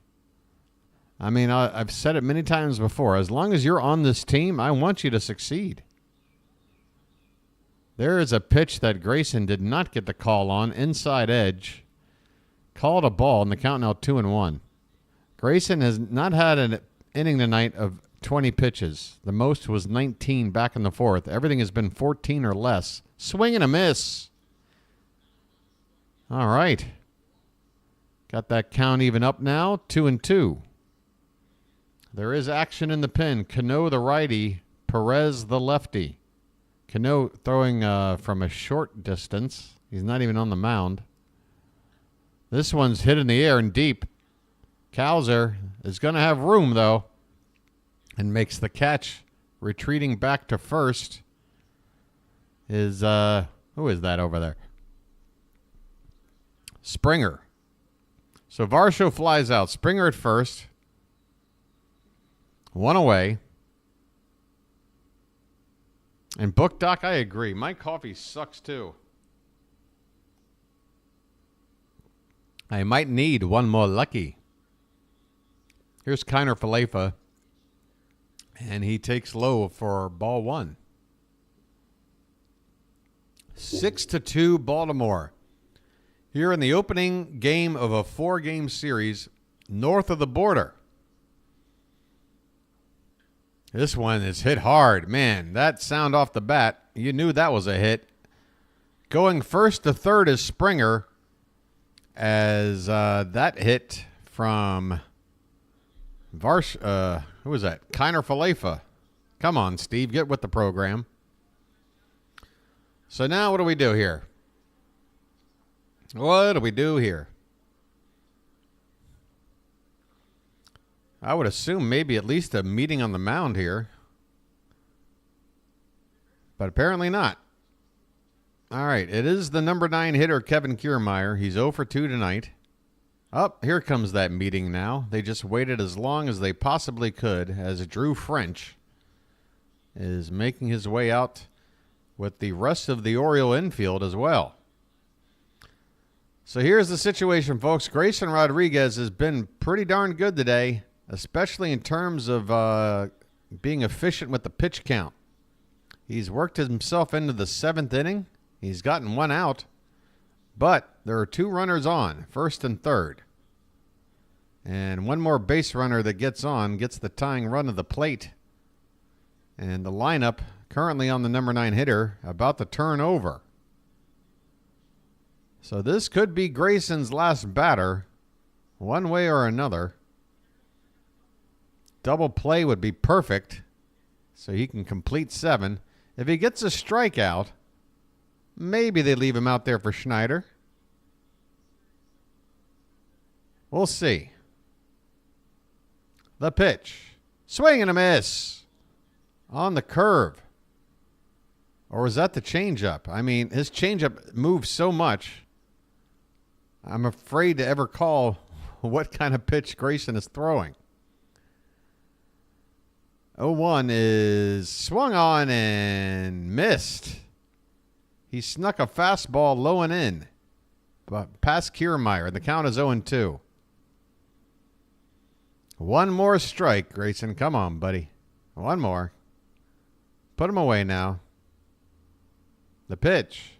I mean, I've said it many times before. As long as you're on this team, I want you to succeed. There is a pitch that Grayson did not get the call on. Inside edge. Called a ball, and the count now 2-1. Grayson has not had an inning tonight of 20 pitches. The most was 19 back in the fourth. Everything has been 14 or less. Swing and a miss. All right. Got that count even up now, 2-2. There is action in the pen. Cano the righty, Perez the lefty. Cano throwing from a short distance. He's not even on the mound. This one's hit in the air and deep. Cowser is going to have room, though, and makes the catch. Retreating back to first is, who is that over there? Springer. So Varsho flies out. Springer at first. 1 away. And Book Doc, I agree. My coffee sucks too. I might need one more lucky. Here's Kiner Falefa. And he takes low for ball 1. 6-2 Baltimore. Here in the opening game of a 4-game series north of the border. This one is hit hard. Man, that sound off the bat, you knew that was a hit. Going first to third is Springer as that hit from who was that? Kiner Falefa. Come on, Steve, get with the program. So now what do we do here? What do we do here? I would assume maybe at least a meeting on the mound here. But apparently not. All right, it is the number 9 hitter, Kevin Kiermaier. He's 0 for 2 tonight. Here comes that meeting now. They just waited as long as they possibly could as Drew French is making his way out with the rest of the Oriole infield as well. So here's the situation, folks. Grayson Rodriguez has been pretty darn good today, especially in terms of being efficient with the pitch count. He's worked himself into the 7th inning. He's gotten 1 out, but there are 2 runners on, first and third. And 1 more base runner that gets on gets the tying run of the plate. And the lineup currently on the number 9 hitter about to turn over. So this could be Grayson's last batter, one way or another. Double play would be perfect, so he can complete 7. If he gets a strikeout, maybe they leave him out there for Schneider. We'll see. The pitch. Swing and a miss. On the curve. Or was that the changeup? I mean, his changeup moves so much. I'm afraid to ever call what kind of pitch Grayson is throwing. 0-1 is swung on and missed. He snuck a fastball low and in. But past Kiermaier. The count is 0-2. 1 more strike, Grayson. Come on, buddy. 1 more. Put him away now. The pitch.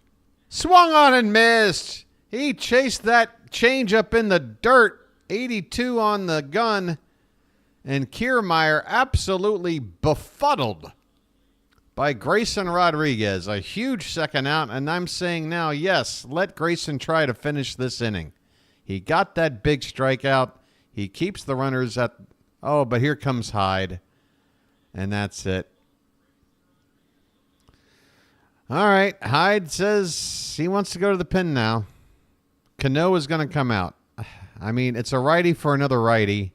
Swung on and missed. He chased that change up in the dirt. 82 on the gun. And Kiermaier absolutely befuddled by Grayson Rodriguez. A huge second out. And I'm saying now, yes, let Grayson try to finish this inning. He got that big strikeout. He keeps the runners at... Oh, but here comes Hyde. And that's it. All right. Hyde says he wants to go to the pen now. Cano is going to come out. I mean, it's a righty for another righty.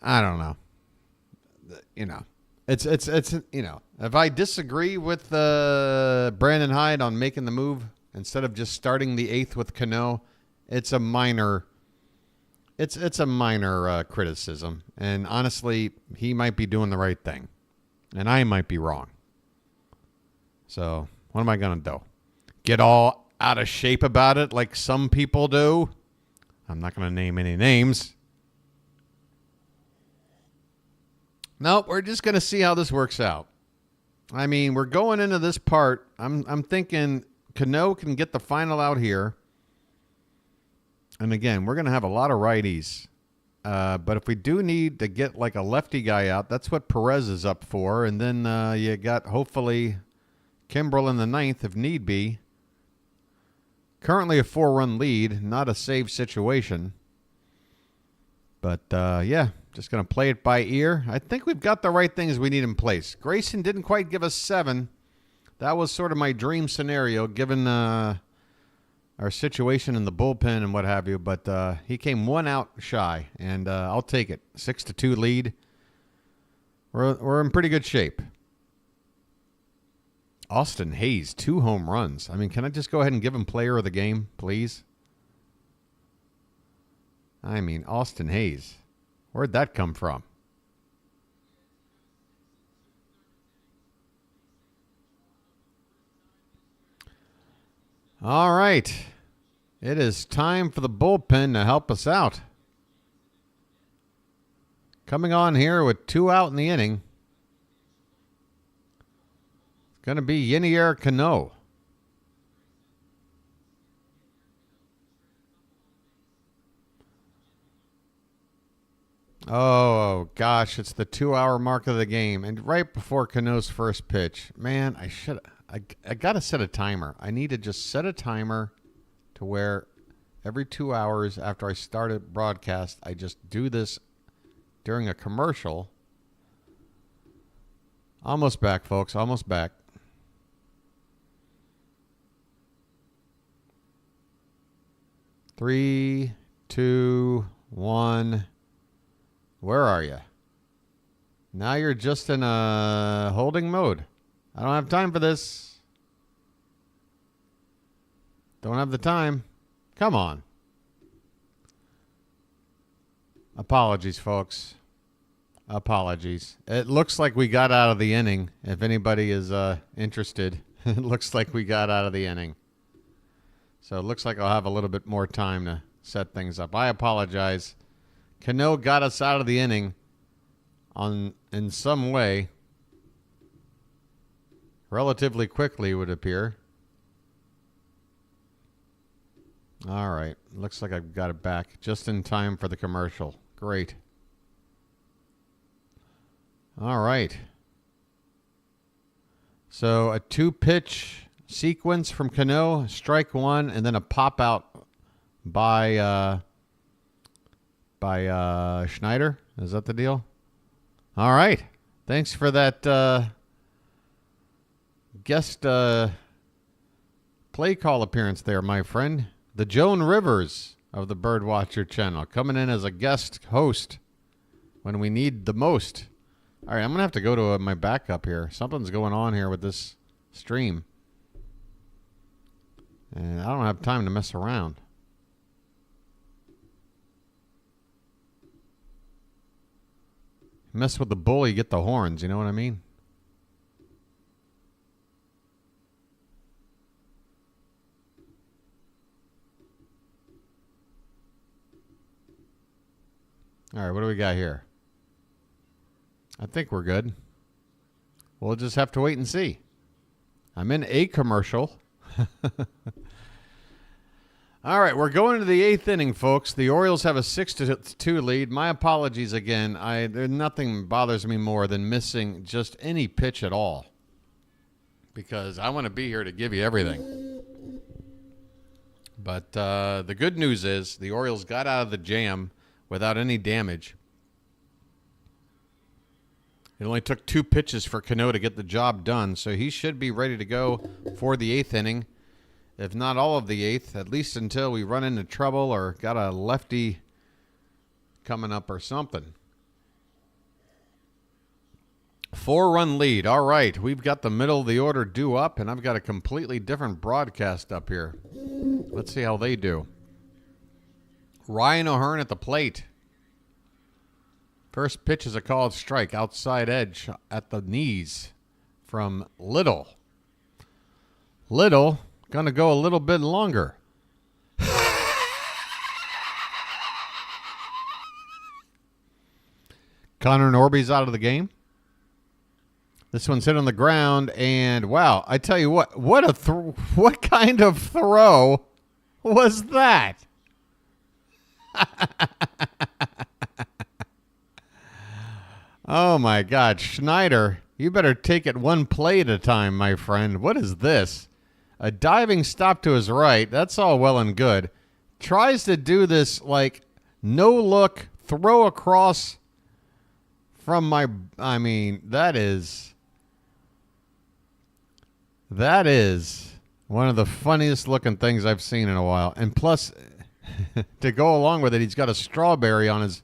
I don't know. You know, it's you know, if I disagree with Brandon Hyde on making the move instead of just starting the 8th with Cano, it's a minor criticism. And honestly, he might be doing the right thing, and I might be wrong. So what am I gonna do? Get all out of shape about it like some people do? I'm not gonna name any names. Nope, we're just going to see how this works out. I mean, we're going into this part. I'm thinking Cano can get the final out here. And again, we're going to have a lot of righties. But if we do need to get like a lefty guy out, that's what Perez is up for. And then you got hopefully Kimbrel in the 9th if need be. Currently a 4-run lead, not a save situation. But yeah. Just going to play it by ear. I think we've got the right things we need in place. Grayson didn't quite give us 7. That was sort of my dream scenario given our situation in the bullpen and what have you. But he came 1 out shy, and I'll take it. 6-2 lead. We're in pretty good shape. Austin Hayes, 2 home runs. I mean, can I just go ahead and give him player of the game, please? I mean, Austin Hayes. Where'd that come from? All right. It is time for the bullpen to help us out. Coming on here with 2 out in the inning. It's going to be Yenier Cano. Oh, gosh, it's the 2-hour mark of the game. And right before Cano's first pitch. Man, I got to set a timer. I need to just set a timer to where every 2 hours after I start a broadcast, I just do this during a commercial. Almost back, folks. Almost back. Three, two, one. Where are you? Now you're just in a holding mode. I don't have time for this. Don't have the time. Come on. Apologies, folks. Apologies. It looks like we got out of the inning. If anybody is interested, it looks like we got out of the inning. So it looks like I'll have a little bit more time to set things up. I apologize. Cano got us out of the inning in some way. Relatively quickly, it would appear. All right. Looks like I've got it back just in time for the commercial. Great. All right. So a 2-pitch sequence from Cano, strike 1, and then a pop out by Schneider. Is that the deal? All right. Thanks for that guest play call appearance there, my friend. The Joan Rivers of the Birdwatcher channel coming in as a guest host when we need the most. All right, I'm going to have to go to my backup here. Something's going on here with this stream. And I don't have time to mess around. Mess with the bull, you get the horns. You know what I mean? All right, what do we got here? I think we're good. We'll just have to wait and see. I'm in a commercial. All right, we're going into the 8th inning, folks. The Orioles have a 6-2 lead. My apologies again. There's nothing bothers me more than missing just any pitch at all, because I want to be here to give you everything. But the good news is the Orioles got out of the jam without any damage. It only took 2 pitches for Cano to get the job done, so he should be ready to go for the 8th inning. If not all of the 8th, at least until we run into trouble or got a lefty coming up or something. 4-run lead. All right, we've got the middle of the order due up, and I've got a completely different broadcast up here. Let's see how they do. Ryan O'Hearn at the plate. First pitch is a called strike, outside edge at the knees from Little. Little going to go a little bit longer. Connor Norby's out of the game. This one's hit on the ground, and wow, I tell you what what kind of throw was that? Oh my God, Schneider, you better take it one play at a time, my friend. What is this? A diving stop to his right. That's all well and good. Tries to do this like no look throw across from my. I mean, that is one of the funniest looking things I've seen in a while. And plus, to go along with it, he's got a strawberry on his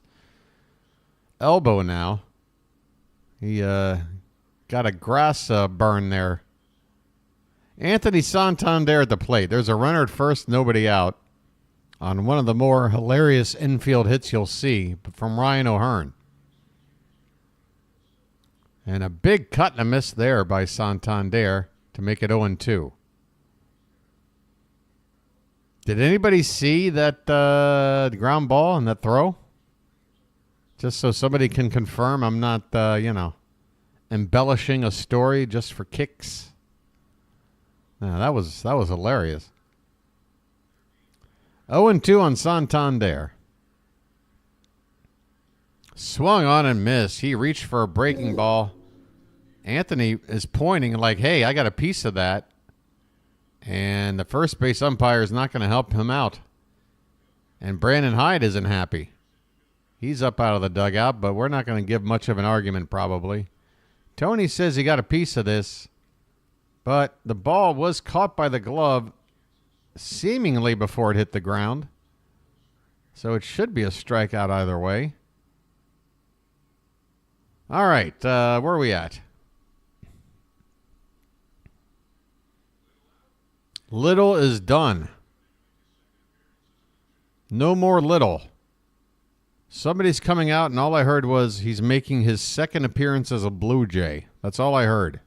elbow now. He got a grass burn there. Anthony Santander at the plate. There's a runner at first, nobody out, on one of the more hilarious infield hits you'll see from Ryan O'Hearn. And a big cut and a miss there by Santander to make it 0-2. Did anybody see that ground ball and that throw? Just so somebody can confirm I'm not, embellishing a story just for kicks. No, that was hilarious. 0-2 on Santander. Swung on and missed. He reached for a breaking ball. Anthony is pointing like, hey, I got a piece of that. And the first base umpire is not going to help him out. And Brandon Hyde isn't happy. He's up out of the dugout, but we're not going to give much of an argument probably. Tony says he got a piece of this, but the ball was caught by the glove seemingly before it hit the ground. So it should be a strikeout either way. All right, where are we at? Little is done. No more Little. Somebody's coming out, and all I heard was he's making his second appearance as a Blue Jay. That's all I heard.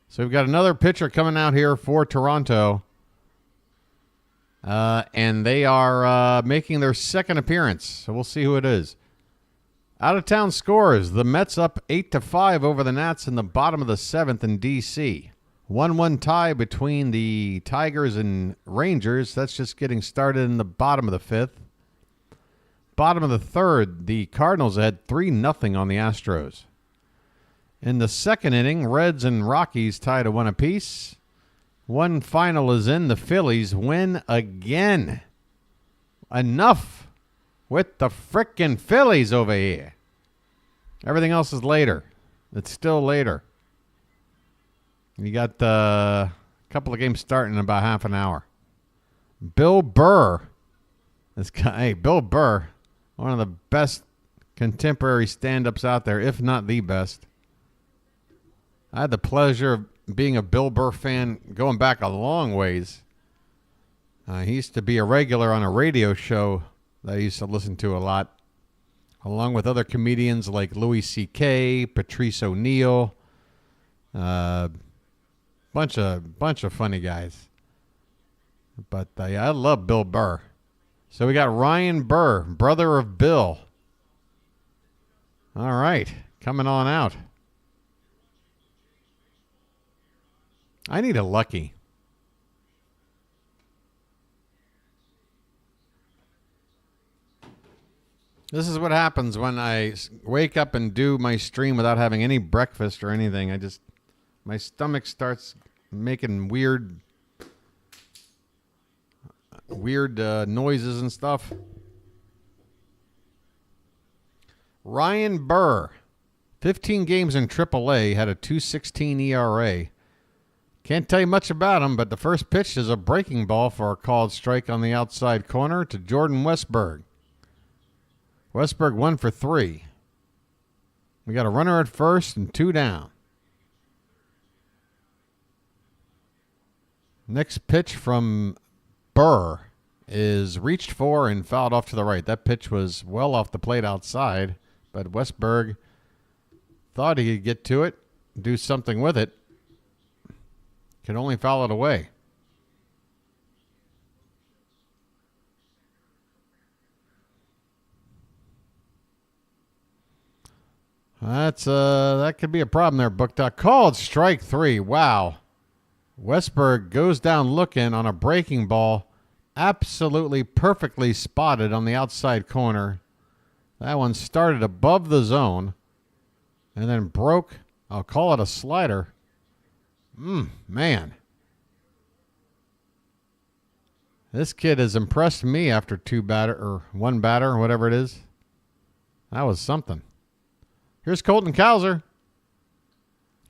So we've got another pitcher coming out here for Toronto. And they are making their second appearance. So we'll see who it is. Out-of-town scores. The Mets up 8-5 over the Nats in the bottom of the 7th in D.C. 1-1 tie between the Tigers and Rangers. That's just getting started in the bottom of the 5th. Bottom of the 3rd, the Cardinals had 3-0 on the Astros. In the 2nd inning, Reds and Rockies tied at 1 apiece. One final is in. The Phillies win again. Enough with the frickin' Phillies over here. Everything else is later. It's still later. You got a couple of games starting in about half an hour. Bill Burr. This guy, hey, Bill Burr, one of the best contemporary stand-ups out there, if not the best. I had the pleasure of being a Bill Burr fan going back a long ways. He used to be a regular on a radio show that I used to listen to a lot, along with other comedians like Louis C.K., Patrice O'Neill, bunch of funny guys. But I love Bill Burr. So we got Ryan Burr, brother of Bill. All right, coming on out. I need a Lucky. This is what happens when I wake up and do my stream without having any breakfast or anything. My stomach starts making weird noises and stuff. Ryan Burr, 15 games in AAA, had a 2.16 ERA. Can't tell you much about him, but the first pitch is a breaking ball for a called strike on the outside corner to Jordan Westburg. Westburg 1 for 3. We got a runner at first and 2 down. Next pitch from Burr is reached for and fouled off to the right. That pitch was well off the plate outside, but Westburg thought he could get to it, do something with it. Can only foul it away. That could be a problem there, Book Doc. Called strike 3. Wow. Westburg goes down looking on a breaking ball. Absolutely perfectly spotted on the outside corner. That one started above the zone and then broke. I'll call it a slider. Man. This kid has impressed me after one batter or whatever it is. That was something. Here's Colton Cowser.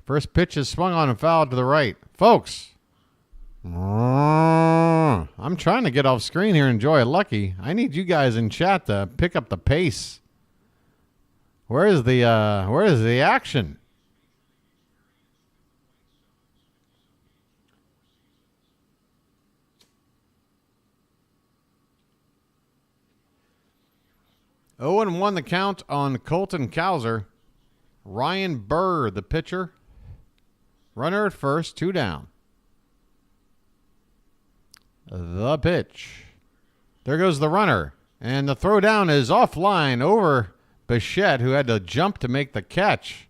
First pitch is swung on and fouled to the right. Folks, I'm trying to get off screen here and enjoy Lucky. I need you guys in chat to pick up the pace. Where is the action? Oh, and 1 the count on Colton Cowser. Ryan Burr, the pitcher. Runner at first, 2 down. The pitch. There goes the runner. And the throw down is offline over Bichette, who had to jump to make the catch.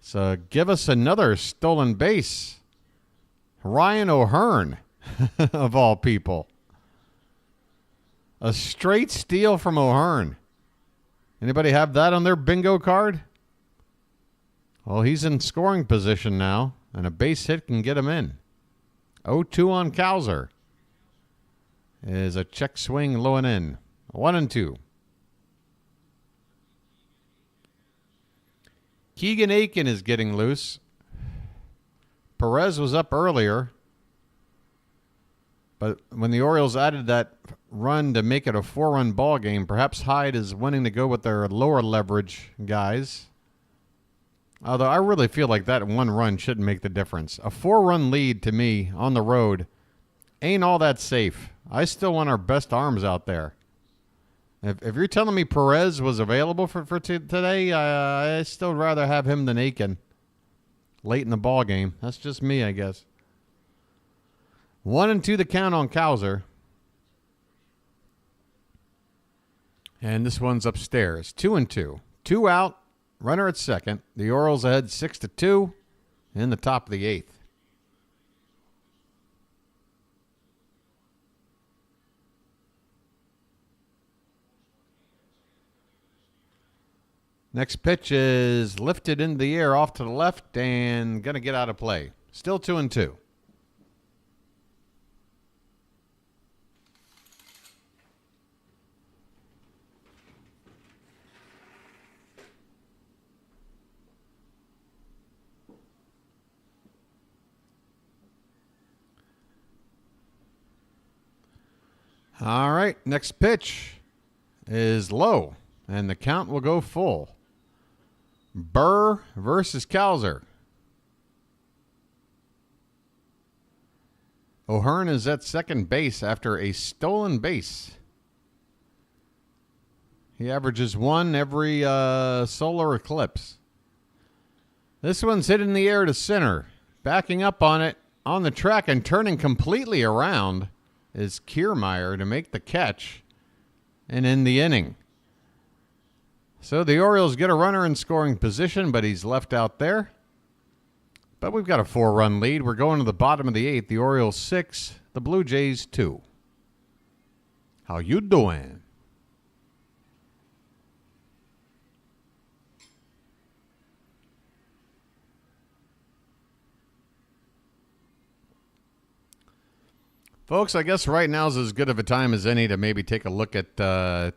So give us another stolen base. Ryan O'Hearn, of all people. A straight steal from O'Hearn. Anybody have that on their bingo card? Well, he's in scoring position now, and a base hit can get him in. 0-2 on Cowser. Is a check swing low and in. 1-2. Keegan Aiken is getting loose. Perez was up earlier, but when the Orioles added that run to make it a 4-run ball game, perhaps Hyde is wanting to go with their lower leverage guys. Although I really feel like that 1 run shouldn't make the difference. A 4-run lead to me on the road ain't all that safe. I still want our best arms out there. If you're telling me Perez was available for today, I still rather have him than Aiken late in the ball game. That's just me, I guess. 1-2 the count on Cowser. And this one's upstairs. 2-2. 2 out. Runner at second. The Orioles ahead 6-2 in the top of the 8th. Next pitch is lifted into the air off to the left and going to get out of play. Still 2-2. All right, next pitch is low, and the count will go full. Burr versus Cowser. O'Hearn is at second base after a stolen base. He averages 1 every solar eclipse. This one's hit in the air to center. Backing up on it on the track and turning completely around is Kiermaier to make the catch and end the inning. So the Orioles get a runner in scoring position, but he's left out there. But we've got a 4-run lead. We're going to the bottom of the 8th. The Orioles 6, the Blue Jays 2. How you doing? Folks, I guess right now is as good of a time as any to maybe take a look at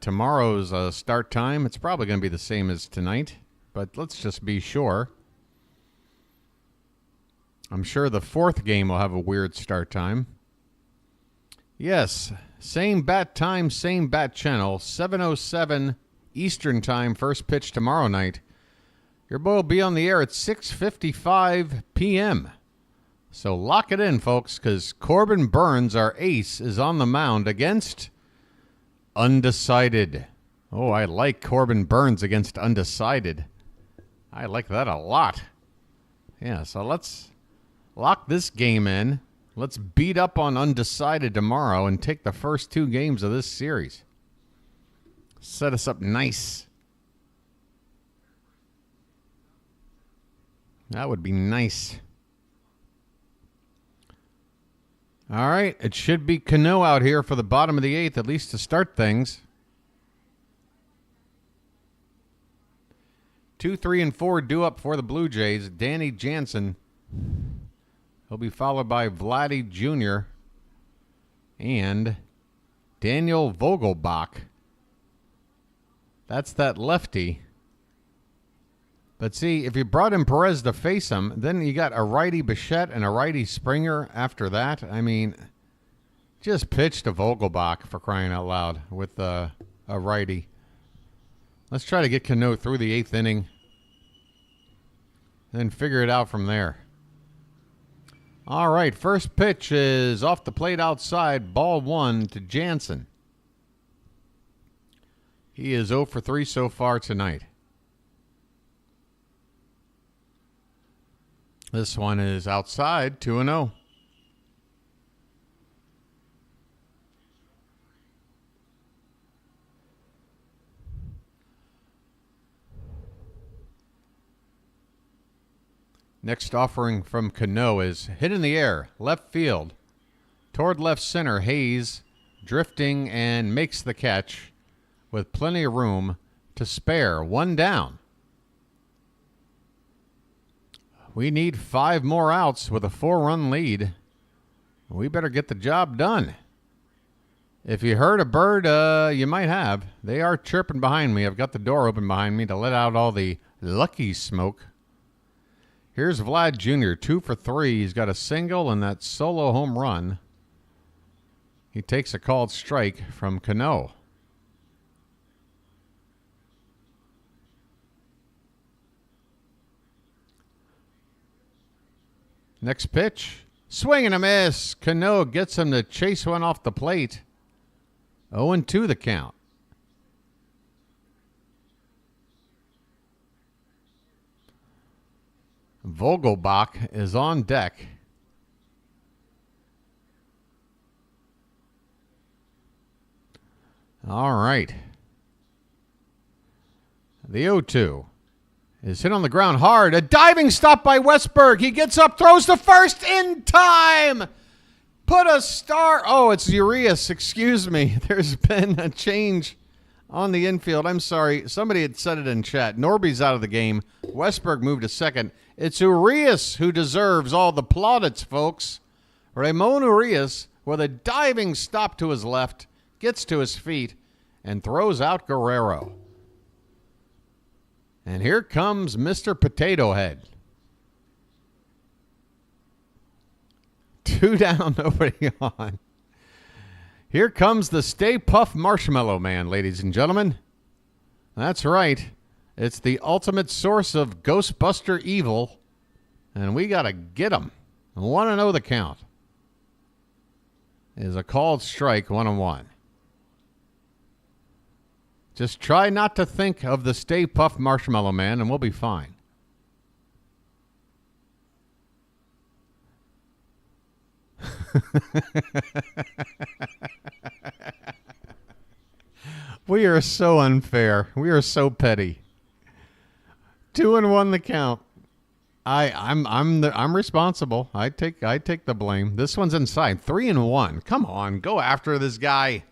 tomorrow's start time. It's probably going to be the same as tonight, but let's just be sure. I'm sure the fourth game will have a weird start time. Yes, same bat time, same bat channel, 7:07 Eastern time, first pitch tomorrow night. Your boy will be on the air at 6:55 p.m. So lock it in, folks, because Corbin Burns, our ace, is on the mound against Undecided. Oh, I like Corbin Burns against Undecided. I like that a lot. Yeah, so let's lock this game in. Let's beat up on Undecided tomorrow and take the first two games of this series. Set us up nice. That would be nice. All right, it should be Cano out here for the bottom of the eighth, at least to start things. 2, 3, and 4 due up for the Blue Jays. Danny Jansen. He'll be followed by Vladdy Jr. and Daniel Vogelbach. That's that lefty. But see, if you brought in Perez to face him, then you got a righty Bichette and a righty Springer after that. I mean, just pitch to Vogelbach for crying out loud with a righty. Let's try to get Cano through the eighth inning, then figure it out from there. All right, first pitch is off the plate outside, ball 1 to Jansen. He is 0 for 3 so far tonight. This one is outside, 2-0. Next offering from Cano is hit in the air, left field. Toward left center, Hayes drifting and makes the catch with plenty of room to spare. One down. We need 5 more outs with a 4-run lead. We better get the job done. If you heard a bird, you might have. They are chirping behind me. I've got the door open behind me to let out all the lucky smoke. Here's Vlad Jr., 2 for 3. He's got a single and that solo home run. He takes a called strike from Cano. Next pitch, swing and a miss. Cano gets him to chase one off the plate. 0-2 the count. Vogelbach is on deck. All right. The 0-2. Is hit on the ground hard. A diving stop by Westberg. He gets up, throws to first in time. Put a star. Oh, it's Urias. Excuse me. There's been a change on the infield. I'm sorry. Somebody had said it in chat. Norby's out of the game. Westberg moved to second. It's Urias who deserves all the plaudits, folks. Ramon Urias, with a diving stop to his left, gets to his feet and throws out Guerrero. And here comes Mr. Potato Head. 2 down, nobody on. Here comes the Stay Puft Marshmallow Man, ladies and gentlemen. That's right. It's the ultimate source of Ghostbuster evil, and we got to get him. 1-0 the count. Is a called strike, 1-1. Just try not to think of the Stay Puft Marshmallow Man, and we'll be fine. We are so unfair. We are so petty. 2-1 the count. I'm responsible. I take the blame. This one's inside. 3-1. Come on, go after this guy.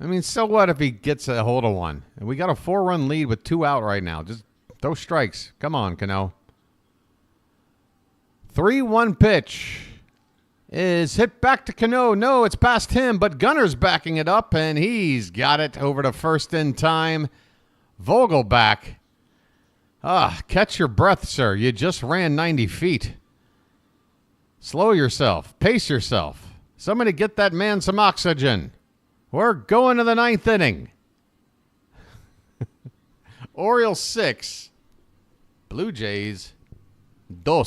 I mean, so what if he gets a hold of one? We got a 4-run lead with 2 out right now. Just throw strikes. Come on, Cano. 3-1 pitch. is hit back to Cano. No, it's past him, but Gunner's backing it up, and he's got it over to first in time. Vogelback. Catch your breath, sir. You just ran 90 feet. Slow yourself. Pace yourself. Somebody get that man some oxygen. We're going to the 9th inning. Orioles 6. Blue Jays 2.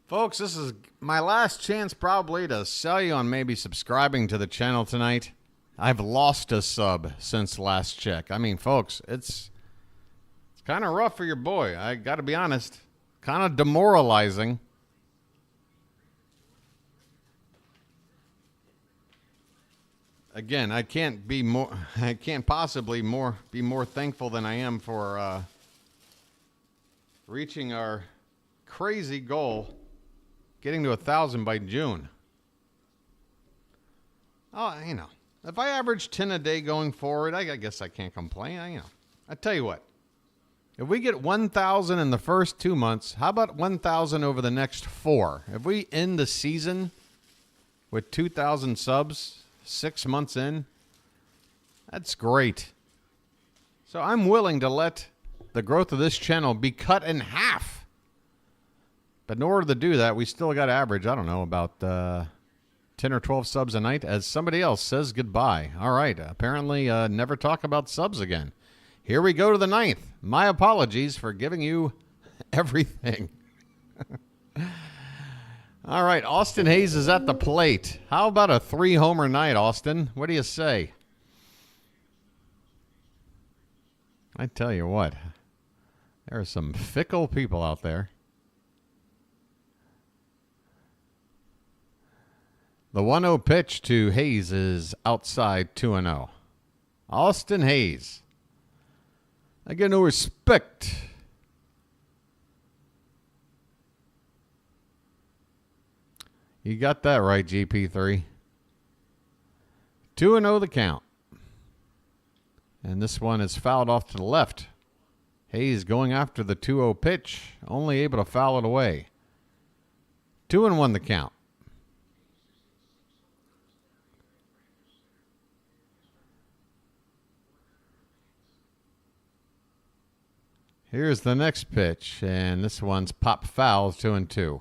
Folks, this is my last chance probably to sell you on maybe subscribing to the channel tonight. I've lost a sub since last check. I mean, folks, it's kind of rough for your boy. I got to be honest. Kind of demoralizing. Again, I can't possibly be more thankful than I am for reaching our crazy goal. Getting to 1,000 by June. Oh, if I average 10 a day going forward, I guess I can't complain. I tell you what, if we get 1,000 in the first 2 months, how about 1,000 over the next 4? If we end the season with 2,000 subs 6 months in, that's great. So I'm willing to let the growth of this channel be cut in half. But in order to do that, we still got to average, I don't know, about 10 or 12 subs a night as somebody else says goodbye. All right, apparently never talk about subs again. Here we go to the 9th. My apologies for giving you everything. All right, Austin Hayes is at the plate. How about a 3-homer night, Austin? What do you say? I tell you what, there are some fickle people out there. The 1-0 pitch to Hayes is outside 2-0. Austin Hayes. I get no respect. You got that right, GP3. 2-0 the count. And this one is fouled off to the left. Hayes going after the 2-0 pitch, only able to foul it away. 2-1 the count. Here's the next pitch, and this one's pop foul, 2-2.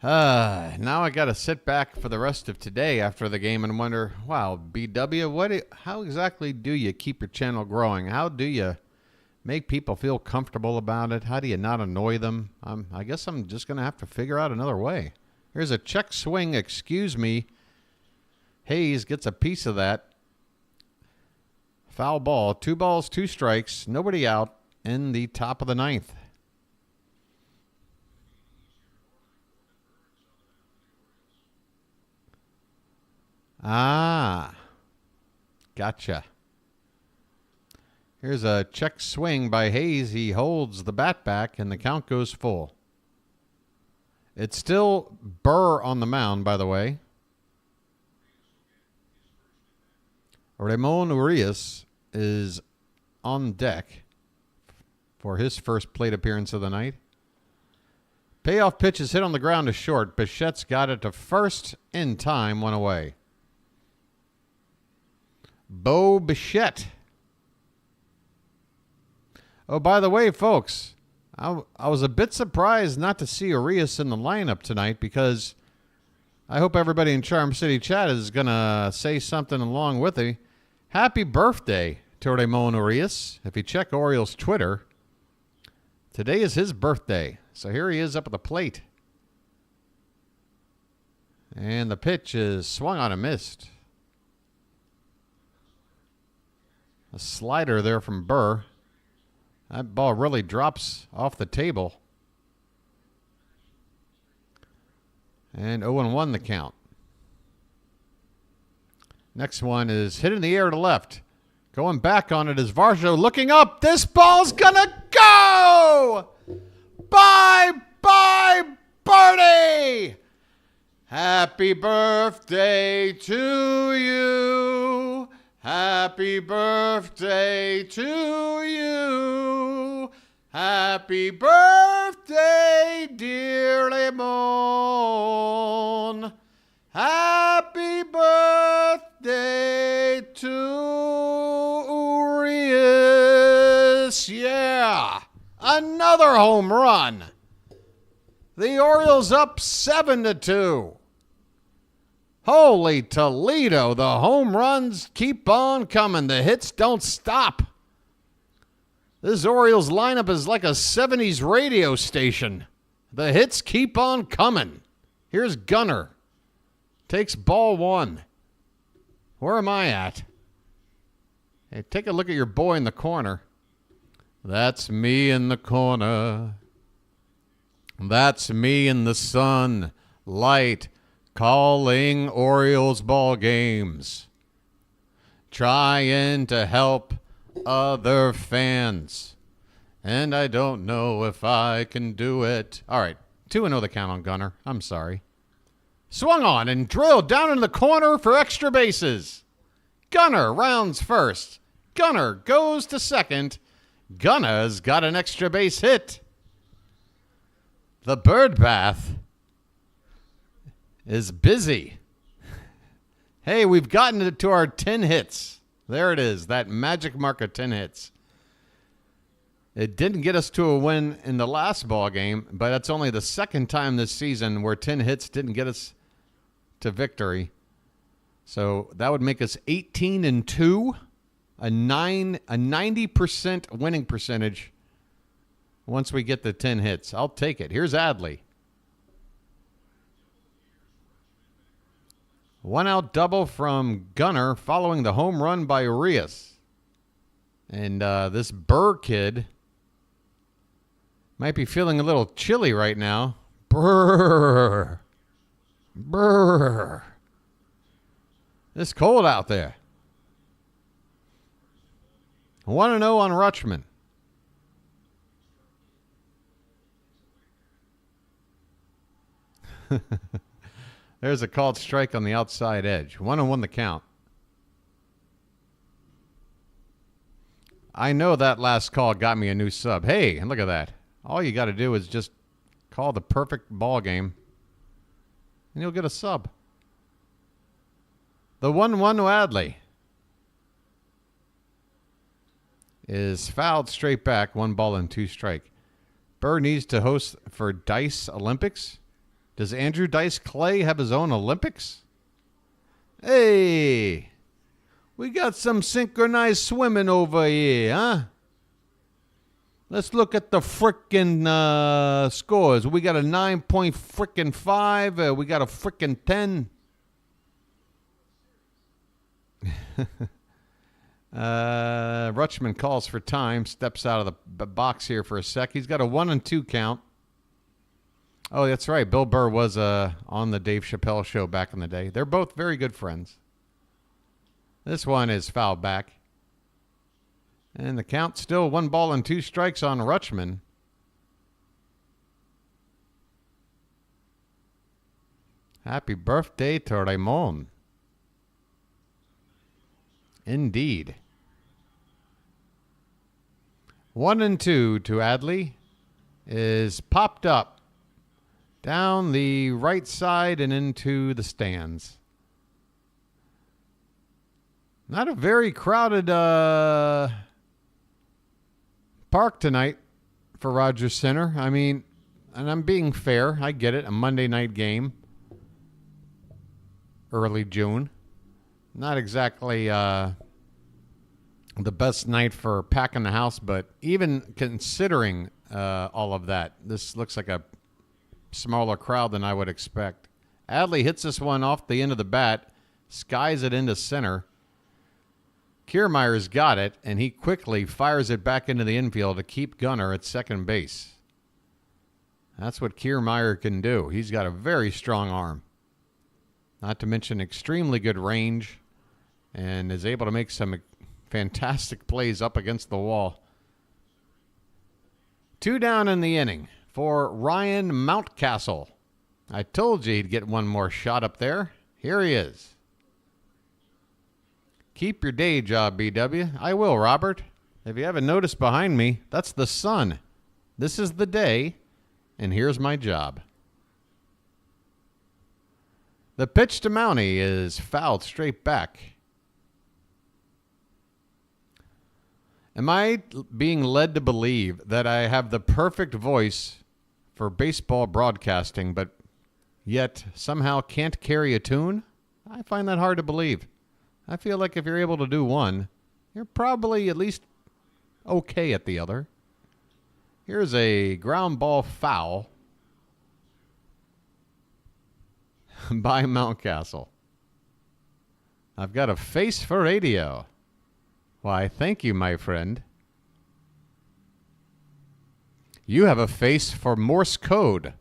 Now I got to sit back for the rest of today after the game and wonder, wow, BW, how exactly do you keep your channel growing? How do you make people feel comfortable about it? How do you not annoy them? I guess I'm just going to have to figure out another way. Here's a check swing, excuse me. Hayes gets a piece of that. Foul ball, 2 balls, 2 strikes, nobody out in the top of the 9th. Gotcha. Here's a check swing by Hayes. He holds the bat back, and the count goes full. It's still Burr on the mound, by the way. Ramon Urias is on deck for his first plate appearance of the night. Payoff pitch is hit on the ground to short. Bichette's got it to first in time, 1 away. Bo Bichette. Oh, by the way, folks, I was a bit surprised not to see Urias in the lineup tonight because I hope everybody in Charm City chat is going to say something along with it. Happy birthday to Ramon Urias. If you check Orioles Twitter, today is his birthday. So here he is up at the plate. And the pitch is swung on and missed. A slider there from Burr. That ball really drops off the table. And 0-1 the count. Next one is hit in the air to left. Going back on it is Varsho looking up. This ball's gonna go! Bye-bye, birdie! Happy birthday to you. Happy birthday to you. Happy birthday, dear Lemon. Happy birthday to Orioles. Yeah, another home run. The Orioles up 7-2. Holy Toledo, the home runs keep on coming. The hits don't stop. This Orioles lineup is like a 70s radio station. The hits keep on coming. Here's Gunnar. Takes ball one. Where am I at? Hey, take a look at your boy in the corner. That's me in the corner. That's me in the sunlight calling Orioles ball games. Trying to help other fans. And I don't know if I can do it. All right, 2-0 the count on Gunnar. I'm sorry. Swung on and drilled down in the corner for extra bases. Gunnar rounds first. Gunnar goes to second. Gunna's got an extra base hit. The bird bath is busy. Hey, we've gotten to our 10 hits. There it is, that magic mark of 10 hits. It didn't get us to a win in the last ball game, but that's only the second time this season where 10 hits didn't get us to victory. So that would make us 18-2, a 90% winning percentage once we get the 10 hits. I'll take it. Here's Adley. One out double from Gunnar following the home run by Urias. And this Burr kid might be feeling a little chilly right now. Brrr. Brrr. It's cold out there. 1-0 on Rutschman. There's a called strike on the outside edge. 1-1 the count. I know that last call got me a new sub. Hey, look at that. All you got to do is just call the perfect ball game, and you'll get a sub. The 1-1 Adley is fouled straight back. 1 ball and 2 strike. Burr needs to host for Dice Olympics. Does Andrew Dice Clay have his own Olympics? Hey, we got some synchronized swimming over here, huh? Let's look at the frickin' scores. We got a 9.5. We got a frickin' 10. Rutschman calls for time. Steps out of the box here for a sec. He's got a 1-2 count. Oh, that's right. Bill Burr was on the Dave Chappelle show back in the day. They're both very good friends. This one is fouled back. And the count still 1 ball and 2 strikes on Rutschman. Happy birthday to Raymond. Indeed. 1-2 to Adley is popped up down the right side and into the stands. Not a very crowded park tonight for Rogers Center. I mean, and I'm being fair. I get it. A Monday night game. Early June. Not exactly the best night for packing the house, but even considering all of that, this looks like a smaller crowd than I would expect. Adley hits this one off the end of the bat, skies it into center. Kiermaier's got it, and he quickly fires it back into the infield to keep Gunnar at second base. That's what Kiermaier can do. He's got a very strong arm. Not to mention extremely good range, and is able to make some fantastic plays up against the wall. 2 down in the inning for Ryan Mountcastle. I told you he'd get one more shot up there. Here he is. Keep your day job, BW. I will, Robert. If you haven't noticed behind me, that's the sun. This is the day, and here's my job. The pitch to Mountie is fouled straight back. Am I being led to believe that I have the perfect voice for baseball broadcasting, but yet somehow can't carry a tune? I find that hard to believe. I feel like if you're able to do one, you're probably at least okay at the other. Here's a ground ball foul by Mountcastle. I've got a face for radio. Why, thank you, my friend. You have a face for Morse code.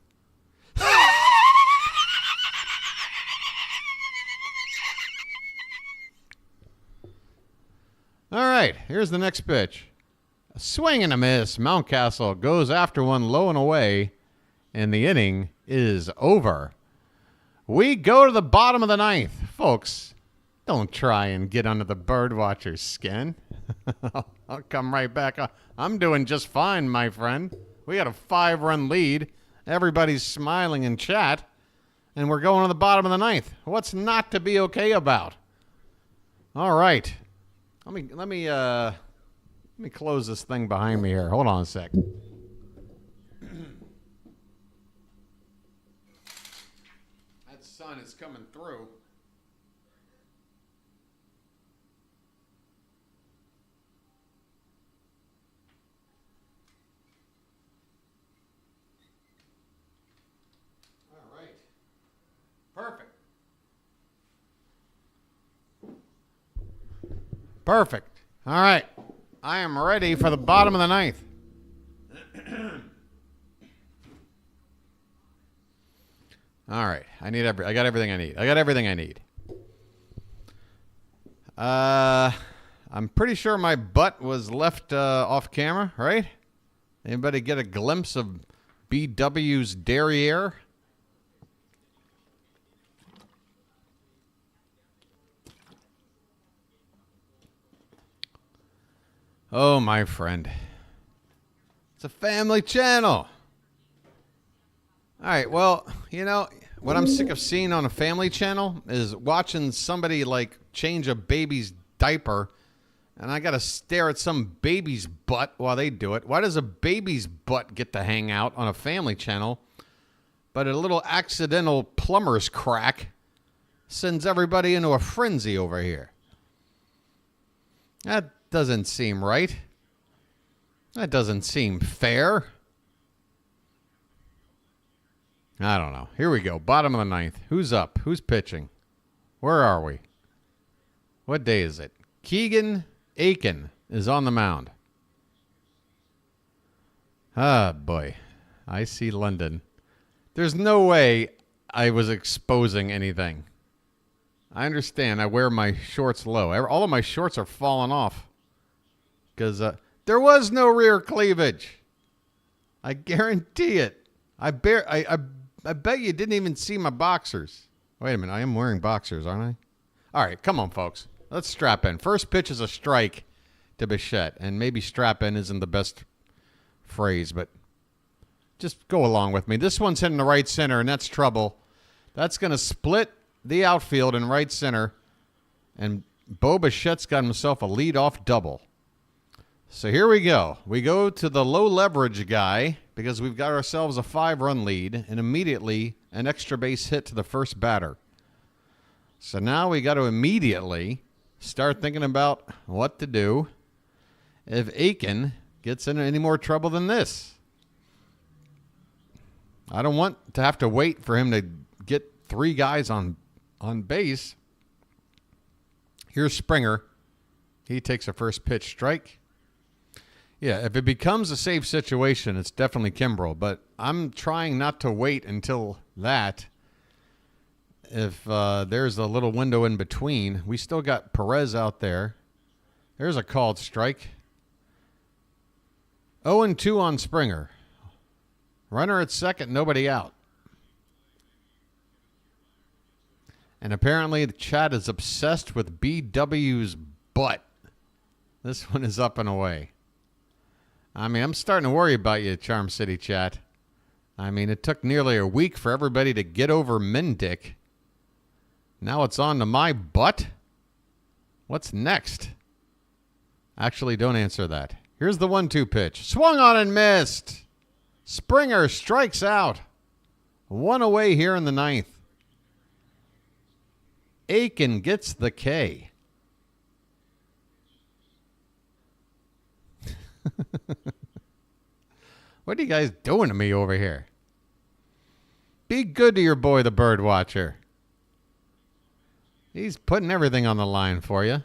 All right, here's the next pitch. A swing and a miss. Mountcastle goes after one low and away, and the inning is over. We go to the bottom of the ninth. Folks, don't try and get under the birdwatcher's skin. I'll come right back. I'm doing just fine, my friend. We got a 5-run lead. Everybody's smiling in chat, and we're going to the bottom of the ninth. What's not to be okay about? All right. Let me close this thing behind me here. Hold on a sec. That sun is coming through. All right. Perfect. Perfect. All right. I am ready for the bottom of the ninth. All right. I got everything I need. I'm pretty sure my butt was left off camera, right? Anybody get a glimpse of BW's derriere? Oh, my friend. It's a family channel. All right, well, you know, what I'm sick of seeing on a family channel is watching somebody, like, change a baby's diaper, and I got to stare at some baby's butt while they do it. Why does a baby's butt get to hang out on a family channel, but a little accidental plumber's crack sends everybody into a frenzy over here? That doesn't seem right. That doesn't seem fair. I don't know. Here we go. Bottom of the ninth. Who's up? Who's pitching? Where are we? What day is it? Keegan Aiken is on the mound. Ah, boy. I see London. There's no way I was exposing anything. I understand. I wear my shorts low. All of my shorts are falling off. Because there was no rear cleavage. I guarantee it. I bet you didn't even see my boxers. Wait a minute. I am wearing boxers, aren't I? All right. Come on, folks. Let's strap in. First pitch is a strike to Bichette. And maybe strap in isn't the best phrase, but just go along with me. This one's hitting the right center, and that's trouble. That's going to split the outfield in right center. And Bo Bichette's got himself a leadoff double. So here we go. We go to the low leverage guy because we've got ourselves a 5-run lead and immediately an extra base hit to the first batter. So now we got to immediately start thinking about what to do if Aiken gets in any more trouble than this. I don't want to have to wait for him to get 3 guys on base. Here's Springer. He takes a first pitch strike. Yeah, if it becomes a safe situation, it's definitely Kimbrel. But I'm trying not to wait until that. If there's a little window in between, we still got Perez out there. There's a called strike. 0-2 on Springer. Runner at second, nobody out. And apparently the chat is obsessed with BW's butt. This one is up and away. I mean, I'm starting to worry about you, Charm City chat. I mean, it took nearly a week for everybody to get over Mendick. Now it's on to my butt. What's next? Actually, don't answer that. Here's the 1-2 pitch. Swung on and missed. Springer strikes out. One away here in the ninth. Aiken gets the K. What are you guys doing to me over here? Be good to your boy, the bird watcher. He's putting everything on the line for you.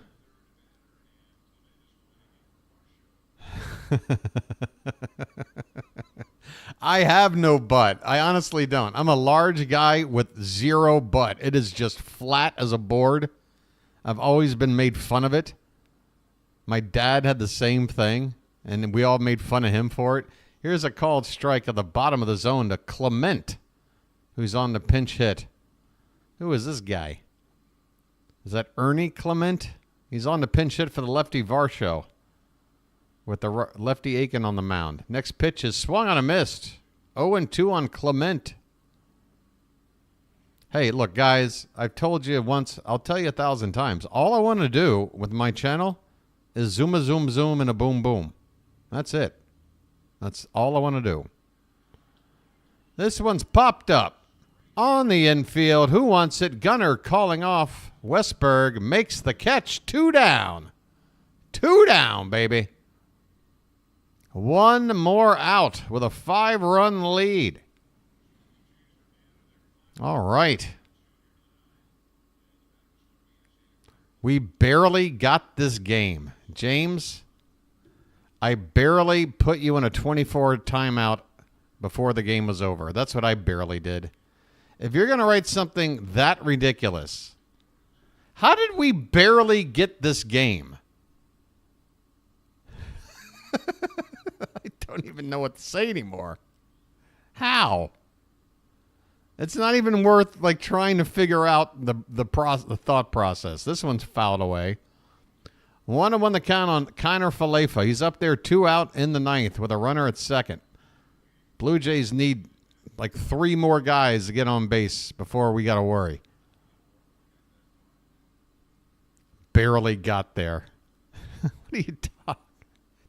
I have no butt. I honestly don't. I'm a large guy with zero butt. It is just flat as a board. I've always been made fun of it. My dad had the same thing, and we all made fun of him for it. Here's a called strike at the bottom of the zone to Clement, who's on the pinch hit. Who is this guy? Is that Ernie Clement? He's on the pinch hit for the lefty Varsho with the lefty Aiken on the mound. Next pitch is swung on a missed. 0-2 on Clement. Hey, look, guys, I've told you once, I'll tell you 1,000 times. All I want to do with my channel is zoom a zoom zoom and a boom boom. That's it. That's all I want to do. This one's popped up. On the infield, who wants it? Gunner calling off. Westberg makes the catch. 2 down. 2 down, baby. One more out with a 5-run lead. All right. We barely got this game. James, I barely put you in a 24 timeout before the game was over. That's what I barely did. If you're going to write something that ridiculous, how did we barely get this game? I don't even know what to say anymore. How? It's not even worth like trying to figure out the thought process. This one's fouled away. 1-1 the count on Kiner Falefa. He's up there 2 out in the ninth with a runner at second. Blue Jays need like 3 more guys to get on base before we got to worry. Barely got there. What are you talking?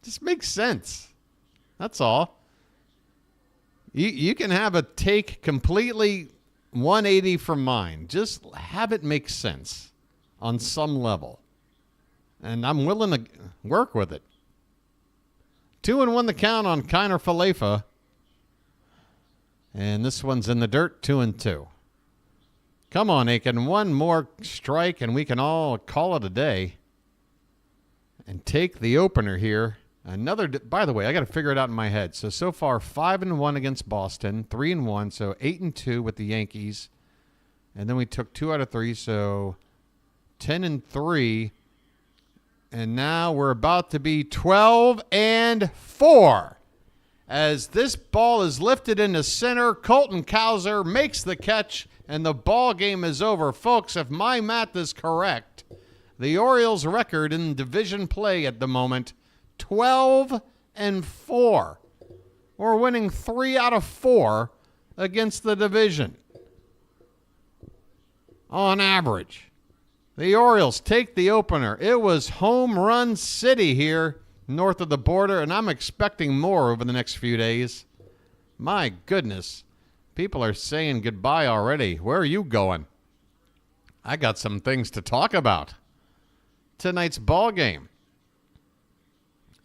Just makes sense. That's all. You can have a take completely 180 from mine. Just have it make sense on some level. And I'm willing to work with it. 2-1 the count on Kiner Falefa. And this one's in the dirt, 2-2. Come on, Aiken. One more strike, and we can all call it a day. And take the opener here. By the way, I got to figure it out in my head. So far, 5-1 against Boston, 3-1, so 8-2 with the Yankees. And then we took 2 out of 3, so 10-3. And now we're about to be 12-4. As this ball is lifted into center, Colton Cowser makes the catch, and the ball game is over. Folks, if my math is correct, the Orioles' record in division play at the moment, 12-4. We're winning 3 out of 4 against the division. On average. The Orioles take the opener. It was home run city here north of the border, and I'm expecting more over the next few days. My goodness. People are saying goodbye already. Where are you going? I got some things to talk about. Tonight's ball game.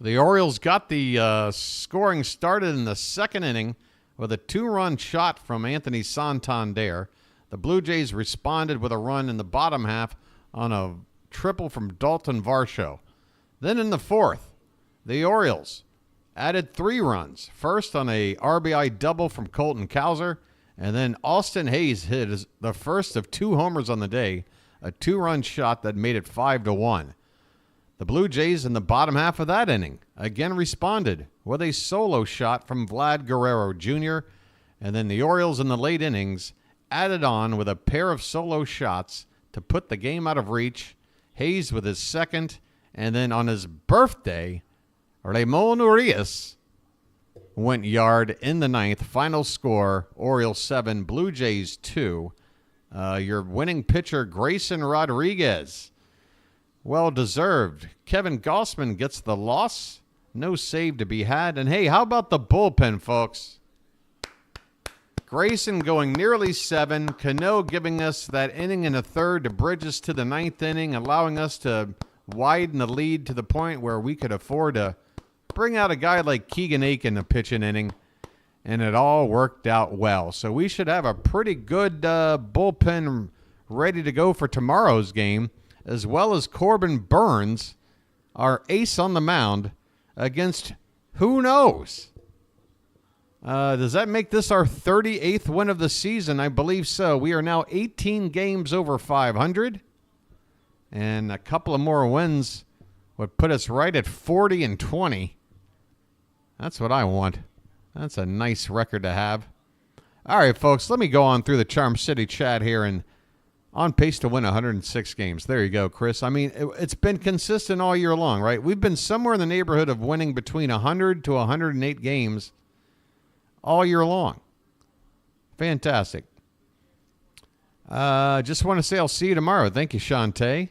The Orioles got the scoring started in the second inning with a 2-run shot from Anthony Santander. The Blue Jays responded with a run in the bottom half on a triple from Dalton Varsho. Then in the fourth, the Orioles added 3 runs. First on a RBI double from Colton Cowser, and then Austin Hayes hit the first of 2 homers on the day, a 2-run shot that made it 5-1. The Blue Jays in the bottom half of that inning again responded with a solo shot from Vlad Guerrero Jr., and then the Orioles in the late innings added on with a pair of solo shots to put the game out of reach. Hayes with his second, and then on his birthday, Ramon Urias went yard in the ninth. Final score, Orioles 7, Blue Jays 2. Your winning pitcher, Grayson Rodriguez. Well deserved. Kevin Gausman gets the loss. No save to be had. And hey, how about the bullpen, folks? Grayson going nearly 7. Cano giving us that inning and a third to bridge us to the ninth inning, allowing us to widen the lead to the point where we could afford to bring out a guy like Keegan Aiken to pitch an inning. And it all worked out well. So we should have a pretty good bullpen ready to go for tomorrow's game, as well as Corbin Burns, our ace on the mound, against who knows? Does that make this our 38th win of the season? I believe so. We are now 18 games over 500, and a couple of more wins would put us right at 40-20. That's what I want. That's a nice record to have. All right, folks, let me go on through the Charm City chat here, and on pace to win 106 games. There you go, Chris. I mean, it's been consistent all year long, right? We've been somewhere in the neighborhood of winning between 100 to 108 games all year long. Fantastic. Just want to say I'll see you tomorrow. Thank you, Shantae.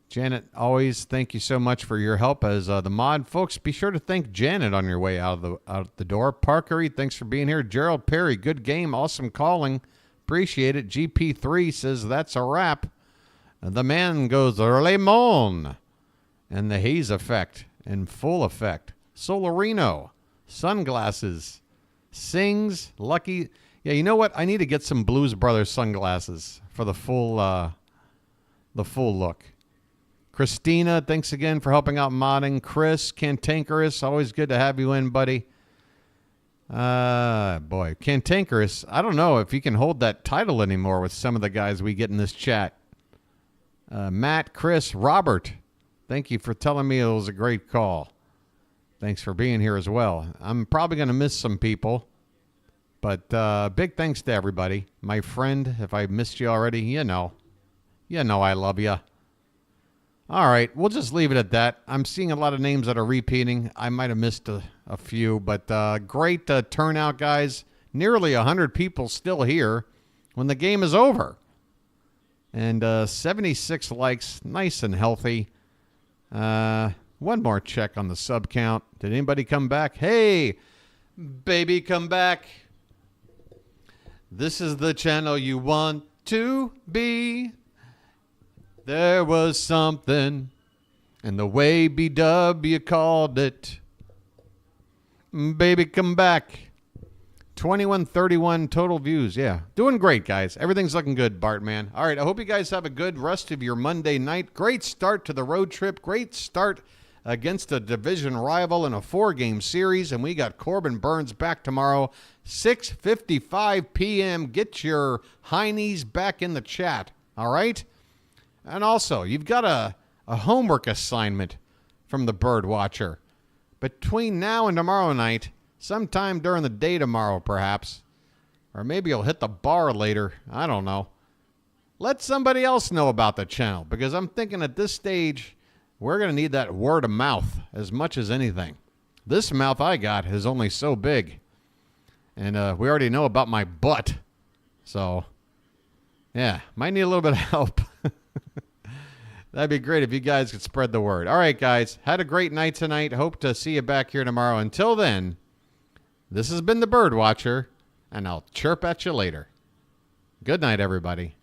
Janet, always thank you so much for your help as the mod. Folks, be sure to thank Janet on your way out the door. Parker, thanks for being here. Gerald Perry, good game. Awesome calling. Appreciate it. GP3 says that's a wrap. The man goes, Lemon. And the haze effect in full effect. Solarino. Sunglasses. Sings. Lucky. Yeah, you know what? I need to get some Blues Brothers sunglasses for the full look. Christina, thanks again for helping out modding. Chris, Cantankerous, always good to have you in, buddy. Boy, Cantankerous, I don't know if he can hold that title anymore with some of the guys we get in this chat. Matt, Chris, Robert, thank you for telling me it was a great call. Thanks for being here as well. I'm probably going to miss some people, but big thanks to everybody. My friend, if I missed you already, you know I love you. All right, we'll just leave it at that. I'm seeing a lot of names that are repeating. I might have missed a few, but great turnout, guys. Nearly 100 people still here when the game is over. And 76 likes, nice and healthy. One more check on the sub count. Did anybody come back? Hey, baby, come back. This is the channel you want to be. There was something in the way BW called it. Baby, come back. 2131 total views. Yeah, doing great, guys. Everything's looking good, Bartman. All right, I hope you guys have a good rest of your Monday night. Great start to the road trip. Great start against a division rival in a 4-game series. And we got Corbin Burns back tomorrow, 6:55 p.m. Get your heinies back in the chat, all right? And also, you've got a homework assignment from the Bird Watcher. Between now and tomorrow night, sometime during the day tomorrow perhaps, or maybe you'll hit the bar later, I don't know. Let somebody else know about the channel, because I'm thinking at this stage, we're going to need that word of mouth as much as anything. This mouth I got is only so big. And we already know about my butt. So, yeah, might need a little bit of help. That'd be great if you guys could spread the word. All right, guys. Had a great night tonight. Hope to see you back here tomorrow. Until then, this has been the Bird Watcher, and I'll chirp at you later. Good night, everybody.